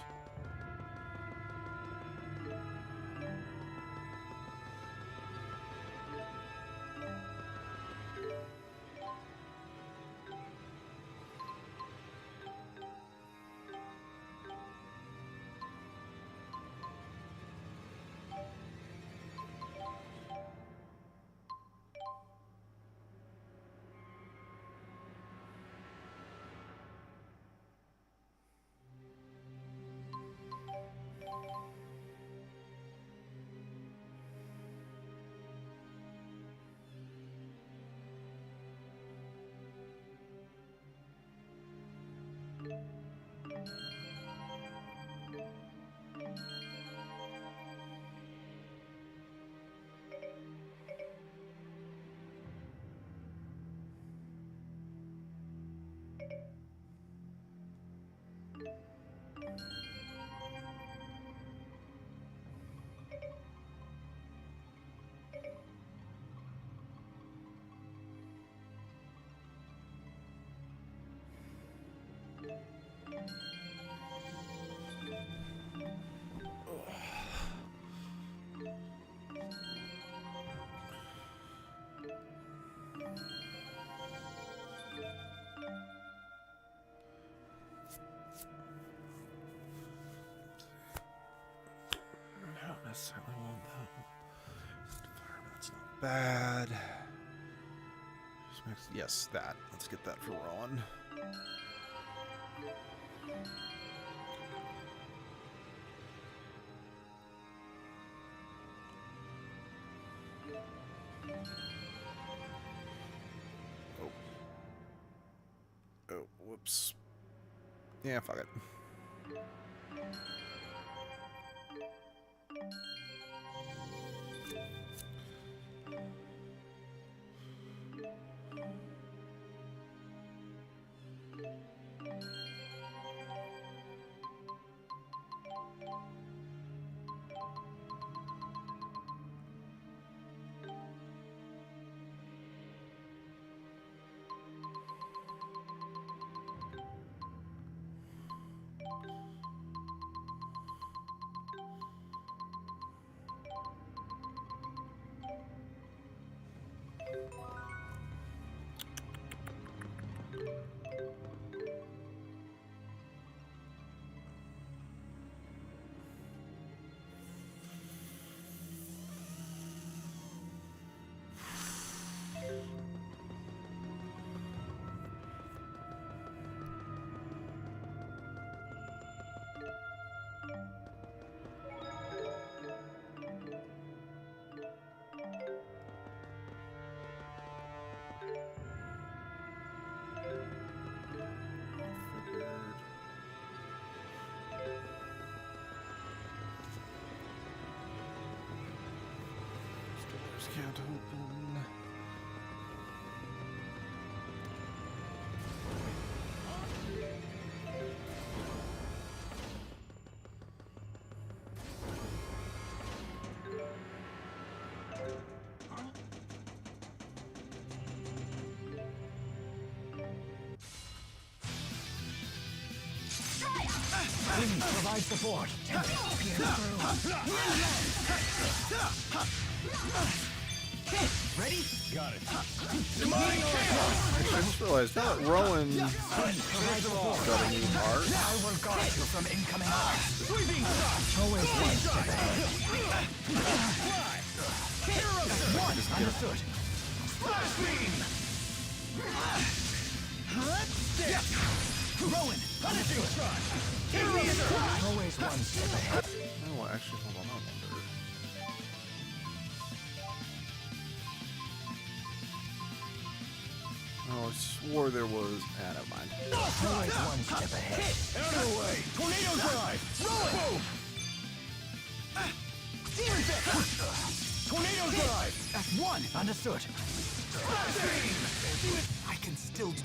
I don't necessarily want that. That's not bad. Just yes, that. Let's get that for Rowan. Oh, whoops. Yeah, fuck it. Can't open. Please provide support. Ready? Got it. I just realized that Rowan got a new art. I will guard you from incoming arms. Sweeping shot. Always one step ahead. One, understood. Splash beam. Rowan, Punishing shot. Give me a shot. always one step ahead. No, actually, hold on. I wonder. Oh, I swore there was. Ah, never mind. Always one step ahead. Out of the way. Tornado drive. Roll it. Boom. Demon fist. Tornado drive. That's one, understood. Splash beam. I can still do.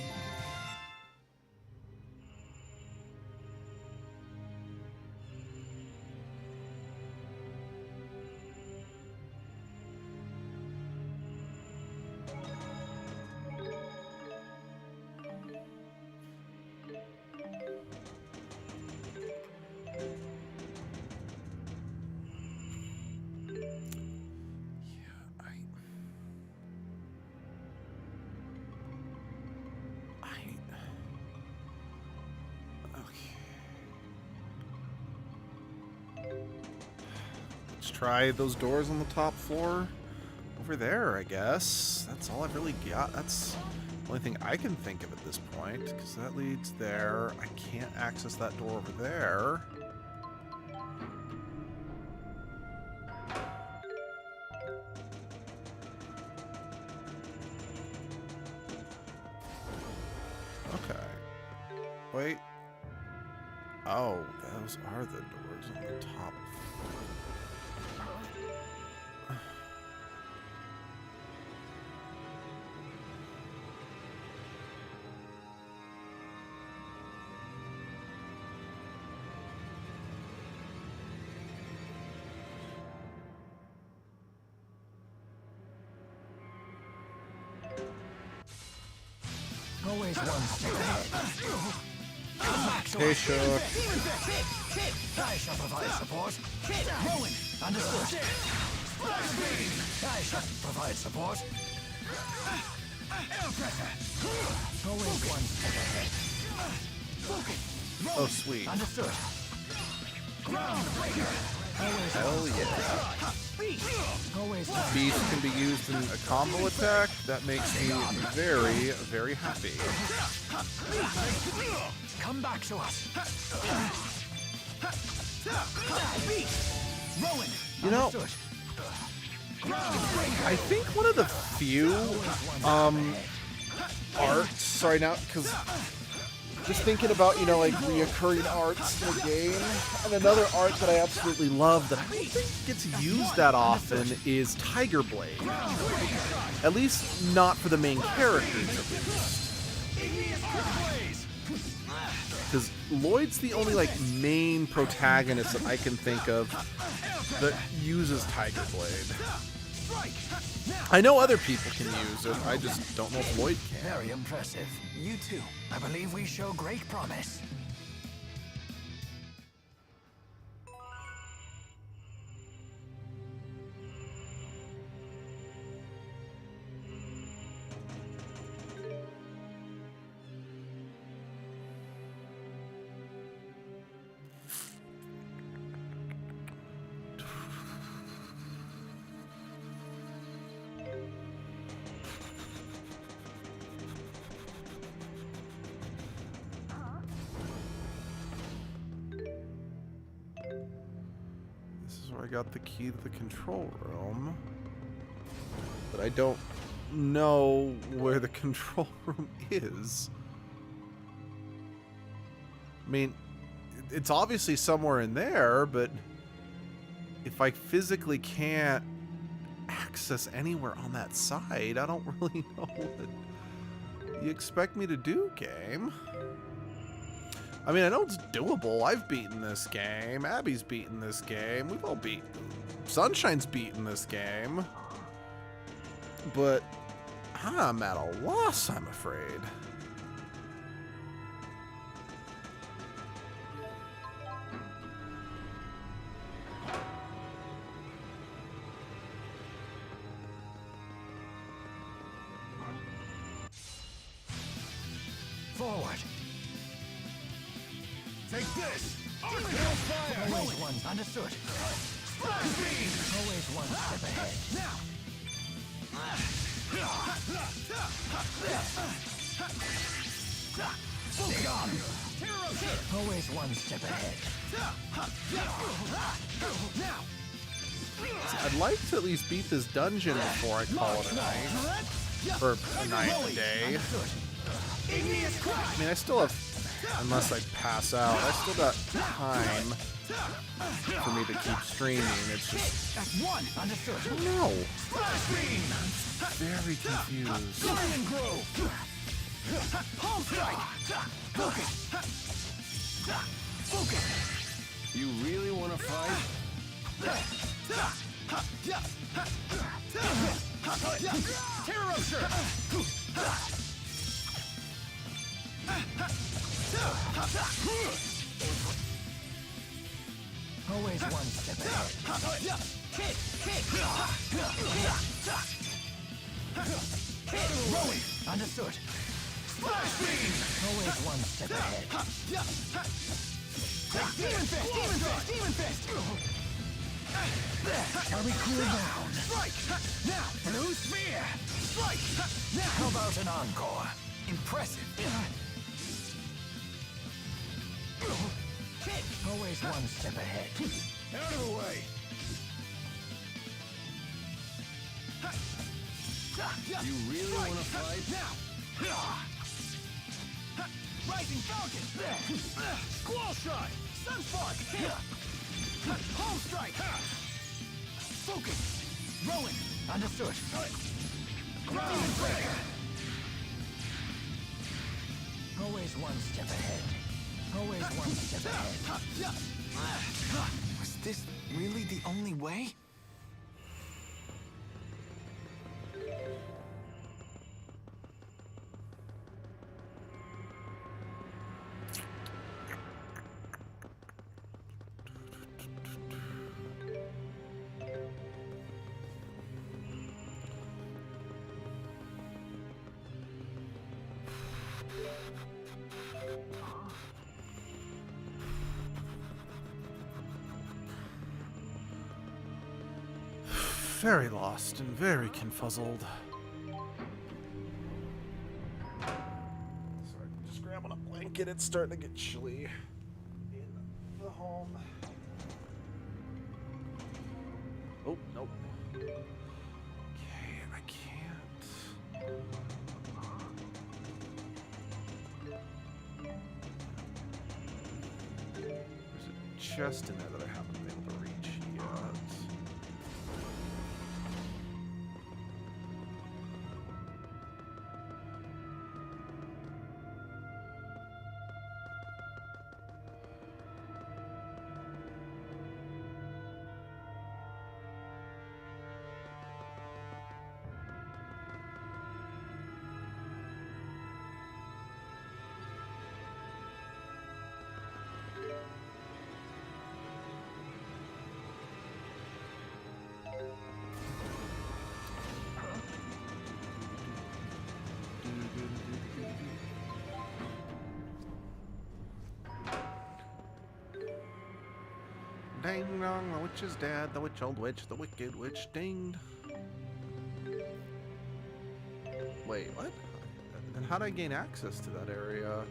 Try those doors on the top floor over there, I guess. That's all I've really got. That's the only thing I can think of at this point, because that leads there. I can't access that door over there. Okay. Wait. Oh, those are the doors on the top. Always one step ahead. Hey, Shook. I shall provide support. Rowan, understood. I shall provide support. Always one step ahead. Oh, sweet. Understood. Ground breaker. Hell yeah. Beast can be used in a combo attack. That makes me very, very happy. Come back to us. You know, I think one of the few arts, sorry now, because just thinking about, you know, like reoccurring arts in the game, and another art that I absolutely love that I don't think gets used that often is Tiger Blade. At least not for the main characters, at least. Because Lloyd's the only, like, main protagonist that I can think of that uses Tiger Blade. I know other people can use it, I just don't know if Lloyd can. Very impressive. You too. I believe we show great promise. I got the key to the control room, but I don't know where the control room is. I mean, it's obviously somewhere in there, but if I physically can't access anywhere on that side, I don't really know what you expect me to do, game. I mean, I know it's doable. I've beaten this game. Abby's beaten this game. We've all beaten. Sunshine's beaten this game. But I'm at a loss, I'm afraid. Forward. Take this! Always one. Understood. Always one step ahead. Now! Always one step ahead. Now! I'd like to at least beat this dungeon before I call it a night. Or a night, a day. I mean, I still have... Unless I pass out, I still got time for me to keep streaming. It's just... No! I'm very confused. You really want to fight? Always one step ahead. Rolling. Understood. Always one step ahead. Demon fist! Demon fist! Demon fist! Shall we cool down? Strike! Now! Blue spear! Strike! Now! How about an encore? Impressive. Always one step ahead. Out of the way! You really want to fight? Rising Falcon! Squall shot! Sunspark! Home strike! Focus! Rolling! Understood. Ground breaker! Always one step ahead. Always one step ahead. Was this really the only way? very lost and very confuzzled. Sorry, just grabbing a blanket. It's starting to get chilly in the home. Oh, nope. Okay, I can't. There's a chest in there that I haven't been able to reach yet. Ding dong, the witch is dead, the witch, old witch, the wicked witch, dinged. Wait, what? Then how do I gain access to that area?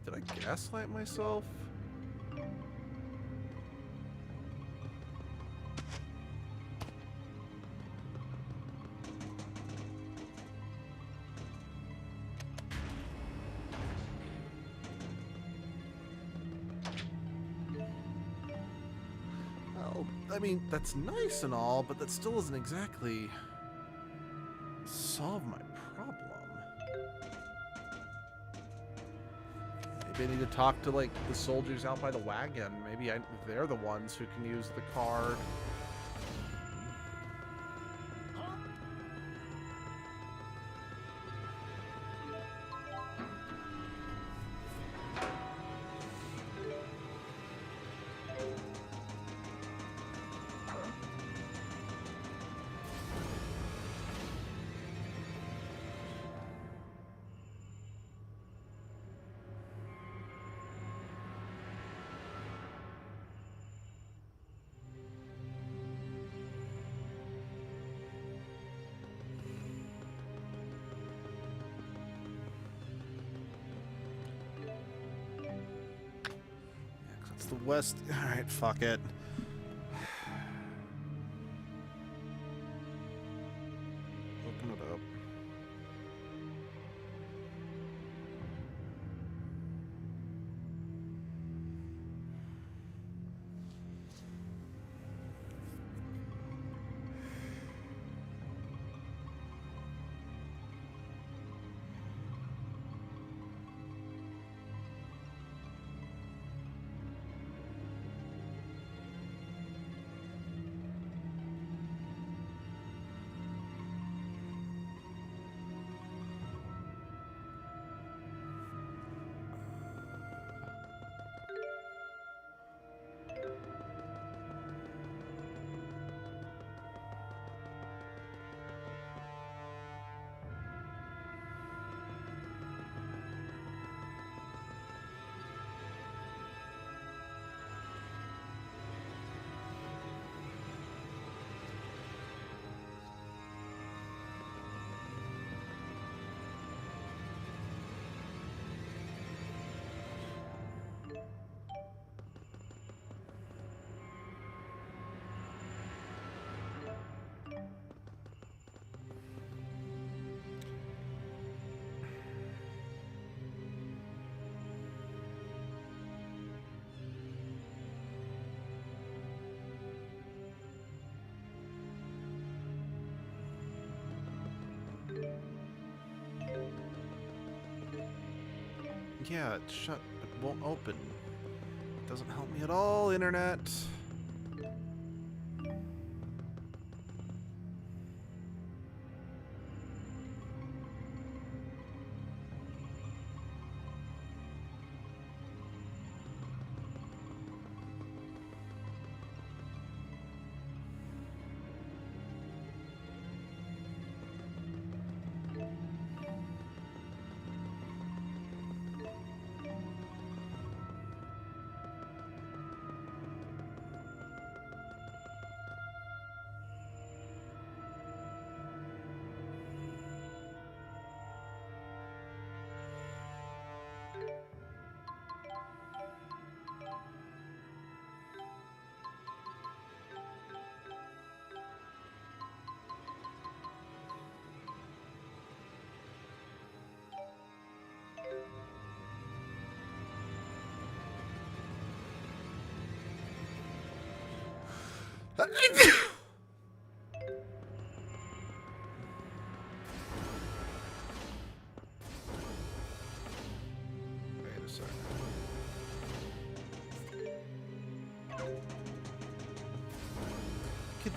Did I gaslight myself? Well, I mean, that's nice and all, but that still doesn't exactly solve my problem. Maybe I need to talk to, like, the soldiers out by the wagon. Maybe they're the ones who can use the card. The west. Alright, fuck it. Open it up. Yeah, it's shut. It won't open. It doesn't help me at all, internet. a second.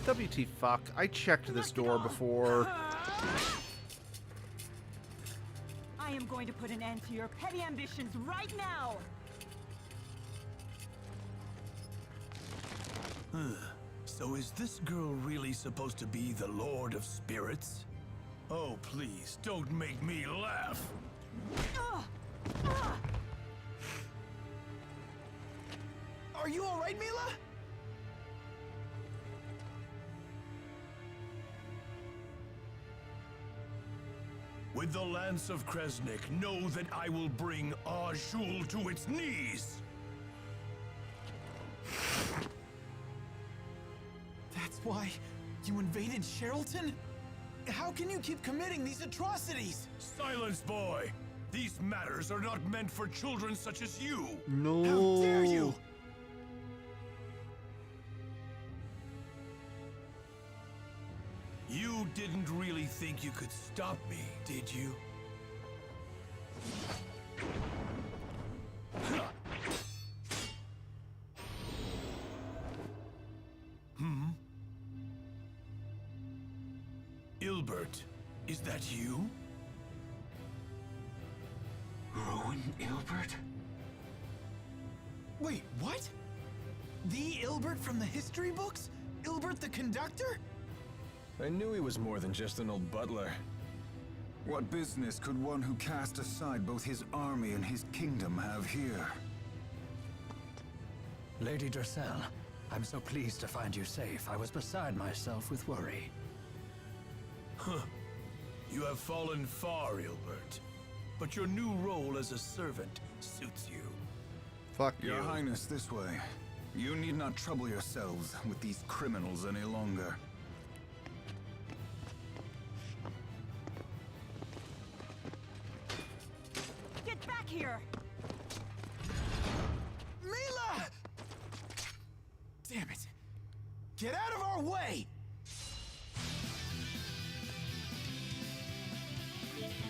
WT fuck. I checked this door before. I am going to put an end to your petty ambitions right now! So is this girl really supposed to be the Lord of Spirits? Oh, please, don't make me laugh! Are you alright, Mila? With the Lance of Kresnik, know that I will bring Azul to its knees! That's why you invaded Sherrilton? How can you keep committing these atrocities? Silence, boy! These matters are not meant for children such as you! No. How dare you! You didn't really think you could stop me, did you? Ilbert, is that you? Rowan Ilbert? Wait, what? The Ilbert from the history books? Ilbert the conductor? I knew he was more than just an old butler. What business could one who cast aside both his army and his kingdom have here? Lady Dressel, I'm so pleased to find you safe. I was beside myself with worry. Huh. You have fallen far, Ilbert. But your new role as a servant suits you. Fuck you. Your Highness, this way. You need not trouble yourselves with these criminals any longer. Get back here! Mila! Damn it! Get out of our way!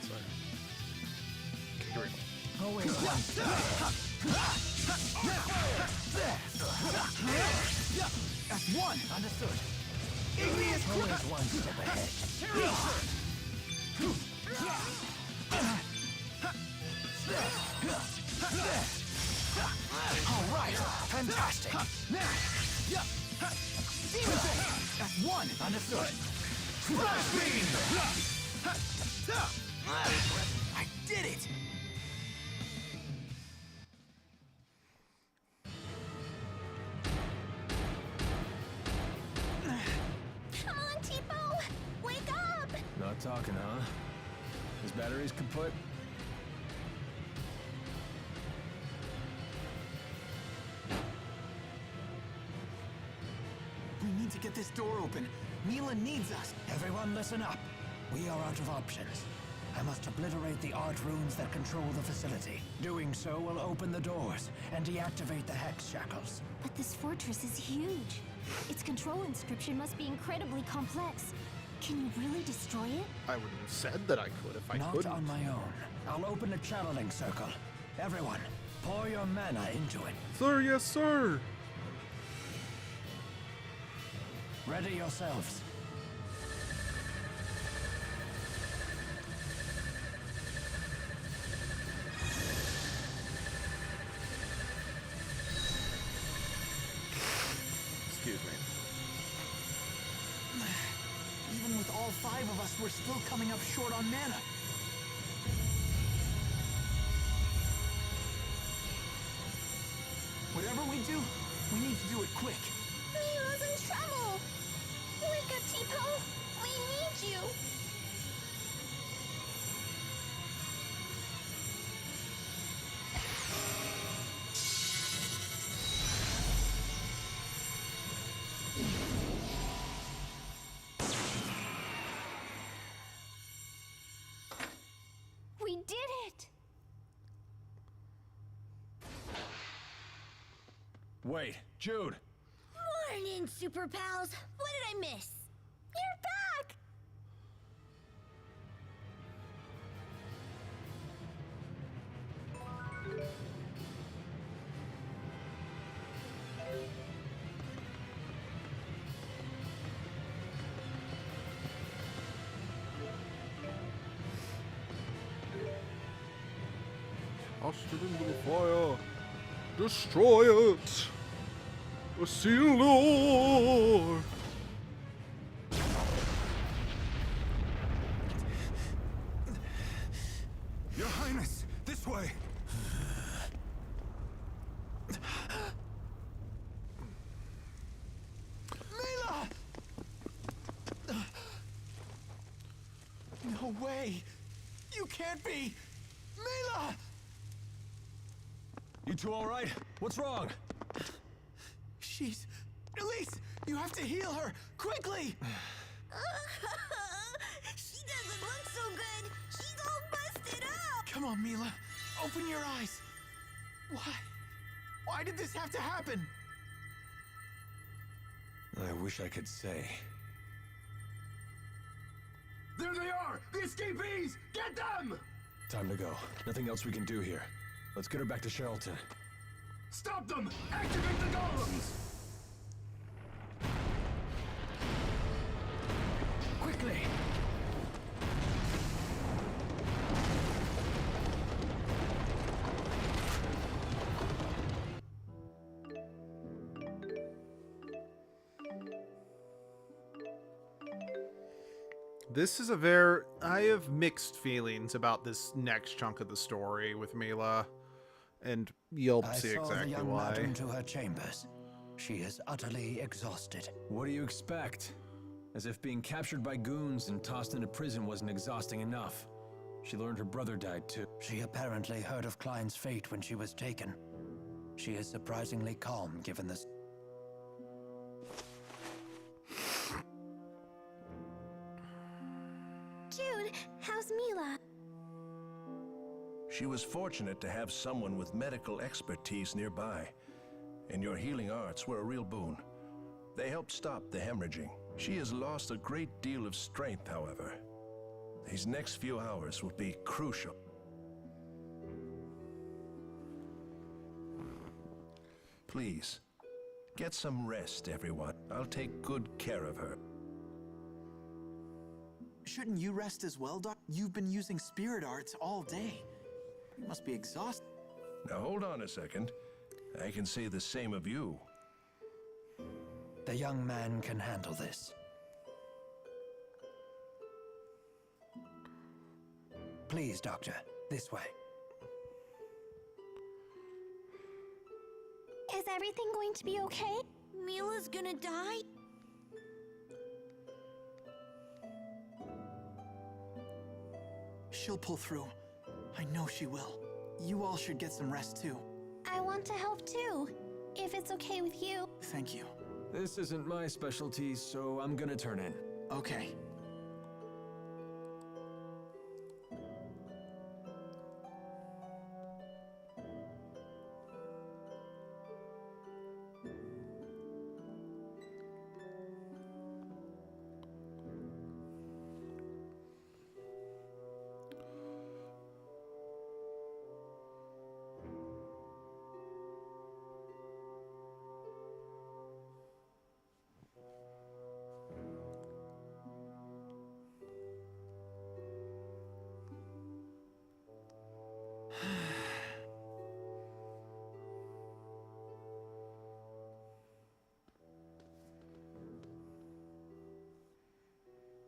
Sorry. Okay, here we go. Always one step ahead. That's one! Understood. Igneous Always one step ahead. All right, fantastic. Demon Face. That's one. Understood. Flash beam. I did it. Come on, Tipo! Wake up! Not talking, huh? His batteries kaput? We need to get this door open. Mila needs us. Everyone listen up. We are out of options. I must obliterate the art runes that control the facility. Doing so will open the doors and deactivate the hex shackles. But this fortress is huge. Its control inscription must be incredibly complex. Can you really destroy it? I would have said that I could if I Not couldn't. on my own. I'll open a channeling circle. Everyone, pour your mana into it. Sir, yes, sir. Ready yourselves. Excuse me. Even with all 5 of us, we're still coming up short on mana. Whatever we do, we need to do it quick. Mila's in trouble! Wake up, Tipo! We need you! We did it! Wait, Jude! Morning, super pals. What did I miss? You're back! Toss it into the fire. Destroy it. Xillia. Your Highness, this way. Mila! No way! You can't be! Mila! You two all right? What's wrong? She's... Elise, you have to heal her! Quickly! She doesn't look so good. She's all busted up. Come on, Mila. Open your eyes. Why? Why did this have to happen? I wish I could say. There they are! The escapees! Get them! Time to go. Nothing else we can do here. Let's get her back to Charlton. Stop them! Activate the golems! Quickly! This is I have mixed feelings about this next chunk of the story with Mila, and you'll see exactly I saw the young why. madam to her chambers. She is utterly exhausted. What do you expect? As if being captured by goons and tossed into prison wasn't exhausting enough. She learned her brother died too. She apparently heard of Klein's fate when she was taken. She is surprisingly calm given this. Jude, how's Mila? She was fortunate to have someone with medical expertise nearby, and your healing arts were a real boon. They helped stop the hemorrhaging. She has lost a great deal of strength, however. These next few hours will be crucial. Please, get some rest, everyone. I'll take good care of her. Shouldn't you rest as well, Doc? You've been using spirit arts all day. You must be exhausted. Now hold on a second. I can say the same of you. The young man can handle this. Please, Doctor, this way. Is everything going to be okay? Mila's gonna die? She'll pull through. I know she will. You all should get some rest too. I want to help too, if it's okay with you. Thank you. This isn't my specialty, so I'm gonna turn in. Okay.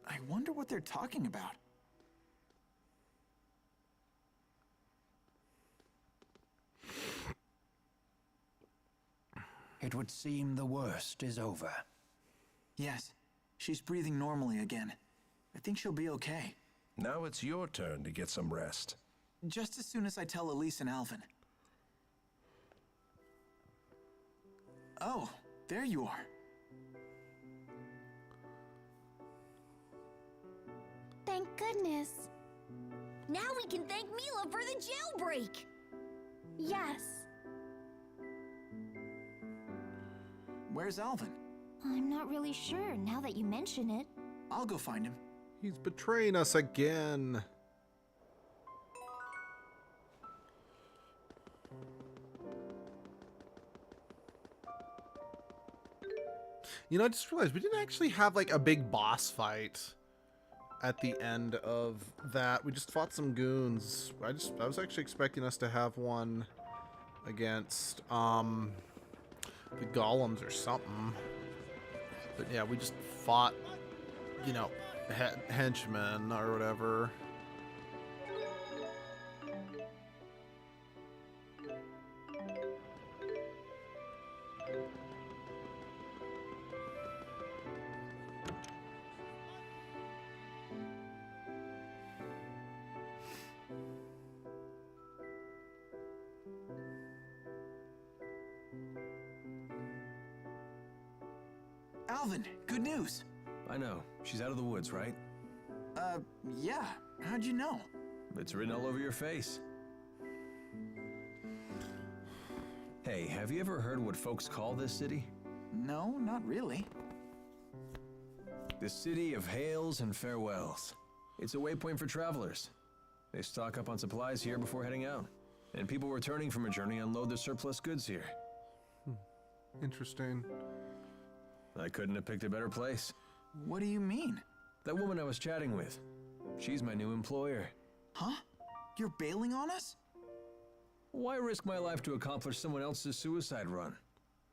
I wonder what they're talking about. It would seem the worst is over. Yes, she's breathing normally again. I think she'll be okay. Now it's your turn to get some rest. Just as soon as I tell Elise and Alvin. Oh, there you are. Thank goodness. Now we can thank Mila for the jailbreak! Yes. Where's Alvin? I'm not really sure now that you mention it. I'll go find him. He's betraying us again. You know, I just realized we didn't actually have like a big boss fight at the end of that. We just fought some goons. I was actually expecting us to have one against the golems or something. But yeah, we just fought, you know, henchmen or whatever. Alvin, good news. I know. She's out of the woods, right? Yeah. How'd you know? It's written all over your face. Hey, have you ever heard what folks call this city? No, not really. The city of hails and farewells. It's a waypoint for travelers. They stock up on supplies here before heading out. And people returning from a journey unload their surplus goods here. Interesting. I couldn't have picked a better place. What do you mean? That woman I was chatting with. She's my new employer. Huh? You're bailing on us? Why risk my life to accomplish someone else's suicide run?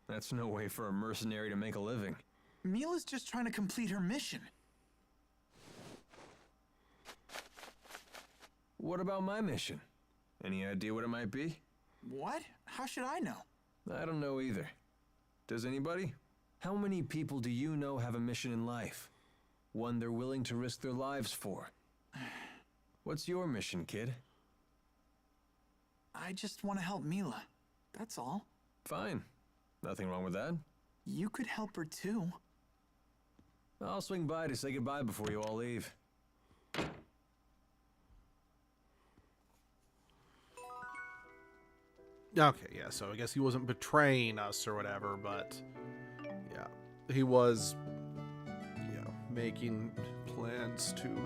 That's no way for a mercenary to make a living. Mila's just trying to complete her mission. What about my mission? Any idea what it might be? What? How should I know? I don't know either. Does anybody? How many people do you know have a mission in life? One they're willing to risk their lives for? What's your mission, kid? I just want to help Mila. That's all. Fine. Nothing wrong with that. You could help her too. I'll swing by to say goodbye before you all leave. Okay, yeah, so I guess he wasn't betraying us or whatever, but yeah, he was, you know, making plans to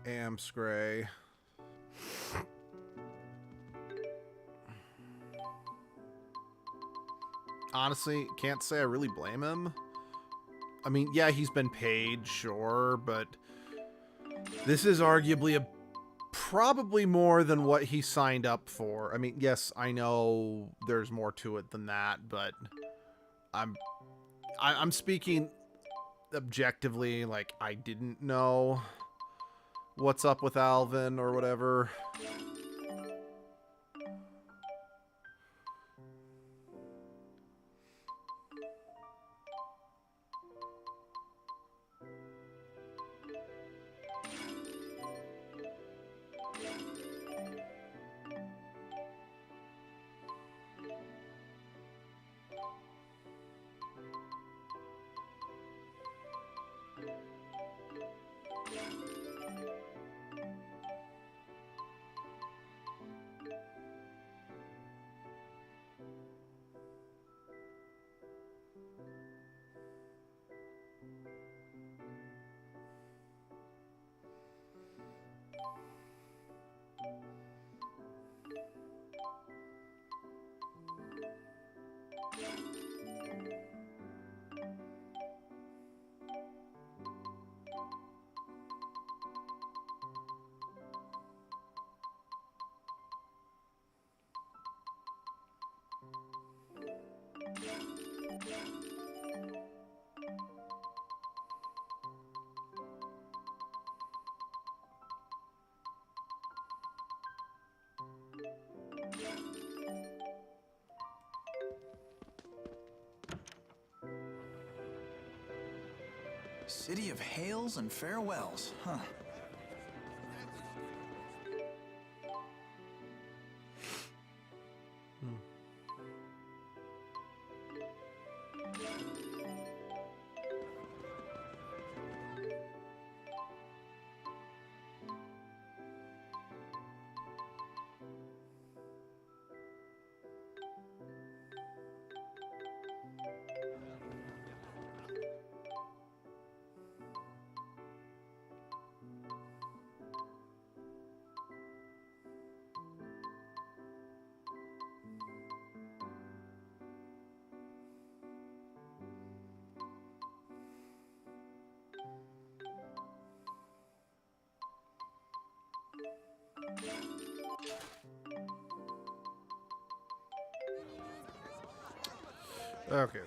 Amscray. Honestly, can't say I really blame him. I mean, yeah, he's been paid, sure, but this is arguably probably more than what he signed up for. I mean, yes, I know there's more to it than that, but I'm speaking objectively. Like, I didn't know what's up with Alvin or whatever. City of hails and farewells, huh? Okay.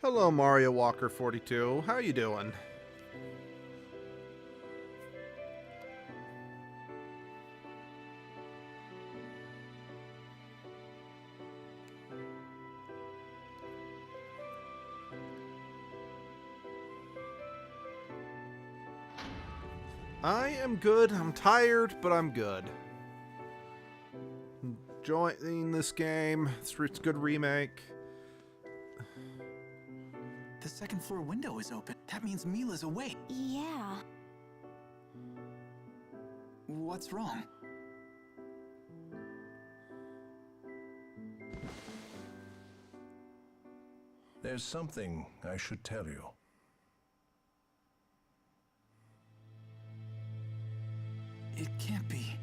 Hello, Mario Walker 42. How you doing? I am good. I'm tired, but I'm good. Enjoying this game. It's a good remake. The second floor window is open. That means Mila's awake. Yeah. What's wrong? There's something I should tell you. It can't be.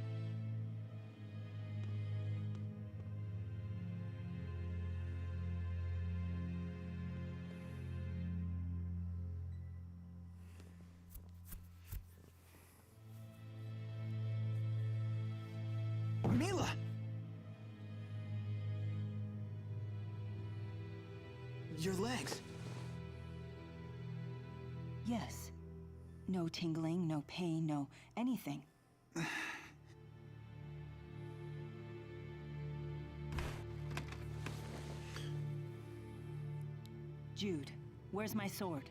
Mila! Your legs. Yes. No tingling, no pain, no anything. Jude, where's my sword?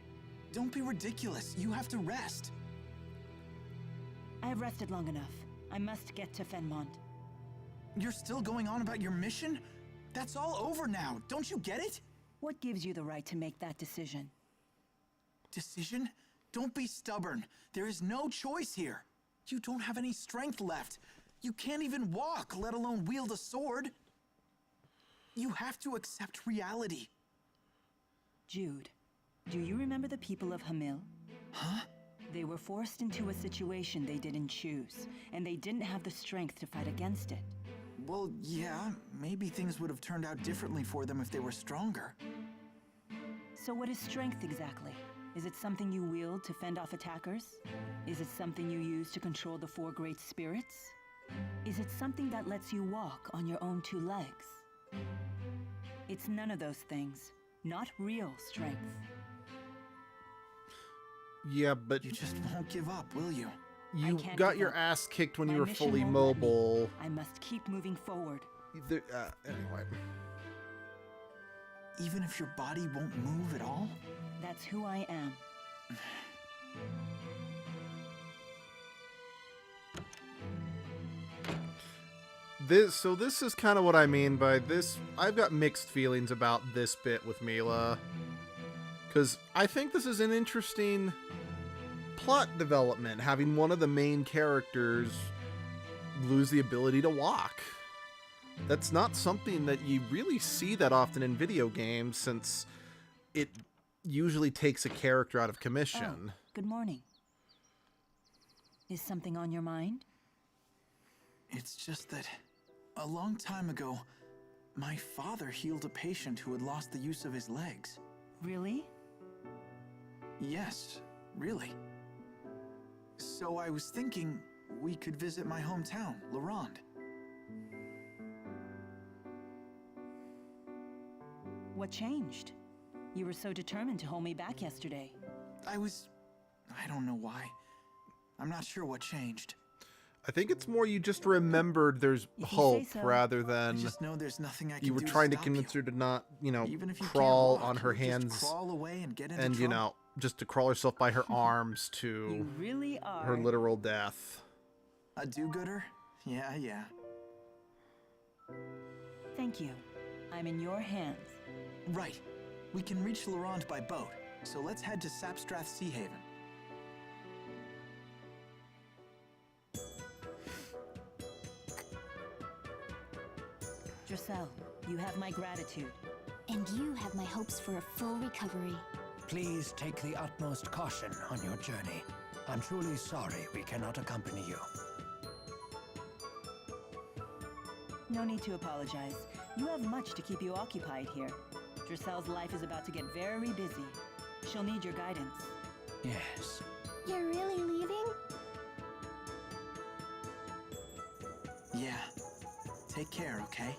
Don't be ridiculous. You have to rest. I have rested long enough. I must get to Fenmont. You're still going on about your mission? That's all over now. Don't you get it? What gives you the right to make that decision? Decision? Don't be stubborn. There is no choice here. You don't have any strength left. You can't even walk, let alone wield a sword. You have to accept reality. Jude, do you remember the people of Hamil? Huh? They were forced into a situation they didn't choose, and they didn't have the strength to fight against it. Well, yeah, maybe things would have turned out differently for them if they were stronger. So what is strength exactly? Is it something you wield to fend off attackers? Is it something you use to control the four great spirits? Is it something that lets you walk on your own two legs? It's none of those things. Not real strength. Yeah, but you just won't give up, will you? You got your ass kicked when you were fully mobile. I must keep moving forward. Anyway. Even if your body won't move at all? That's who I am. This is kind of what I mean by this. I've got mixed feelings about this bit with Mila. Because I think this is an interesting plot development, having one of the main characters lose the ability to walk. That's not something that you really see that often in video games, since it usually takes a character out of commission. Oh, good morning. Is something on your mind? It's just that a long time ago, my father healed a patient who had lost the use of his legs. Really? Yes, really. So I was thinking we could visit my hometown, Lorand. What changed? You were so determined to hold me back yesterday. I don't know why. I'm not sure what changed. I think it's more you just remembered there's hope rather than I just know there's nothing I can you were do trying to to convince her to not, Even if you crawl can't walk, on her you hands just crawl away and get into and trouble. just to crawl herself by her arms to You really are. her literal death. A do-gooder? Yeah. Thank you. I'm in your hands. Right. We can reach Lorand by boat, so let's head to Sapstrath Sea Haven. Dressel, you have my gratitude. And you have my hopes for a full recovery. Please take the utmost caution on your journey. I'm truly sorry we cannot accompany you. No need to apologize. You have much to keep you occupied here. Dressel's life is about to get very busy. She'll need your guidance. Yes. You're really leaving? Yeah. Take care, okay?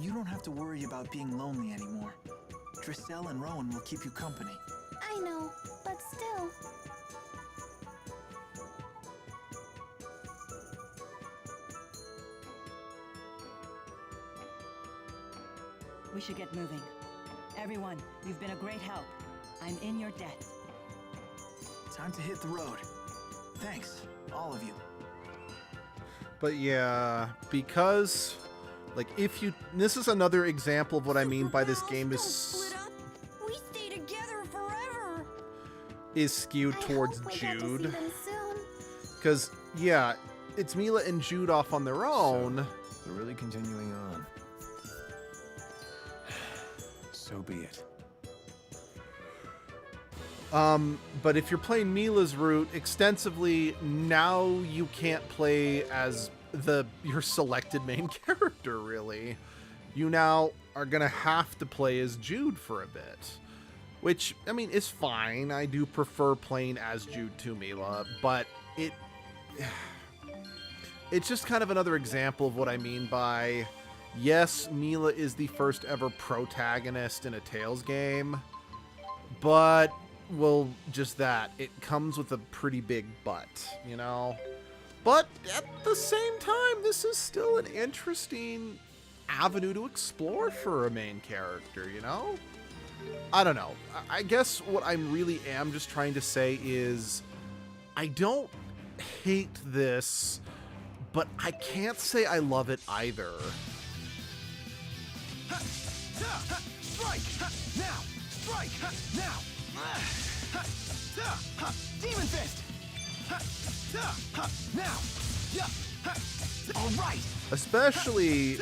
You don't have to worry about being lonely anymore. Drissel and Rowan will keep you company. I know, but still. We should get moving. Everyone, you've been a great help. I'm in your debt. Time to hit the road. Thanks, all of you. But yeah, because, like, if you... This is another example of what I mean by this game is... Split up. We stay together forever. Is skewed towards I hope we get to see Jude. them soon. Because, yeah, it's Mila and Jude off on their own. So, we're really continuing on. So be it. But if you're playing Mila's route extensively, now you can't play as your selected main character, really. You now are gonna have to play as Jude for a bit. Which, I mean, is fine. I do prefer playing as Jude to Mila, but it's just kind of another example of what I mean by, yes, Mila is the first ever protagonist in a Tales game, but, well, just that. It comes with a pretty big but, you know? But at the same time, this is still an interesting avenue to explore for a main character, you know? I don't know. I guess what I really am just trying to say is I don't hate this, but I can't say I love it either. Strike! Now! Strike! Now! Demon Fist! Now! All right! Especially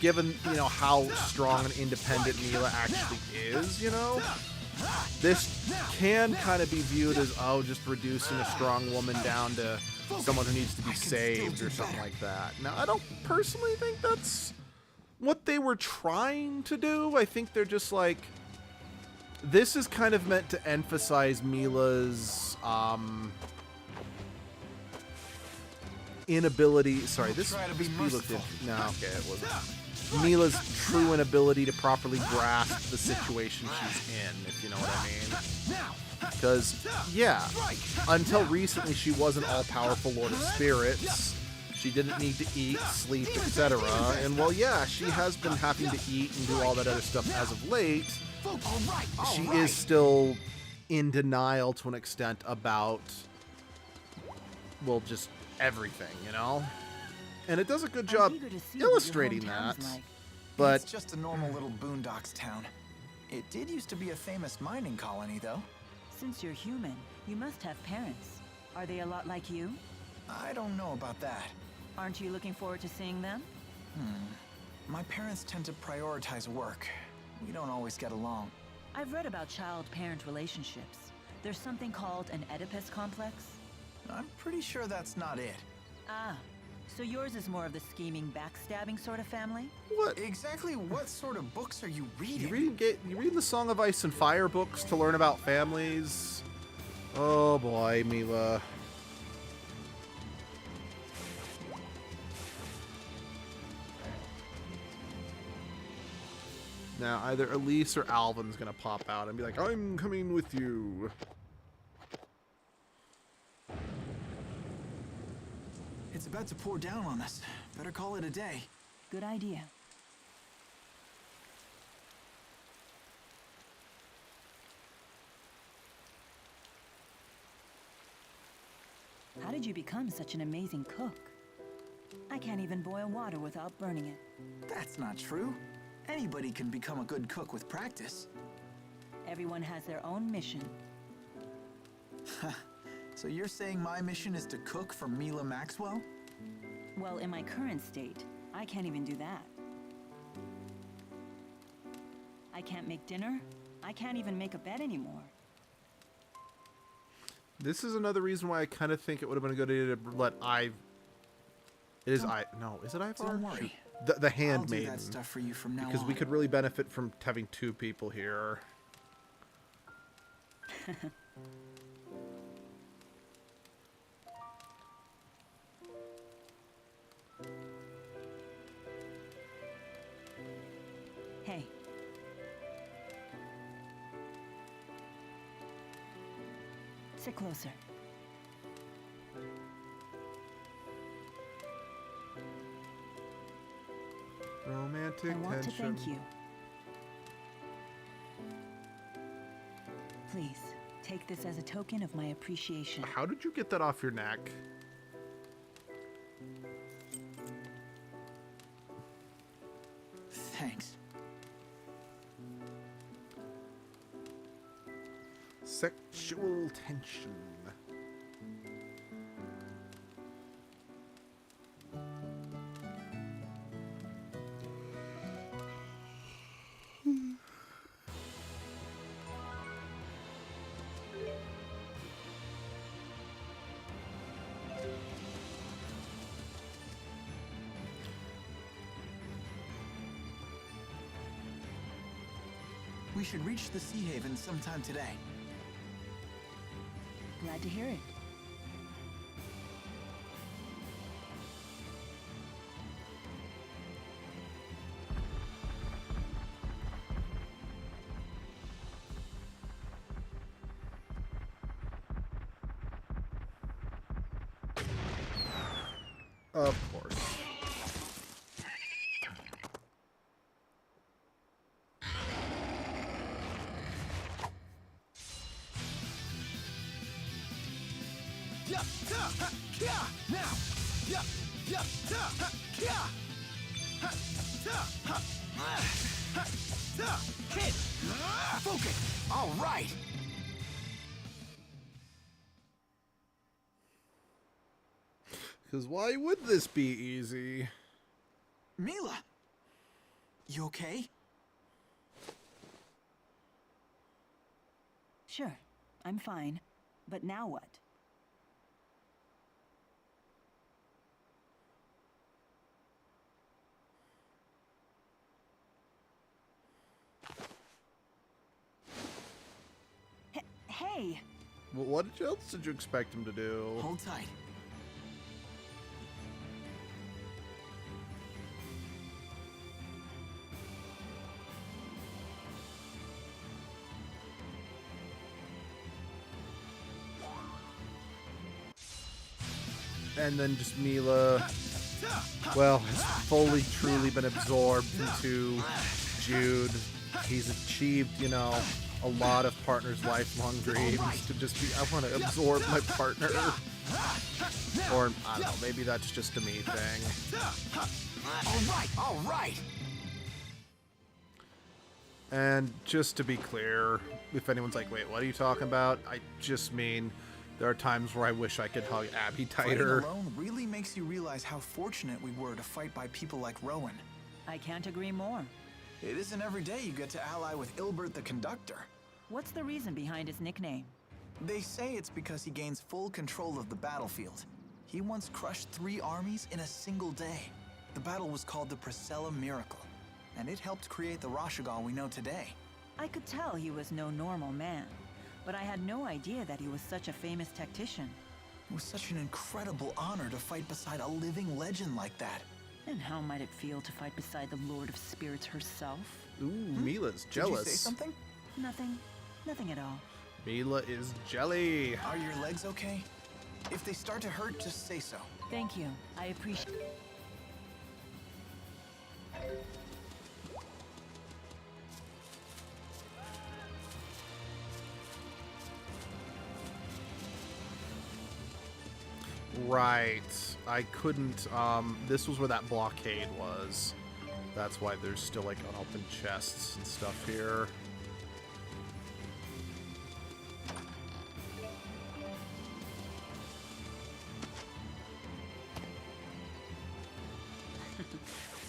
given, you know, how strong and independent Mila actually is, you know? This can kind of be viewed as, oh, just reducing a strong woman down to someone who needs to be saved or something like that. Now, I don't personally think that's what they were trying to do. I think they're just like, this is kind of meant to emphasize Mila's inability. Sorry, this looked in. No, okay, it wasn't. Mila's true inability to properly grasp the situation she's in, if you know what I mean. Because, yeah, until recently she was an all-powerful Lord of Spirits. She didn't need to eat, sleep, etc. And, well, yeah, she has been having to eat and do all that other stuff as of late. She is still in denial to an extent about, well, just everything, you know? And it does a good job illustrating that. But it's just a normal little boondocks town. It did used to be a famous mining colony, though. Since you're human, you must have parents. Are they a lot like you? I don't know about that. Aren't you looking forward to seeing them? My parents tend to prioritize work. We don't always get along. I've read about child-parent relationships. There's something called an Oedipus complex. I'm pretty sure that's not it. Ah, so yours is more of the scheming, backstabbing sort of family? what? Exactly what sort of books are you reading? You read the Song of Ice and Fire books to learn about families? Oh boy, Mila. Now, either Elise or Alvin's gonna pop out and be like, I'm coming with you. It's about to pour down on us. Better call it a day. Good idea. How did you become such an amazing cook? I can't even boil water without burning it. That's not true. Anybody can become a good cook with practice. Everyone has their own mission. So you're saying my mission is to cook for Mila Maxwell? Well, in my current state, I can't even do that. I can't make dinner. I can't even make a bed anymore. This is another reason why I kind of think it would have been a good idea to let Ive. It is I. No, is it Ivar? Don't worry. The handmaiden. I'll do that stuff for you from now because on. we could really benefit from having two people here. Hey. Sit closer. Romantic I want tension. to thank you. Please, take this as a token of my appreciation. How did you get that off your neck? Thanks. Sexual tension. We should reach the Sea Haven sometime today. Glad to hear it. Of course. Hit! Focus! All right! Because why would this be easy? Mila! You okay? Sure, I'm fine. But now what? Hey! Well, what else did you expect him to do? Hold tight. And then just Mila, well, has fully, truly been absorbed into Jude. He's achieved, you know, a lot of partners' lifelong dreams to just be, I want to absorb my partner. Or, I don't know, maybe that's just a me thing. All right! And just to be clear, if anyone's like, wait, what are you talking about? I just mean, there are times where I wish I could hug Abby tighter. Fighting alone really makes you realize how fortunate we were to fight by people like Rowan. I can't agree more. It isn't every day you get to ally with Ilbert the Conductor. What's the reason behind his nickname? They say it's because he gains full control of the battlefield. He once crushed 3 armies in a single day. The battle was called the Priscilla Miracle, and it helped create the Rashagal we know today. I could tell he was no normal man, but I had no idea that he was such a famous tactician. It was such an incredible honor to fight beside a living legend like that. And how might it feel to fight beside the Lord of Spirits herself? Ooh, Mila's jealous. Did you say something? Nothing. Nothing at all. Mila is jelly. Are your legs okay? If they start to hurt, just say so. Thank you. I appreciate... Right. I couldn't, this was where that blockade was. That's why there's still, like, unopened chests and stuff here.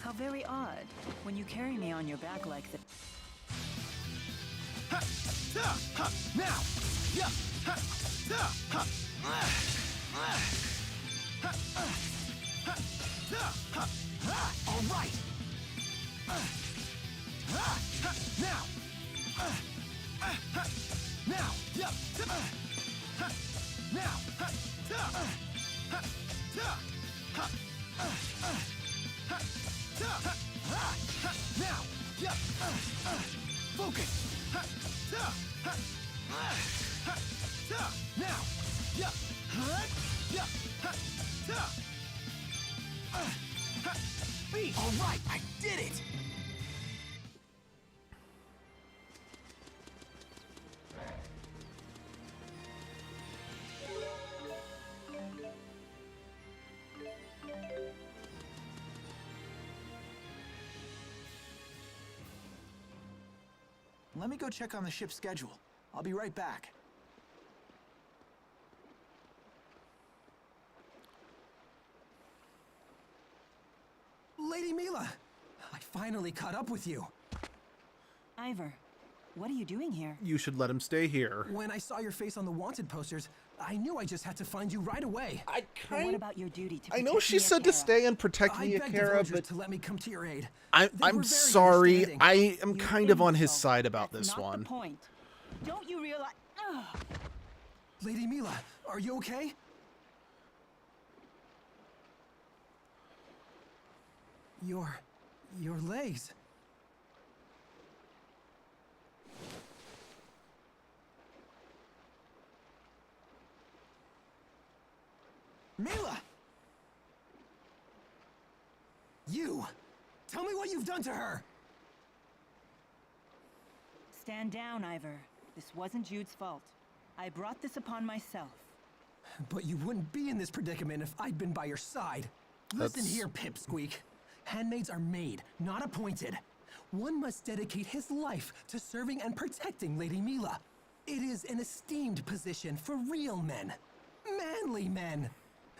How very odd. When you carry me on your back like that... Now! All right! Now! Now! Yup! Now! Now! Yup! Focus! Now! Yup! Yup! Beat! All right, I did it! Let me go check on the ship's schedule. I'll be right back. Lady Mila! I finally caught up with you. Ivor, what are you doing here? You should let him stay here. When I saw your face on the wanted posters, I knew I just had to find you right away. What about your duty to I know protect she said to Niakara? stay and protect I begged the Niakara, villagers but to let me come to your aid. I'm They were very sorry. understanding. I am kind of on his so. side about That's this not one. The point. Don't you realize? Ugh. Lady Mila, are you okay? Your legs. Mila! You! Tell me what you've done to her! Stand down, Ivor. This wasn't Jude's fault. I brought this upon myself. But you wouldn't be in this predicament if I'd been by your side. Listen here, Pipsqueak. Handmaids are made, not appointed. One must dedicate his life to serving and protecting Lady Mila. It is an esteemed position for real men. Manly men.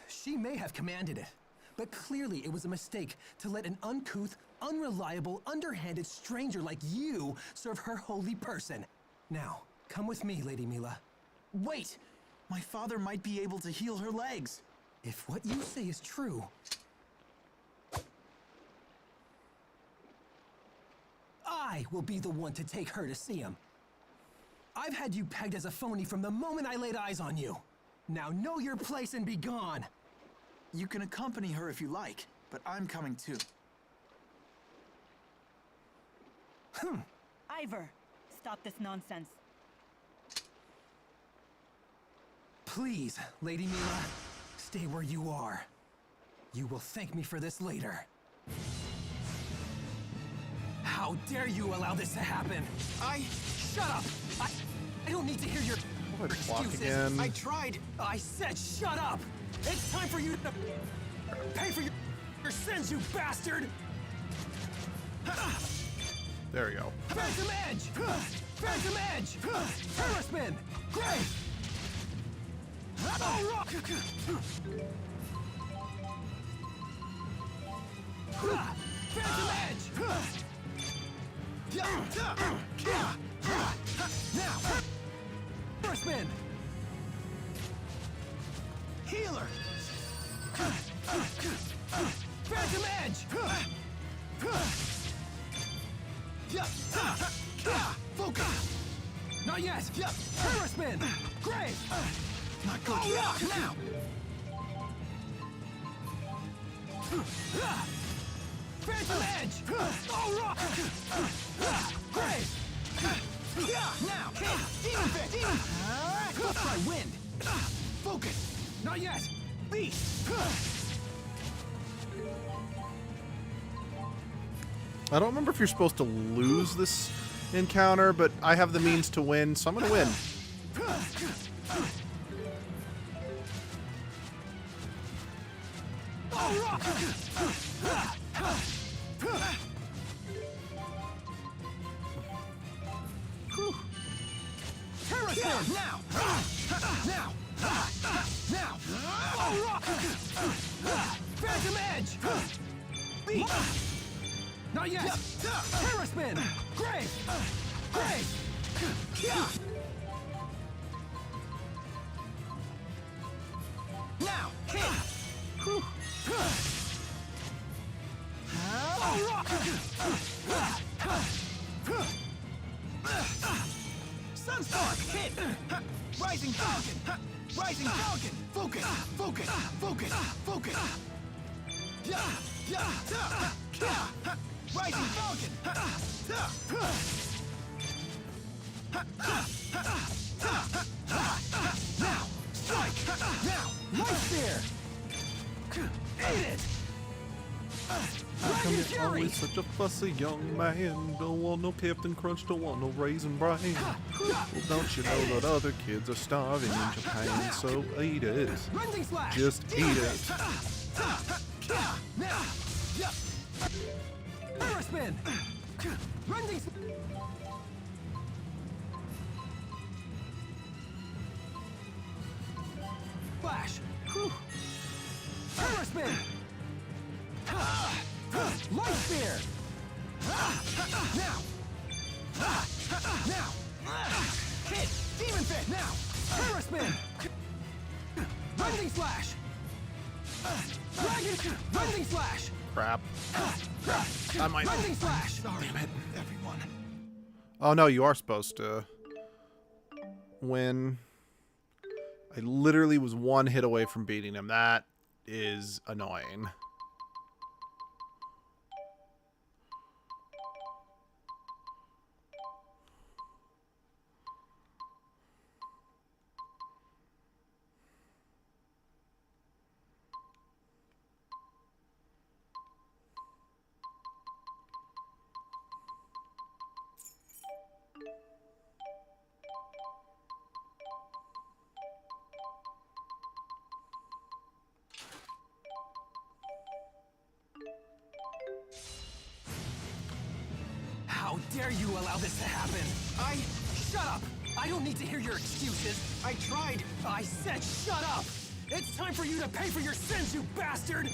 She may have commanded it, but clearly it was a mistake to let an uncouth, unreliable, underhanded stranger like you serve her holy person. Now, come with me, Lady Mila. Wait! My father might be able to heal her legs. If what you say is true, I will be the one to take her to see him. I've had you pegged as a phony from the moment I laid eyes on you. Now know your place and be gone. You can accompany her if you like, but I'm coming too. Ivor, stop this nonsense. Please, Lady Mila, stay where you are. You will thank me for this later. How dare you allow this to happen? Shut up! I don't need to hear your excuses. Again. I tried. I said shut up! It's time for you to pay for your sins, you bastard! There we go. Phantom Edge! Phantom Edge! Terror Spin! Great! Oh, rock! Phantom Edge! Now! Terror Spin! Healer! Phantom Edge! Focus! Not yet! Terror Spin! Great! Not good yet! Now! Phantom Edge! All rock! Great! Now! Demon Fit! Demon! Try wind! Focus! Not yet! Beast! I don't remember if you're supposed to lose this encounter, but I have the means to win, so I'm gonna win. Now! Now! Now! All rock! Phantom Edge! Beat! Not yet! Terror Spin! Great! Great! Now! Hit! All rock! Sun Spark! Hit! Rising Falcon! Rising Falcon! Focus! Focus! Focus! Focus! Rising Falcon! Now! Strike! Now! Light Spear! Eat it! How come you're always such a fussy young man? Don't want no Captain Crunch, don't want no Raisin Bran. Well, don't you know that other kids are starving in Japan, so eat it. Just eat it. Spin! Rending Flash! Terror Spin! Light Spear! Now! Now! Hit! Demon Fit! Now! Terror Spin! Rending Slash! Dragon! Rending Slash! Crap. I might. Rending Slash! Damn it. Everyone. Oh no, you are supposed to win. I literally was one hit away from beating him. That is annoying. How dare you allow this to happen? Shut up! I don't need to hear your excuses. I tried. I said shut up! It's time for you to pay for your sins, you bastard!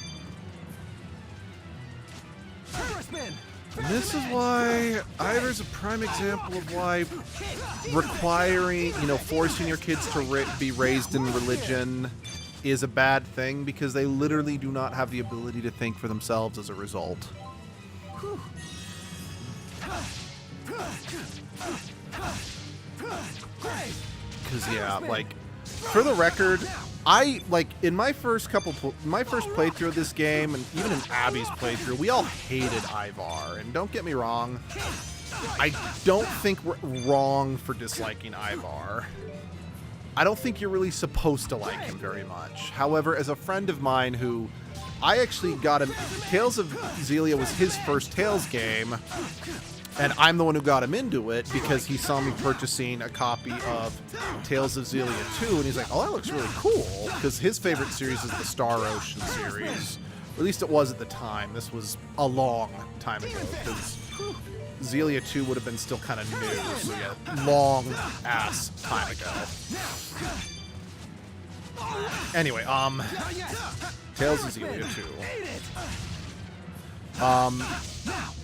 Terror Spin! And this is why Ivor's a prime example of why requiring, forcing your kids to be raised in religion is a bad thing, because they literally do not have the ability to think for themselves as a result. Because yeah, for the record, I in my first playthrough of this game, and even in Abby's playthrough, we all hated Ivar. And don't get me wrong, I don't think we're wrong for disliking Ivar. I don't think you're really supposed to like him very much. However, as a friend of mine who I actually got him, Tales of Xillia was his first Tales game, and I'm the one who got him into it because he saw me purchasing a copy of Tales of Xillia 2, and he's like, oh, that looks really cool, because his favorite series is the Star Ocean series. Or at least it was at the time. This was a long time ago, because Xillia 2 would have been still kind of new, so yeah, long-ass time ago. Anyway, Tales of Xillia 2.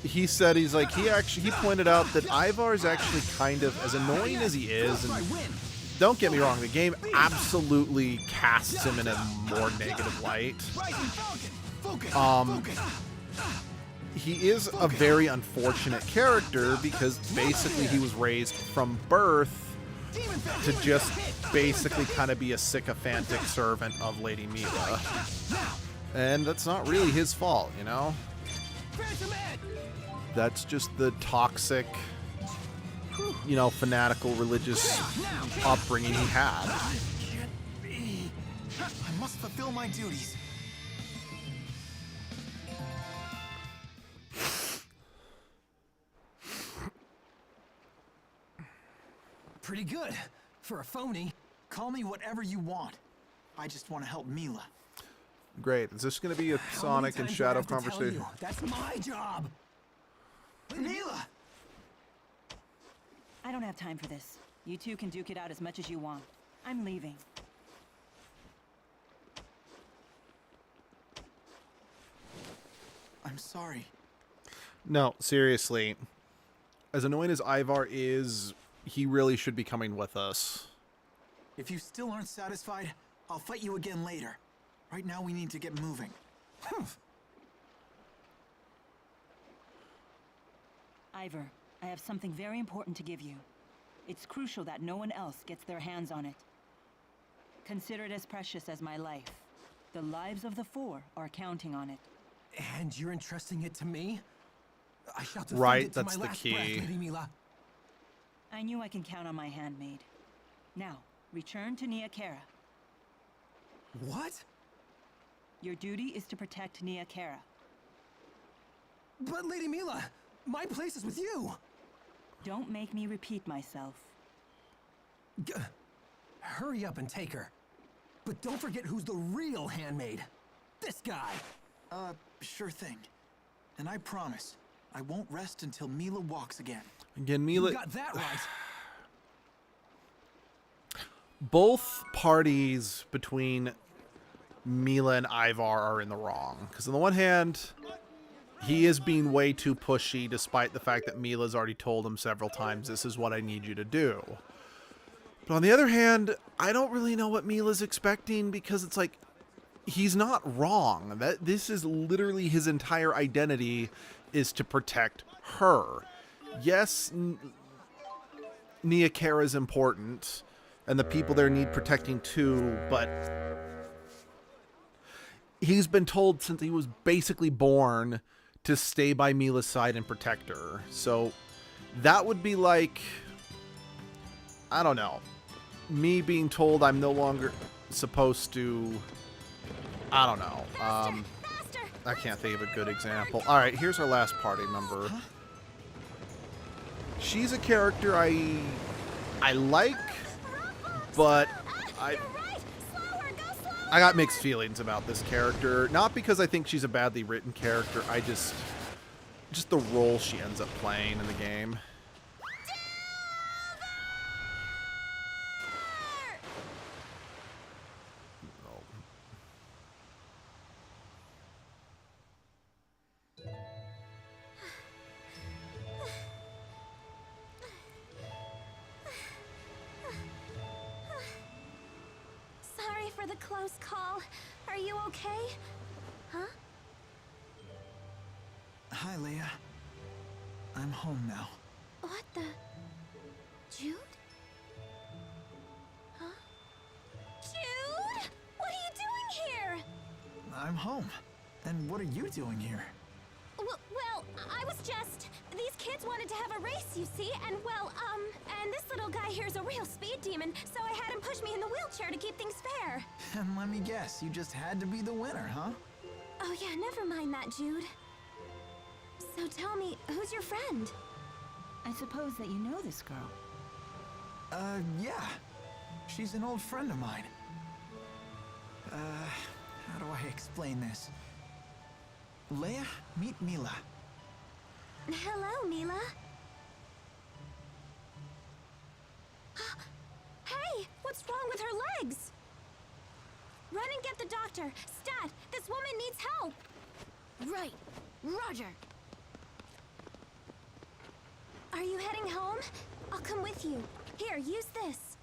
He said, he pointed out that Ivar is actually kind of, as annoying as he is, and don't get me wrong, the game absolutely casts him in a more negative light. He is a very unfortunate character, because basically he was raised from birth to just basically kind of be a sycophantic servant of Lady Mila. And that's not really his fault, That's just the toxic, fanatical religious upbringing he had. I must fulfill my duties. Pretty good. For a phony. Call me whatever you want. I just want to help Mila. Great. Is this going to be a Sonic and Shadow conversation? That's my job. Mila! I don't have time for this. You two can duke it out as much as you want. I'm leaving. I'm sorry. No, seriously. As annoying as Ivar is, he really should be coming with us. If you still aren't satisfied, I'll fight you again later. Right now we need to get moving. Ivor, I have something very important to give you. It's crucial that no one else gets their hands on it. Consider it as precious as my life. The lives of the 4 are counting on it. And you're entrusting it to me? I shall defend Right, it to that's my the last key. breath, Lady Mila. I knew I can count on my handmaid. Now, return to Nia Kara. What? Your duty is to protect Nia Kara. But Lady Mila, my place is with you. Don't make me repeat myself. Hurry up and take her. But don't forget who's the real handmaid. This guy. Sure thing. And I promise, I won't rest until Mila walks again. Again, Mila... You got that right. Both parties between Mila and Ivar are in the wrong. Because on the one hand, he is being way too pushy, despite the fact that Mila's already told him several times, this is what I need you to do. But on the other hand, I don't really know what Mila's expecting, because it's like, he's not wrong. This is literally his entire identity, is to protect her. Yes, Nia Kara is important, and the people there need protecting too, but he's been told since he was basically born to stay by Mila's side and protect her. So that would be like, I don't know, me being told I'm no longer supposed to, I don't know. I can't think of a good example. All right, here's our last party member. Huh? She's a character I like, but I got mixed feelings about this character. Not because I think she's a badly written character. I just the role she ends up playing in the game. Sorry for the close call. Are you okay? Huh? Hi, Leia. I'm home now. What the? Jude? Huh? Jude? What are you doing here? I'm home. And what are you doing here? Well, I was just... These kids wanted to have a race, you see, and and this little guy here's a real speed demon, so I had him push me in the wheelchair to keep things fair. And let me guess, you just had to be the winner, huh? Oh yeah, never mind that, Jude. So tell me, who's your friend? I suppose that you know this girl. Yeah. She's an old friend of mine. How do I explain this? Leia, meet Mila. Hello, Mila. Hey, what's wrong with her legs? Run and get the doctor. Stat, this woman needs help. Right. Roger. Are you heading home? I'll come with you. Here, use this.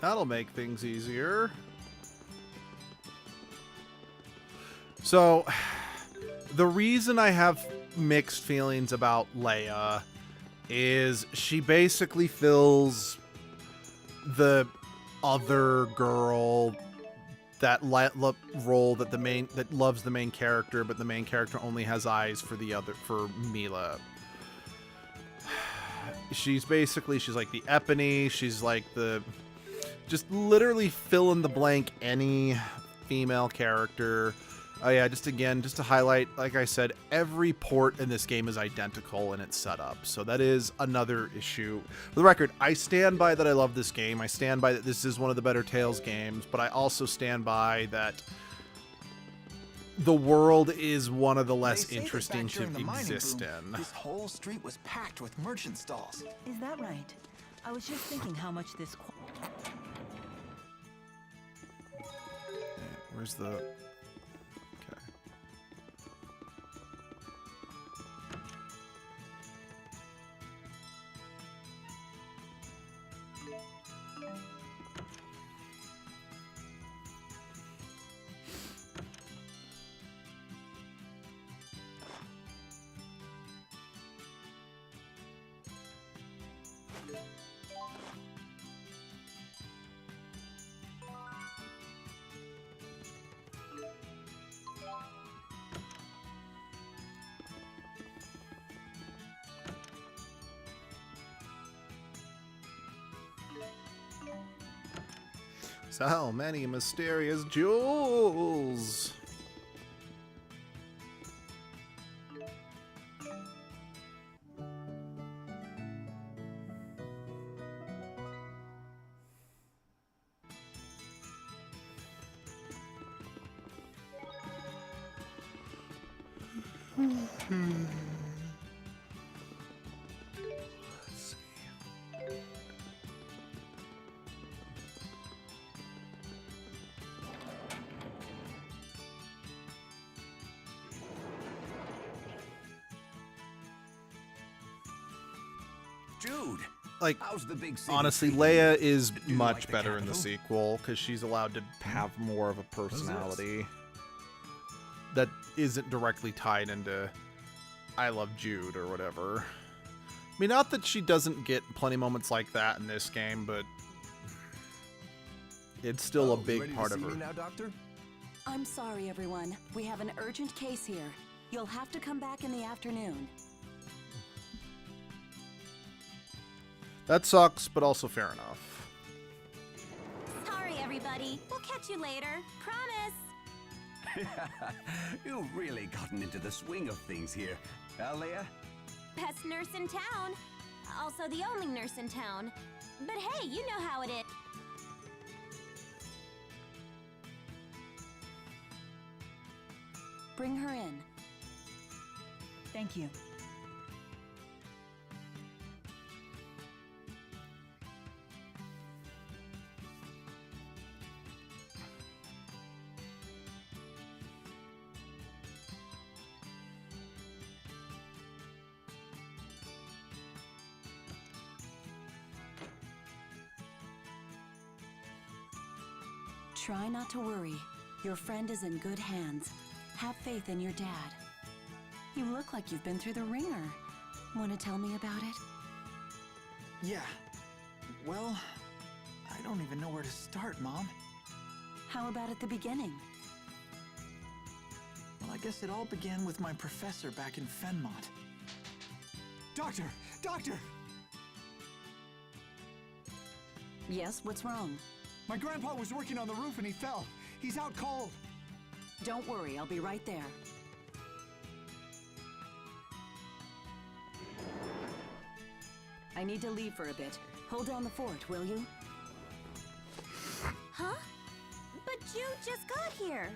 That'll make things easier. So, the reason I have mixed feelings about Leia is she basically fills the other girl, that role that that loves the main character, but the main character only has eyes for Mila. She's like the Epiphany. She's like just literally fill in the blank any female character. Oh yeah, just to highlight, like I said, every port in this game is identical in its setup. So that is another issue. For the record, I stand by that I love this game. I stand by that this is one of the better Tales games, but I also stand by that the world is one of the less interesting to exist in. This whole street was packed with merchant stalls. Is that right? I was just thinking how much this... Where's the... So many mysterious jewels. Dude, Like, how's the big city honestly, treating Leia you? is Do you much like the better in the capital? sequel because she's allowed to have more of a personality that isn't directly tied into I love Jude or whatever. I mean, not that she doesn't get plenty of moments like that in this game, but it's still a big part of her. Now, Doctor? I'm sorry, everyone. We have an urgent case here. You'll have to come back in the afternoon. That sucks, but also fair enough. Sorry, everybody. We'll catch you later. Promise. You've really gotten into the swing of things here, huh, Leia? Best nurse in town. Also the only nurse in town. But hey, you know how it is. Bring her in. Thank you. Try not to worry. Your friend is in good hands. Have faith in your dad. You look like you've been through the ringer. Want to tell me about it? Yeah. Well, I don't even know where to start, Mom. How about at the beginning? Well, I guess it all began with my professor back in Fenmont. Doctor! Doctor! Yes, what's wrong? My grandpa was working on the roof and he fell. He's out cold. Don't worry, I'll be right there. I need to leave for a bit. Hold down the fort, will you? Huh? But Jude just got here.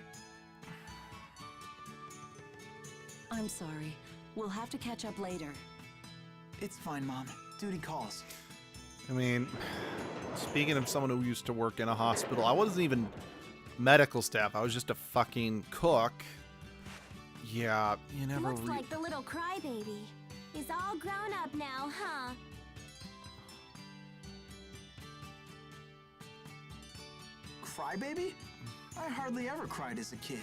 I'm sorry. We'll have to catch up later. It's fine, Mom. Duty calls. I mean, speaking of someone who used to work in a hospital, I wasn't even medical staff. I was just a fucking cook. Yeah, you never Looks like the little crybaby is all grown up now, huh? Crybaby? I hardly ever cried as a kid.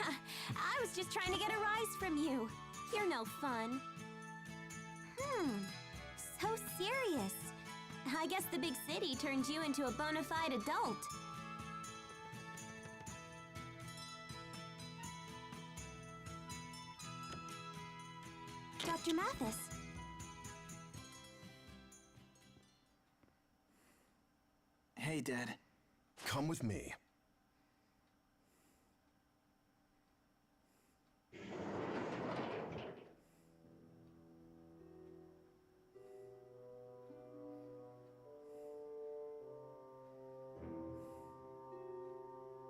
I was just trying to get a rise from you. You're no fun. So serious. I guess the big city turned you into a bona fide adult. Dr. Mathis. Hey, Dad. Come with me.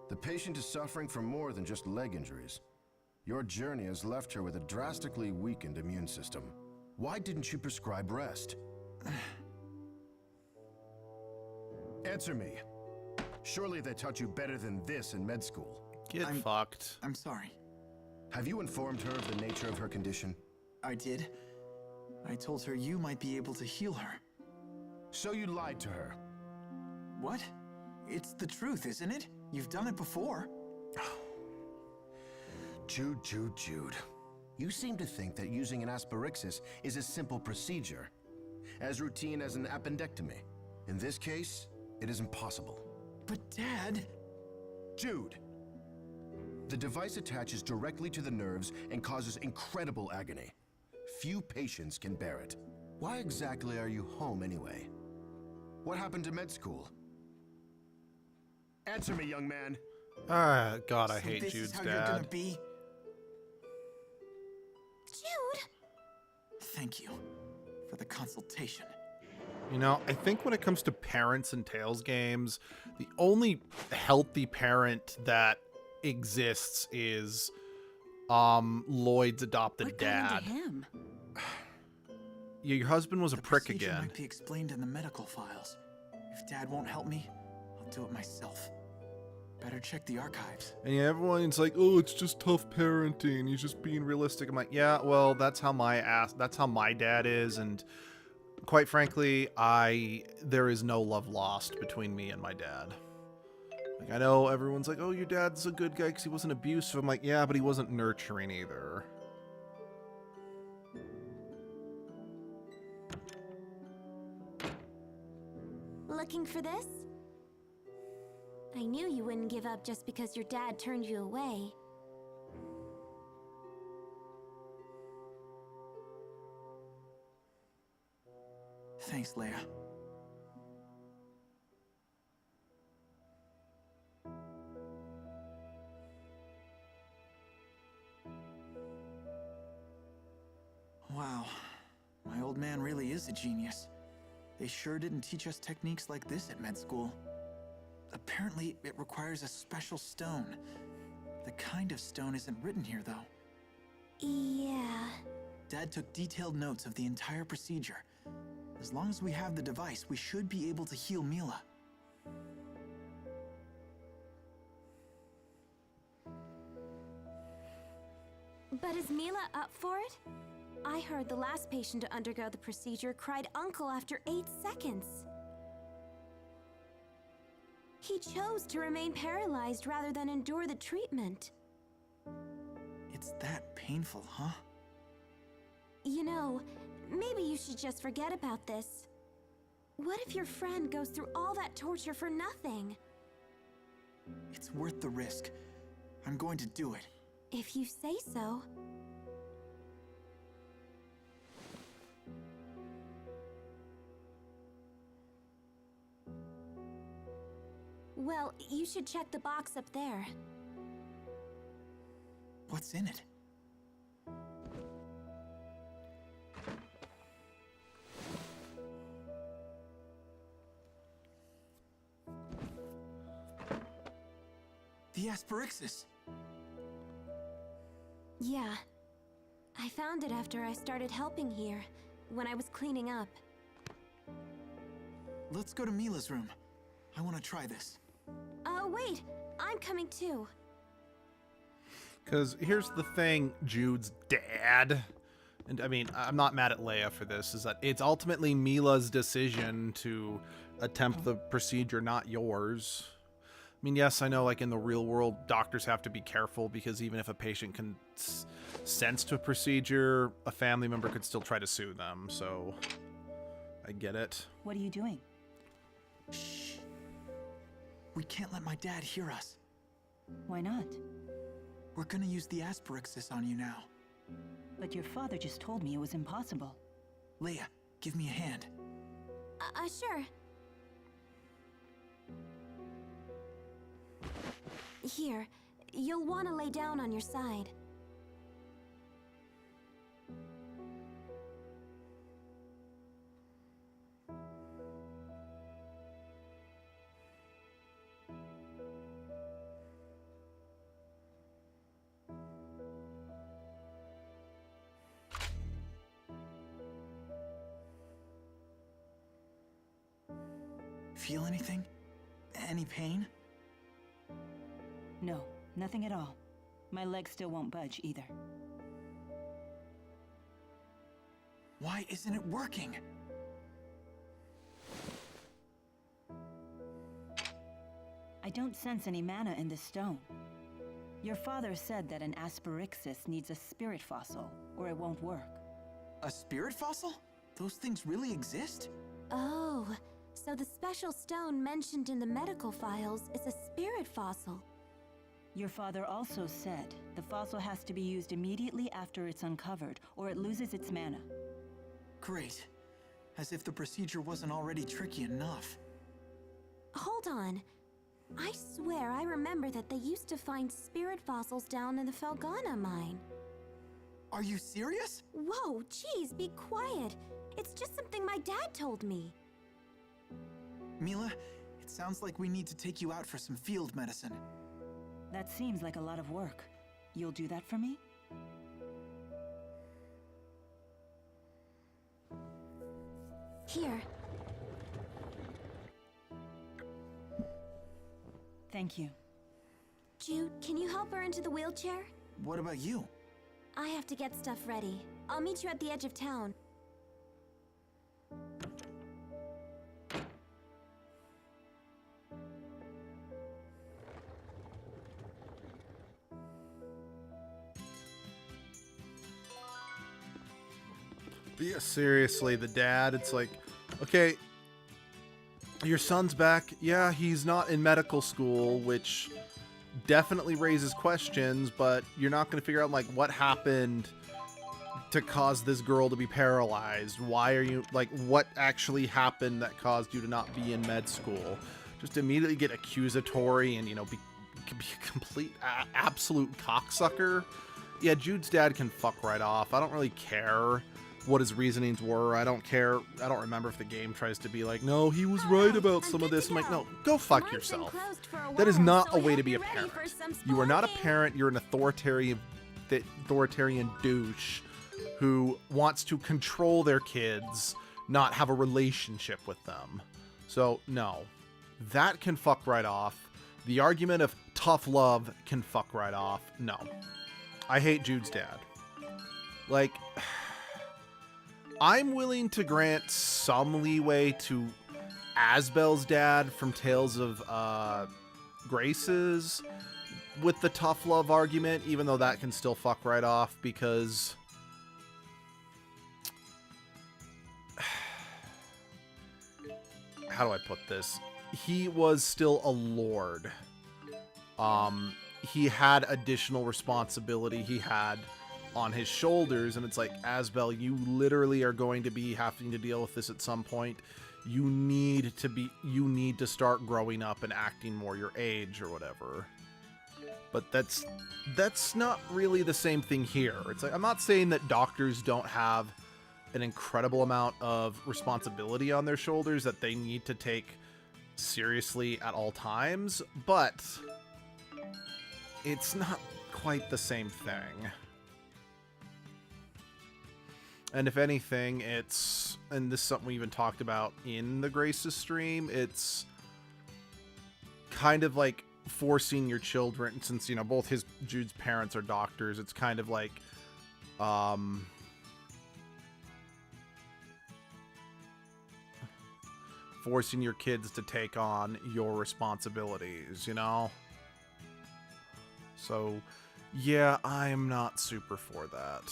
The patient is suffering from more than just leg injuries. Your journey has left her with a drastically weakened immune system. Why didn't you prescribe rest? Answer me. Surely they taught you better than this in med school. Get fucked. I'm sorry. Have you informed her of the nature of her condition? I did. I told her you might be able to heal her. So you lied to her? What? It's the truth, isn't it? You've done it before. Jude. You seem to think that using an asperixis is a simple procedure, as routine as an appendectomy. In this case, it is impossible. But Dad... Jude! The device attaches directly to the nerves and causes incredible agony. Few patients can bear it. Why exactly are you home anyway? What happened to med school? Answer me, young man. God, I So hate this Jude's is how dad. you're gonna be? Jude! Thank you for the consultation. You know, I think when it comes to parents in Tales games, the only healthy parent that exists is Lloyd's adopted What dad. got into him? Your husband was a The prick procedure again. might be explained in the medical files. If Dad won't help me, I'll do it myself. Better check the archives. And yeah, everyone's like, "Oh, it's just tough parenting. He's just being realistic." I'm like, "Yeah, well, that's how my dad is, and quite frankly, there is no love lost between me and my dad." Like, I know everyone's like, "Oh, your dad's a good guy because he wasn't abusive." I'm like, "Yeah, but he wasn't nurturing either." Looking for this? I knew you wouldn't give up just because your dad turned you away. Thanks, Leia. Wow, my old man really is a genius. They sure didn't teach us techniques like this at med school. Apparently, it requires a special stone. The kind of stone isn't written here, though. Yeah. Dad took detailed notes of the entire procedure. As long as we have the device, we should be able to heal Mila. But is Mila up for it? I heard the last patient to undergo the procedure cried uncle after 8 seconds. He chose to remain paralyzed rather than endure the treatment. It's that painful, huh? You know, maybe you should just forget about this. What if your friend goes through all that torture for nothing? It's worth the risk. I'm going to do it. If you say so. Well, you should check the box up there. What's in it? The Asperixis. Yeah. I found it after I started helping here, when I was cleaning up. Let's go to Mila's room. I want to try this. Wait! I'm coming too. Because here's the thing, Jude's dad, and I mean, I'm not mad at Leia for this, is that it's ultimately Mila's decision to attempt the procedure, not yours. I mean, yes, I know, like, in the real world, doctors have to be careful because even if a patient consents to a procedure, a family member could still try to sue them, so I get it. What are you doing? Shh. We can't let my dad hear us. Why not? We're gonna use the Asperixis on you now. But your father just told me it was impossible. Leia, give me a hand. Sure. Here, you'll want to lay down on your side. Feel anything? Any pain? No, nothing at all. My legs still won't budge either. Why isn't it working? I don't sense any mana in this stone. Your father said that an Asperixis needs a spirit fossil, or it won't work. A spirit fossil? Those things really exist? Oh, so the special stone mentioned in the medical files is a spirit fossil. Your father also said the fossil has to be used immediately after it's uncovered, or it loses its mana. Great. As if the procedure wasn't already tricky enough. Hold on. I swear I remember that they used to find spirit fossils down in the Felgana mine. Are you serious? Whoa, geez, be quiet. It's just something my dad told me. Mila, it sounds like we need to take you out for some field medicine. That seems like a lot of work. You'll do that for me? Here. Thank you. Jude, can you help her into the wheelchair? What about you? I have to get stuff ready. I'll meet you at the edge of town. But yeah, seriously, the dad, it's like, okay, your son's back. Yeah, he's not in medical school, which definitely raises questions, but you're not going to figure out, like, what happened to cause this girl to be paralyzed. Why are you, like, what actually happened that caused you to not be in med school? Just immediately get accusatory and, you know, be a complete, absolute cocksucker. Yeah, Jude's dad can fuck right off. I don't really care what his reasonings were. I don't care. I don't remember if the game tries to be like, no, he was right about some of this. I'm like, no, go fuck yourself. That is not a way to be a parent. You are not a parent. You're an authoritarian douche who wants to control their kids, not have a relationship with them. So, no. That can fuck right off. The argument of tough love can fuck right off. No. I hate Jude's dad. Like, I'm willing to grant some leeway to Asbel's dad from Tales of Graces with the tough love argument, even though that can still fuck right off, because how do I put this? He was still a lord. He had additional responsibility he had on his shoulders, and it's like, Asbel, you literally are going to be having to deal with this at some point. You need to start growing up and acting more your age or whatever. But that's not really the same thing here. It's like, I'm not saying that doctors don't have an incredible amount of responsibility on their shoulders that they need to take seriously at all times, but it's not quite the same thing. And if anything, it's, and this is something we even talked about in the Graces stream, it's kind of like forcing your children, since, you know, both Jude's parents are doctors, it's kind of like, forcing your kids to take on your responsibilities, you know? So, yeah, I'm not super for that.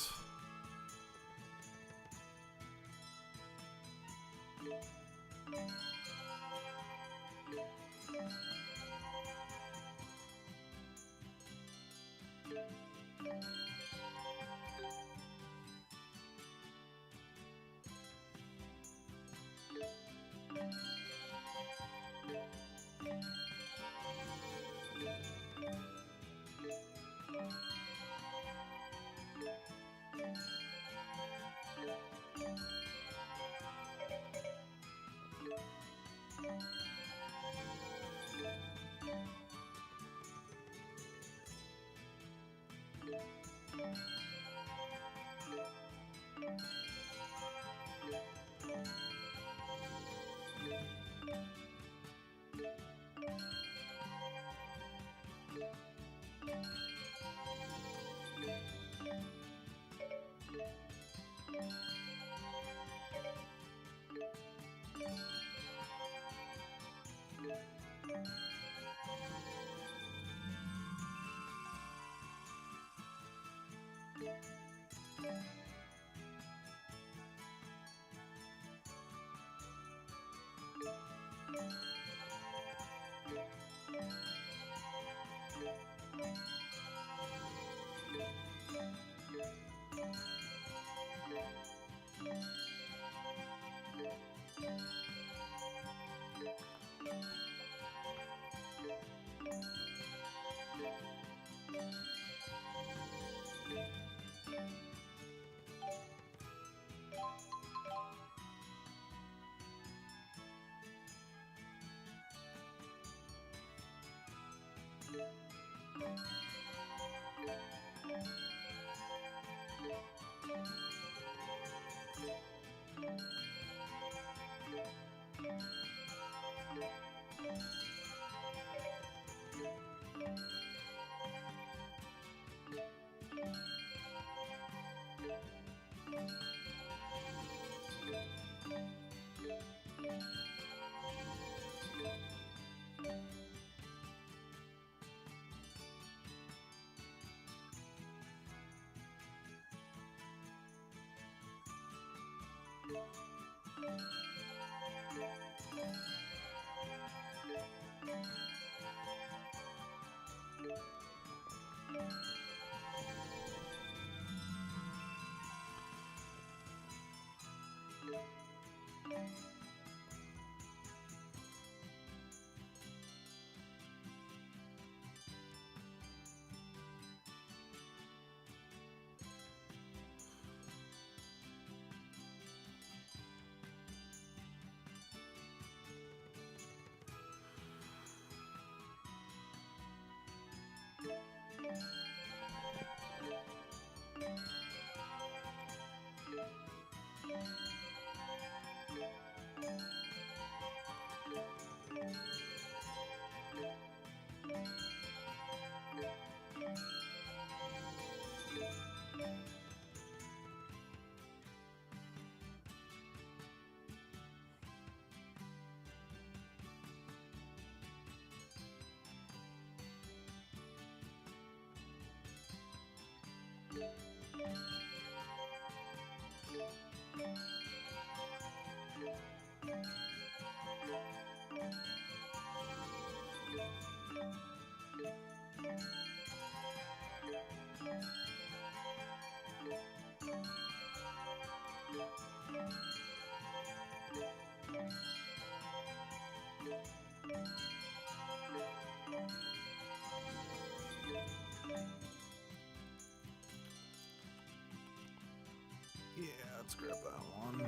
Yeah, let's grab that one.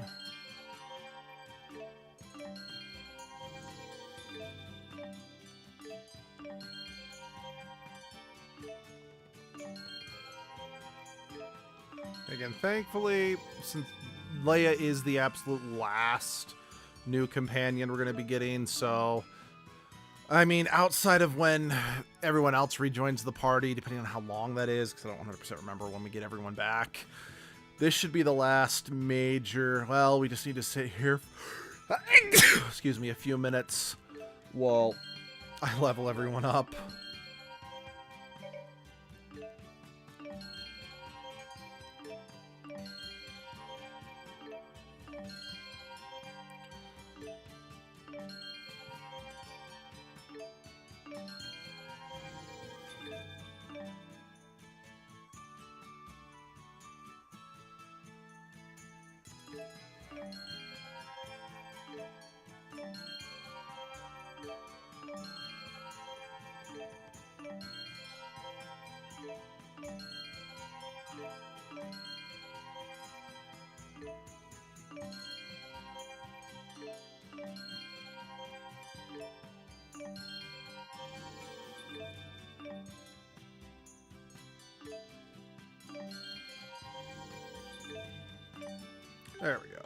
Again, thankfully, since Leia is the absolute last new companion we're going to be getting, so I mean, outside of when everyone else rejoins the party, depending on how long that is, because I don't 100% remember when we get everyone back, this should be the last major. Well, we just need to sit here, excuse me, a few minutes while I level everyone up. There we go.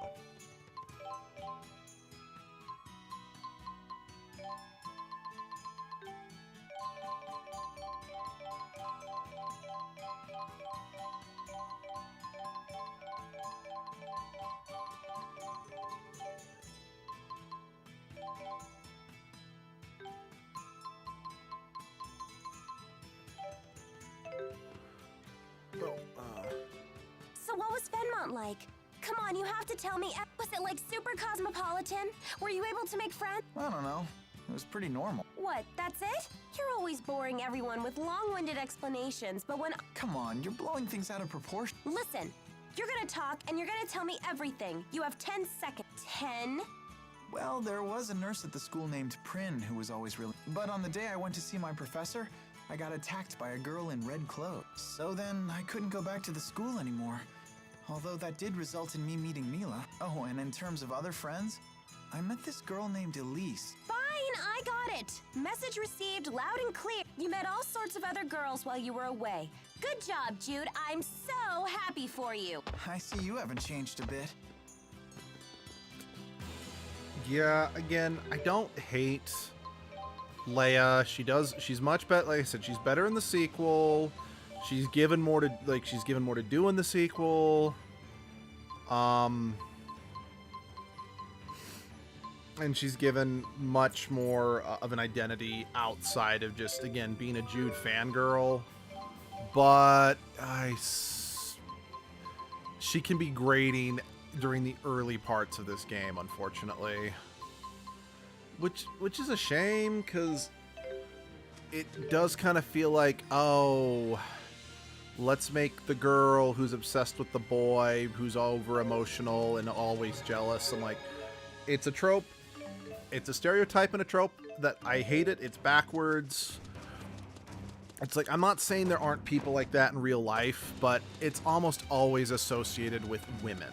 So what was Fenmont like? Come on, you have to tell me. Was it like super cosmopolitan? Were you able to make friends? I don't know. It was pretty normal. What, that's it? You're always boring everyone with long-winded explanations, but when— Come on, you're blowing things out of proportion. Listen, you're gonna talk and you're gonna tell me everything. You have 10 seconds. 10? Well, there was a nurse at the school named Prin who was always really— But on the day I went to see my professor, I got attacked by a girl in red clothes. So then I couldn't go back to the school anymore. Although that did result in me meeting Mila. Oh, and in terms of other friends, I met this girl named Elise. Fine, I got got it! Message received loud and clear. You met all sorts of other girls while you were away. Good job, Jude. I'm so happy for you. I see you haven't changed a bit. Yeah, again, I don't hate Leia. She's much better. Like I said, she's better in the sequel. She's given more to do in the sequel. And she's given much more of an identity outside of just, again, being a Jude fangirl. But she can be grating during the early parts of this game, unfortunately. Which is a shame, because it does kind of feel like, oh, let's make the girl who's obsessed with the boy, who's over emotional and always jealous. I'm like, it's a trope. It's a stereotype and a trope that I hate it. It's backwards. It's like, I'm not saying there aren't people like that in real life, but it's almost always associated with women.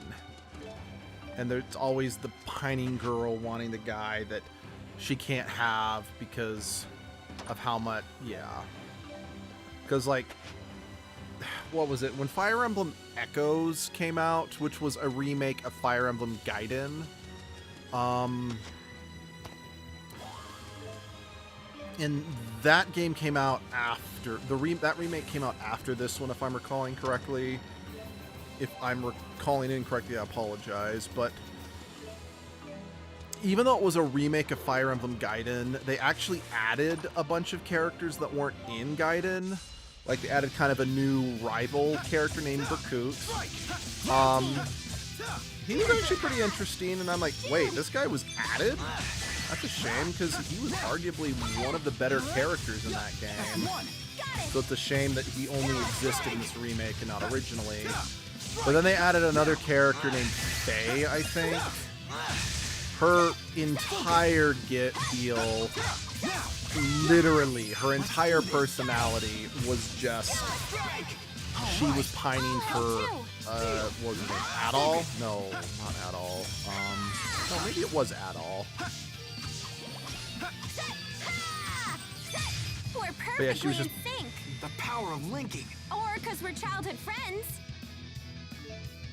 And there's always the pining girl wanting the guy that she can't have because of how much, yeah. Because, like, what was it? When Fire Emblem Echoes came out, which was a remake of Fire Emblem Gaiden, and that game came out after that remake came out after this one, if I'm recalling correctly. If I'm recalling incorrectly, I apologize. But even though it was a remake of Fire Emblem Gaiden, they actually added a bunch of characters that weren't in Gaiden. Like, they added kind of a new rival character named Berkut. He was actually pretty interesting, and I'm like, wait, this guy was added? That's a shame, because he was arguably one of the better characters in that game. So it's a shame that he only existed in this remake and not originally. But then they added another character named Faye, I think. Her entire deal, literally, her entire personality was just, she was pining for, what was it, Adol? No, not Adol. No, maybe it was Adol. We're perfectly But yeah, she was just, in sync. The power of linking. Or because we're childhood friends.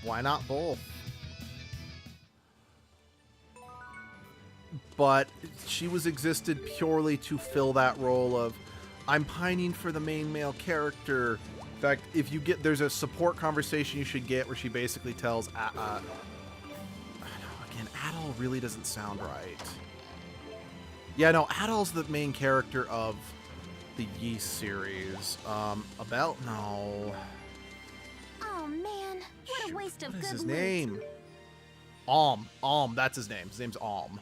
why not both? But she was existed purely to fill that role of, I'm pining for the main male character. In fact, if you get, there's a support conversation you should get where she basically tells, I don't know, again, Adol really doesn't sound right. Yeah, no, Adol's the main character of the Yeast series. Abel, no. Oh man, what a waste of good What is his loot. name? Alm, that's his name. His name's Alm.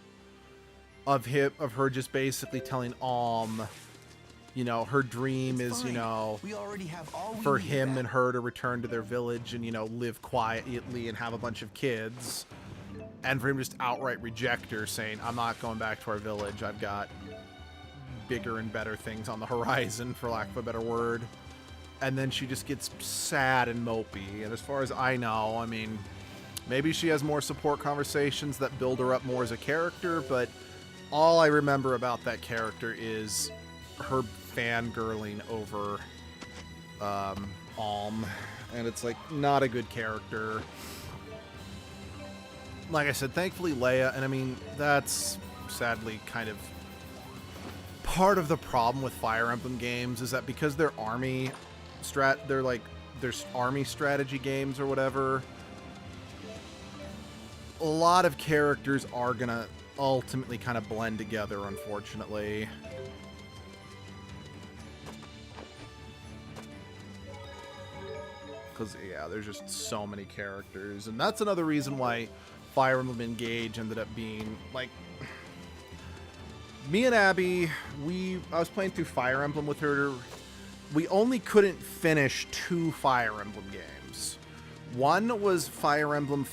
Of her just basically telling Alm, you know, her dream is, you know, we already have all for him and her to return to their village and, you know, live quietly and have a bunch of kids. And for him just outright reject her, saying, I'm not going back to our village. I've got bigger and better things on the horizon, for lack of a better word. And then she just gets sad and mopey. And as far as I know, I mean, maybe she has more support conversations that build her up more as a character, but all I remember about that character is her fangirling over Alm. And it's like, not a good character. Like I said, thankfully Leia, and I mean, that's sadly kind of part of the problem with Fire Emblem games, is that because they're army strategy games or whatever, a lot of characters are gonna ultimately kind of blend together, unfortunately. Because, yeah, there's just so many characters. And that's another reason why Fire Emblem Engage ended up being, like... Me and Abby, I was playing through Fire Emblem with her. We only couldn't finish 2 Fire Emblem games. One was Fire Emblem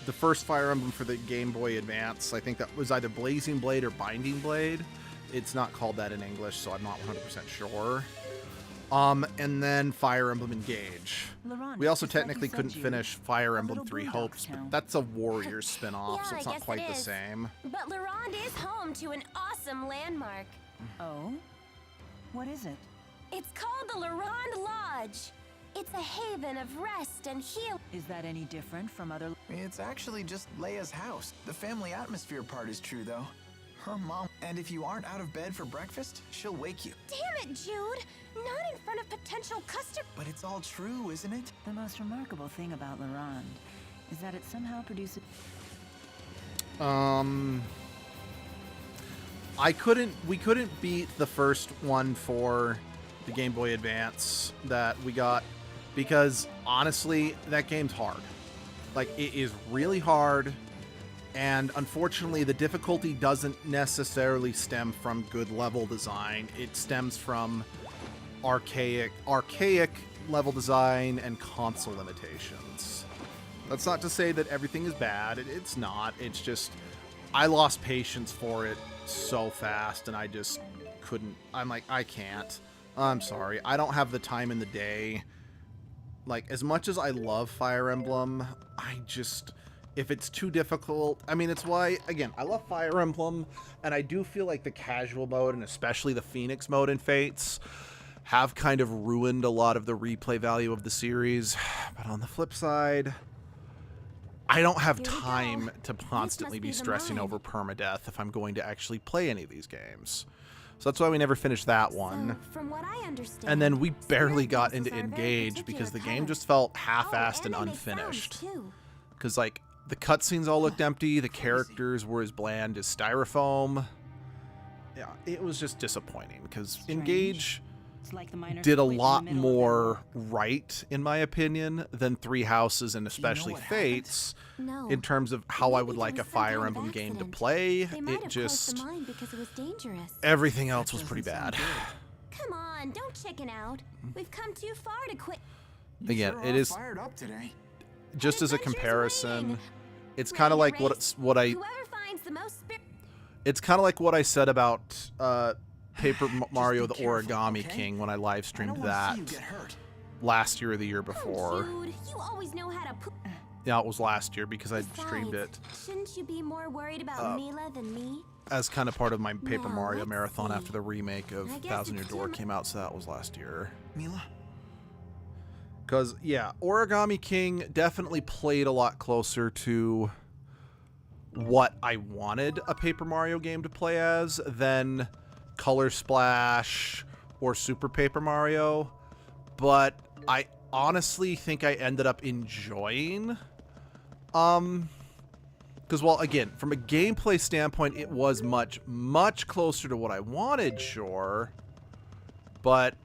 the first Fire Emblem for the Game Boy Advance. I think that was either Blazing Blade or Binding Blade. It's not called that in English, so I'm not 100% sure. And then Fire Emblem Engage. Laurent, We also just like you technically said, couldn't Jude. finish Fire A Emblem little Three boondocks Hopes, town. but that's a Warriors spin-off, Yeah, so it's I not guess quite it the is. same. But Laurent is home to an awesome landmark. Oh? What is it? It's called the Laurent Lodge. It's a haven of rest and heal. Is that any different from other... It's actually just Leia's house. The family atmosphere part is true, though. Her mom. And if you aren't out of bed for breakfast, she'll wake you. Damn it, Jude! Not in front of potential customers. But it's all true, isn't it? The most remarkable thing about Laurent is that it somehow produces... We couldn't beat the first one for the Game Boy Advance that we got because honestly, that game's hard. Like, it is really hard, and unfortunately, the difficulty doesn't necessarily stem from good level design. It stems from archaic level design and console limitations. That's not to say that everything is bad. It's not. It's just I lost patience for it so fast, and I just couldn't. I'm like, I can't. I'm sorry. I don't have the time in the day. Like, as much as I love Fire Emblem, I just... If it's too difficult... I mean, it's why, again, I love Fire Emblem, and I do feel like the casual mode, and especially the Phoenix mode in Fates, have kind of ruined a lot of the replay value of the series. But on the flip side, I don't have time to constantly be stressing over permadeath if I'm going to actually play any of these games. So that's why we never finished that one. So, from what I understand, And then we barely got into Engage because the game just felt half-assed and and they make sounds, unfinished. too. Because, like, the cutscenes all looked empty, the characters were as bland as styrofoam. Yeah, it was just disappointing because Engage It's like the miners did a quit in the lot middle of their more work. right, in my opinion, than Three Houses and especially what Fates No. in terms of how I would Maybe like there a was some Fire kind of Emblem game to accident. play. They might It have just... closed the mine because it was dangerous. Everything else was pretty bad. Come on, don't chicken out. We've come too far to quit. Again, Sure it are is... fired up today. Just as a Adventure's comparison, waiting. it's Ready kind of to like race? what I Whoever finds the most it's kind of like what I said about Paper Mario the careful, Origami okay? King when I live I streamed don't want to that see you get hurt. last year or the year before. Oh, Jude, you always know how to poop. Yeah, it was last year because I streamed it Besides, shouldn't you be more worried about Mila than me? as kind of part of my Paper Now, Mario let's marathon see. after the remake of I guess Thousand Year it's Door too came out, so that was last year. Mila? Because, yeah, Origami King definitely played a lot closer to what I wanted a Paper Mario game to play as than Color Splash or Super Paper Mario. But I honestly think I ended up enjoying... Because, well, again, from a gameplay standpoint, it was much, much closer to what I wanted, sure. But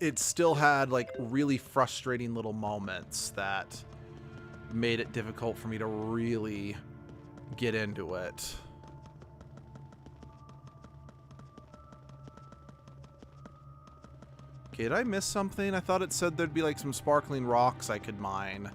it still had, like, really frustrating little moments that made it difficult for me to really get into it. Okay, did I miss something? I thought it said there'd be, like, some sparkling rocks I could mine.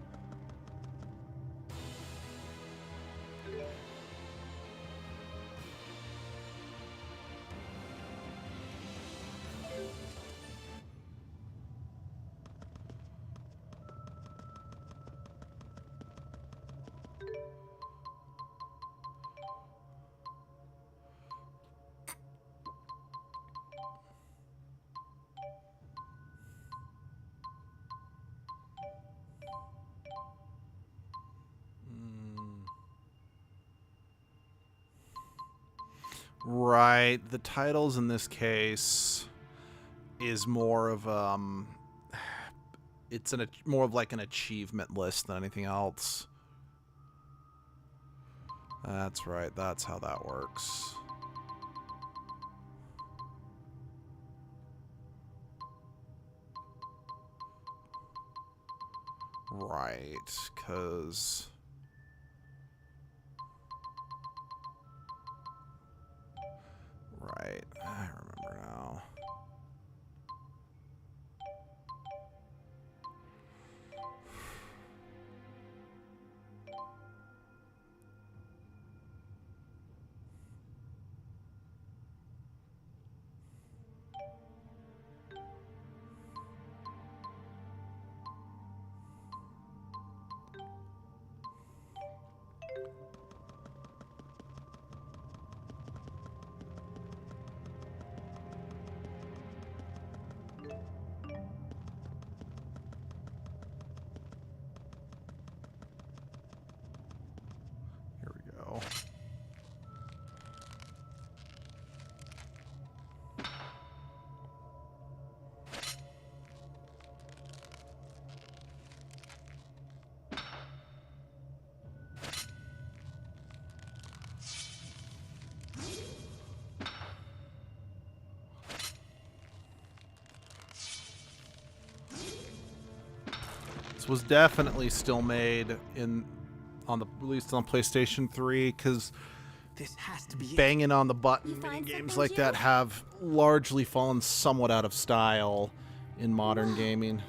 Right, the titles in this case is more of it's more of like an achievement list than anything else. That's right, that's how that works. Right, because right, I remember now. This was definitely still made released on PlayStation 3 because This has to be it. banging on the button mini games like that have largely fallen somewhat out of style in modern gaming.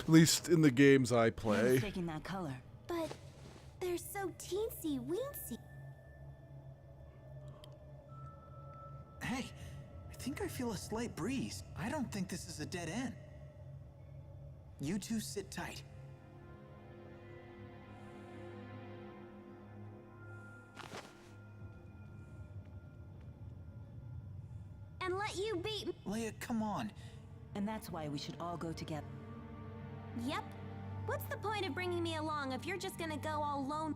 At least in the games I play. Taking that color. But they're so teensy weensy. Hey, I think I feel a slight breeze. I don't think this is a dead end. You two sit tight. And let you beat. Leia, come on. And that's why we should all go together. Yep. What's the point of bringing me along if you're just gonna go all alone?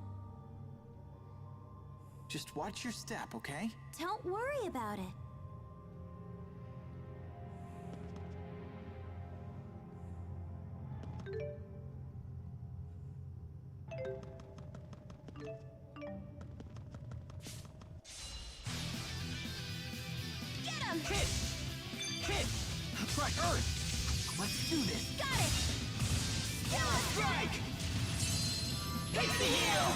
Just watch your step, okay? Don't worry about it. Get him! Hit! Hit! Try Earth! Let's do this! Got it! Killer strike! Hit the heel!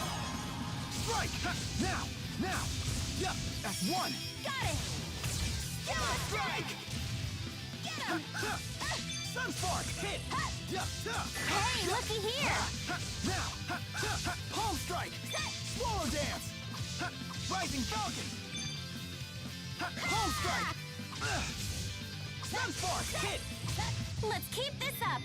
Strike! Now! Now! Yup! That's one! Got it! Killer strike! Get him! Sunspark! Hit! Yup! Hey, looky here! Now! Palm strike! Swallow dance! Rising Falcon! Palm strike! Sunspark! Hit! Let's keep this up!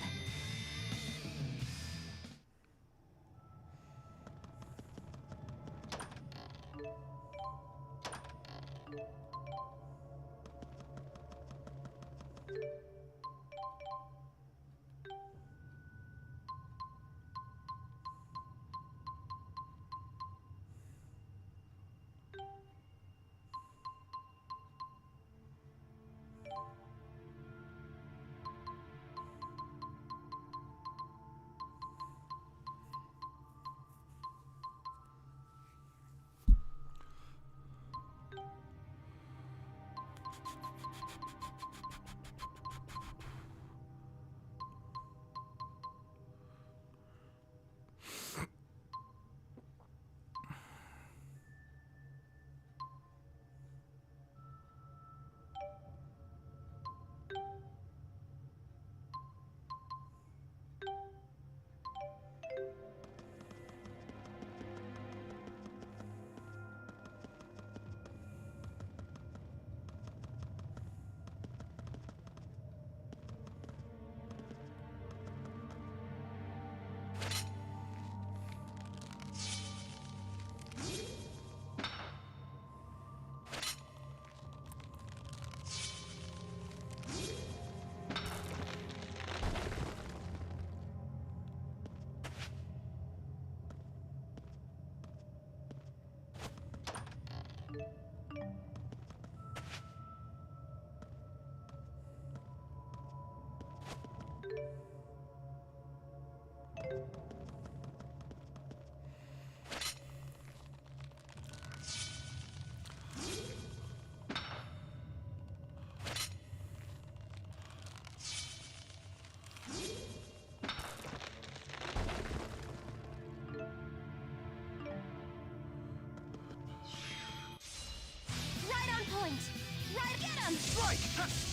Right, get him! Strike!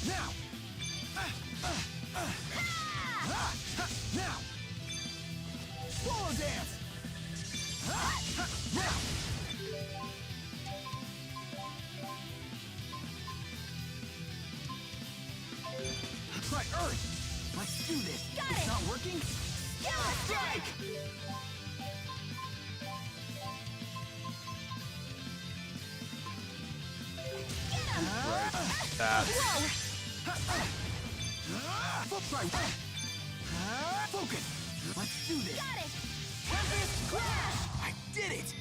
Now! Now! Swallow dance! Now! Try Earth! Let's do this! Got it's it! not working? Killer Strike! That. Focus! Let's do this! Got it! Tempest Crash! I did it!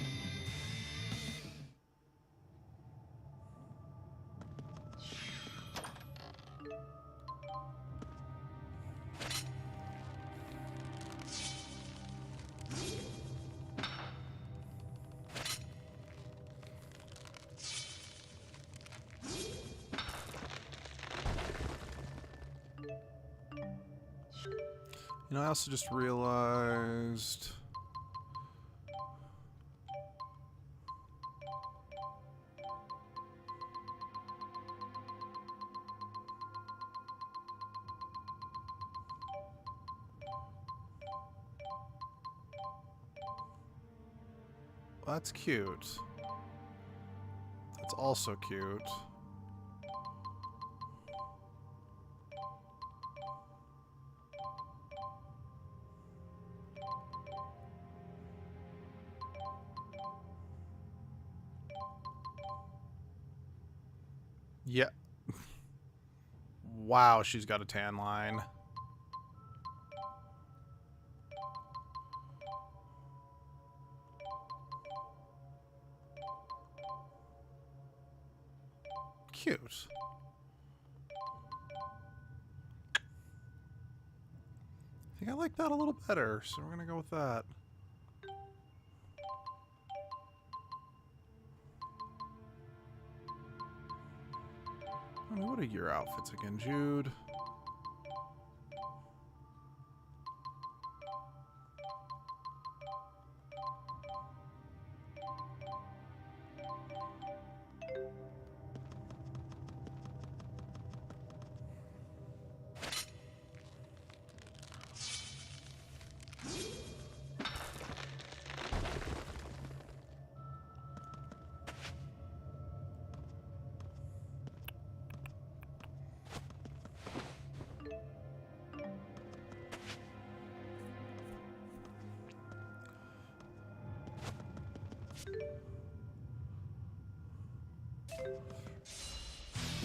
You know, I also just realized... That's cute. That's also cute. Yeah. Wow, she's got a tan line. Cute. I think I like that a little better, so we're gonna go with that. I mean, what are your outfits again, Jude?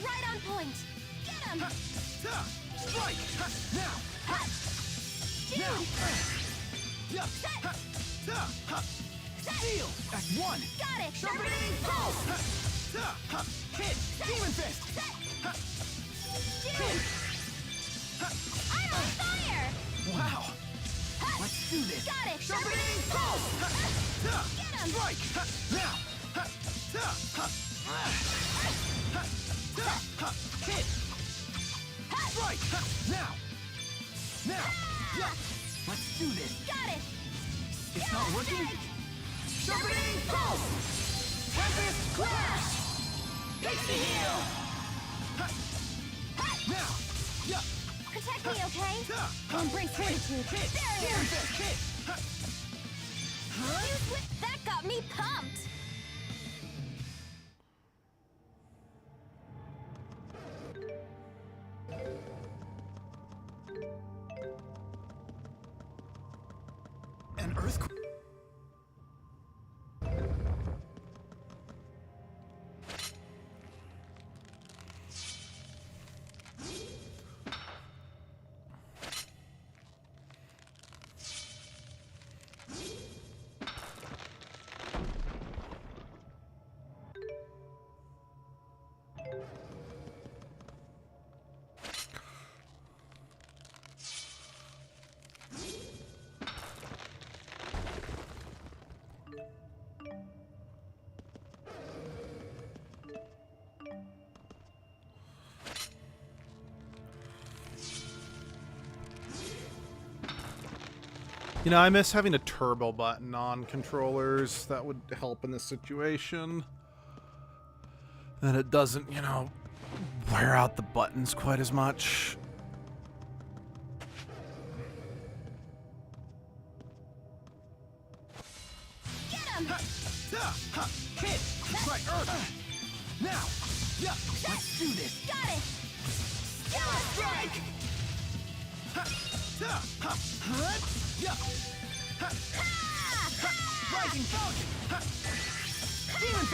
Right on point! Get him! Strike! Now! Now! Steal! That's one! Got it! Sharpening pulse! Hit! Demon fist! Hit! I'm on fire! Wow! Let's do this! Got it! Sharpening pulse! Get him! Strike! Now! Hit! Strike! Now! Now! Let's do this! Got it! It's not working? Sharpening pulse! Tempest clash! Pixie heal! Now! Protect me, okay? And bring fortitude. Hit! Barrier! Hit! That got me pumped! An earthquake? You know, I miss having a turbo button on controllers. That would help in this situation. Then it doesn't, you know, wear out the buttons quite as much. Get him! Hit! Right, Earth! Now! Let's do this! Got it! Strike! Rising Falcon! Demon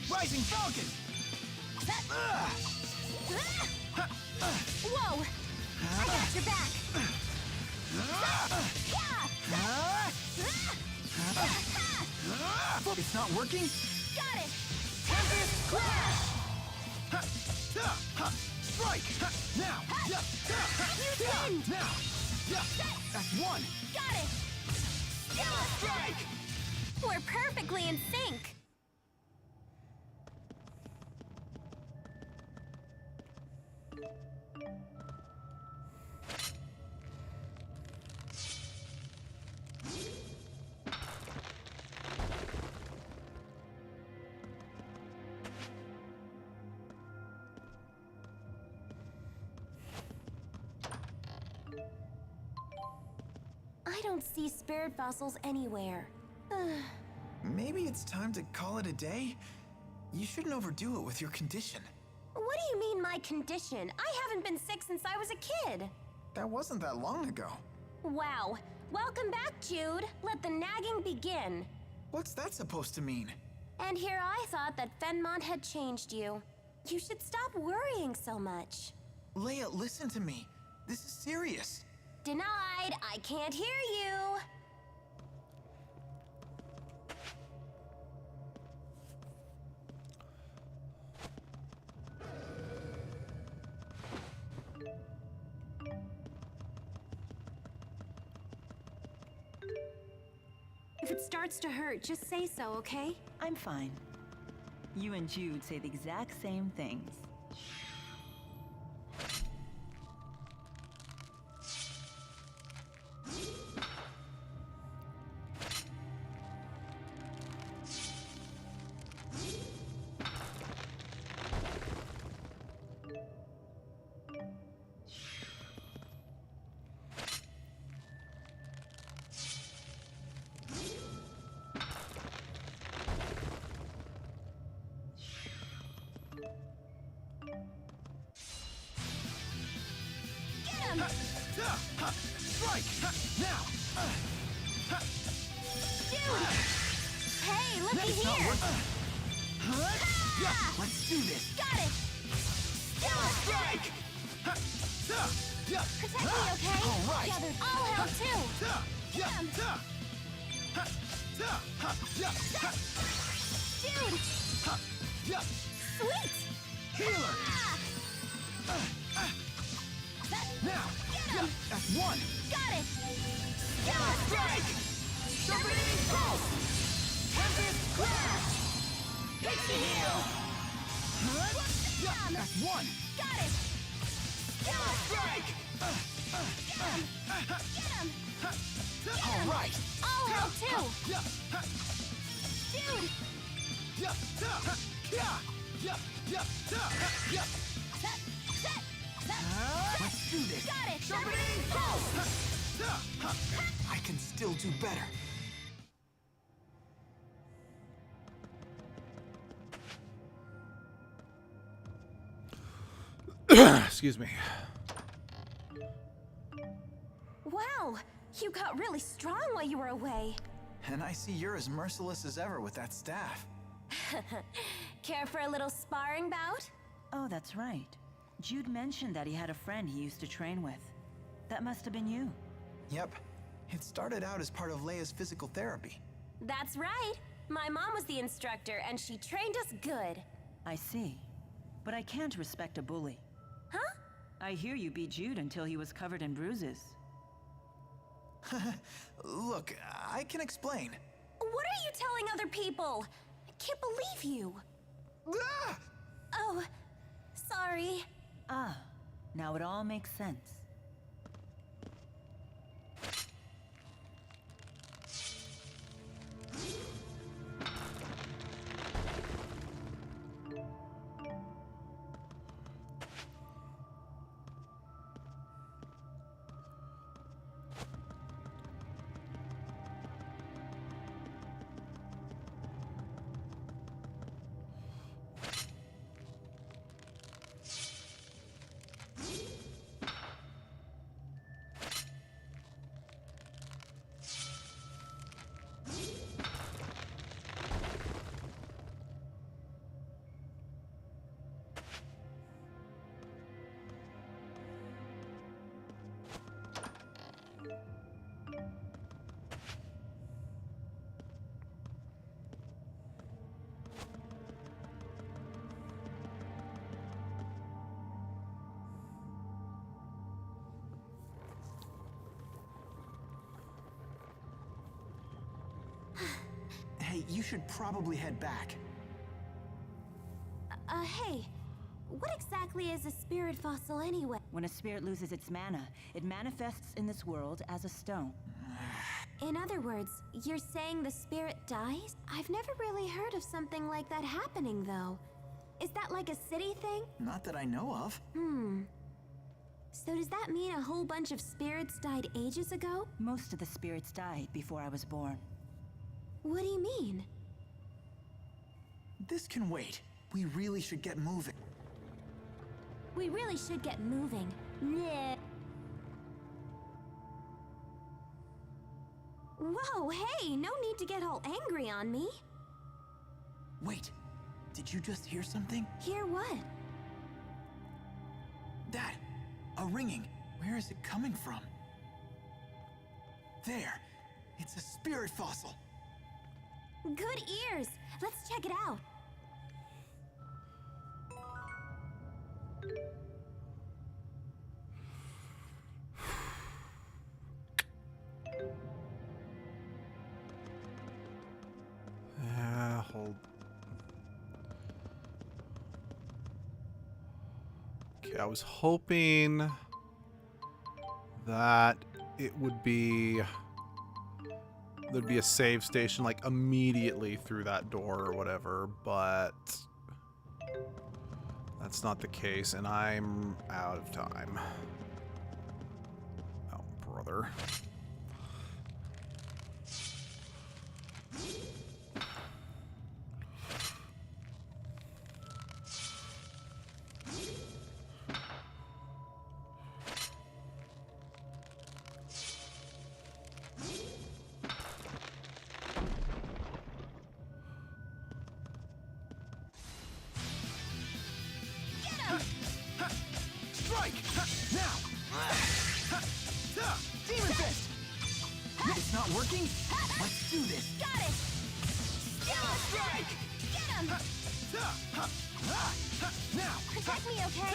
Rising Falcon! Whoa! I got your back! It's not working? Got it! Tempest Clash! Strike! Now! You win! Now! That's one! Got it! Strike! We're perfectly in sync! don't see spirit fossils anywhere. Maybe it's time to call it a day? You shouldn't overdo it with your condition. What do you mean, my condition? I haven't been sick since I was a kid. That wasn't that long ago. Wow. Welcome back, Jude. Let the nagging begin. What's that supposed to mean? And here I thought that Fenmont had changed you. You should stop worrying so much. Leia, listen to me. This is serious. Denied. I can't hear you. If it starts to hurt, just say so, okay? I'm fine. You and Jude say the exact same things. Strike! Now! Dude! Hey, looky here! Let's do this! Got it! Strike! Protect me, okay? All right! I'll help too! Get him! Dude! Sweet! Healer! Now! Get him! That's one! Got it! Strike! Sharpening pulse! Tempest crash! Pixie heal! That's one! Got it! Strike! Get him! All right! I'll help too! Dude! Let's do this! Got it! Sharpening pulse! I can still do better. Excuse me. Wow! You got really strong while you were away. And I see you're as merciless as ever with that staff. Care for a little sparring bout? Oh, that's right. Jude mentioned that he had a friend he used to train with. That must have been you. Yep. It started out as part of Leia's physical therapy. That's right. My mom was the instructor, and she trained us good. I see. But I can't respect a bully. Huh? I hear you beat Jude until he was covered in bruises. Look, I can explain. What are you telling other people? I can't believe you. Ah! Oh, sorry. Ah, now it all makes sense. Hey, you should probably head back. Hey, what exactly is a spirit fossil anyway? When a spirit loses its mana, it manifests in this world as a stone. In other words, you're saying the spirit dies? I've never really heard of something like that happening, though. Is that like a city thing? Not that I know of. So does that mean a whole bunch of spirits died ages ago? Most of the spirits died before I was born. What do you mean? This can wait. We really should get moving. We really should get moving. Nah. Whoa, hey, no need to get all angry on me. Wait, did you just hear something? Hear what? That, a ringing. Where is it coming from? There, it's a spirit fossil. Good ears. Let's check it out. Hold. Okay, I was hoping that it would be there'd be a save station like immediately through that door or whatever, but that's not the case, and I'm out of time. Oh, brother. Strike! Now! Demon Fist! It's not working? Let's do this! Got it! Still strike! Get him! Now! Protect me, okay?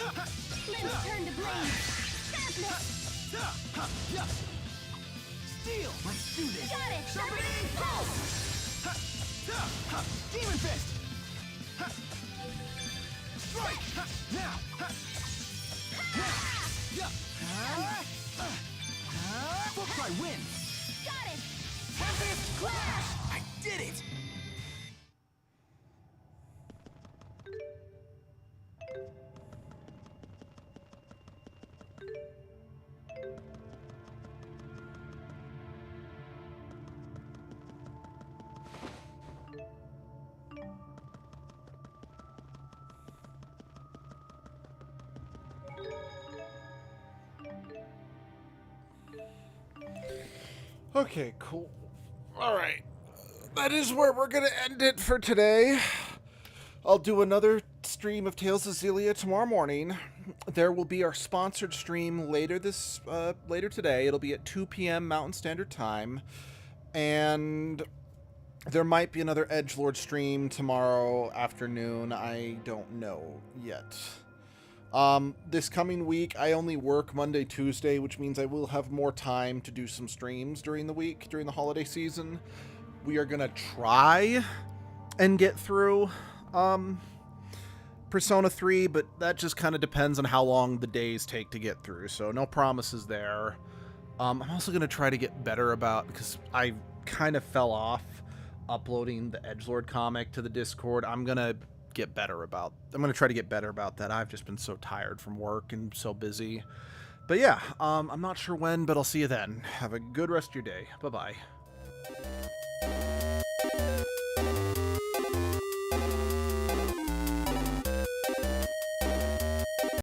Limbs turn to blade. Sharpness! Steel! Let's do this! Got it! Sharpening pulse! Demon Fist! Strike! Now! Bookfly win! Got it! Tempest Clash! I did it! Okay, cool. All right. That is where we're going to end it for today. I'll do another stream of Tales of Xillia tomorrow morning. There will be our sponsored stream later today. It'll be at 2 p.m. Mountain Standard Time. And there might be another Edgelord stream tomorrow afternoon. I don't know yet. This coming week, I only work Monday, Tuesday, which means I will have more time to do some streams during the week, during the holiday season. We are going to try and get through, Persona 3, but that just kind of depends on how long the days take to get through, so no promises there. I'm also going to try to get better about, because I kind of fell off uploading the Edgelord comic to the Discord. I'm going to try to get better about that. I've just been so tired from work and so busy. But yeah, I'm not sure when, but I'll see you then. Have a good rest of your day. Bye-bye.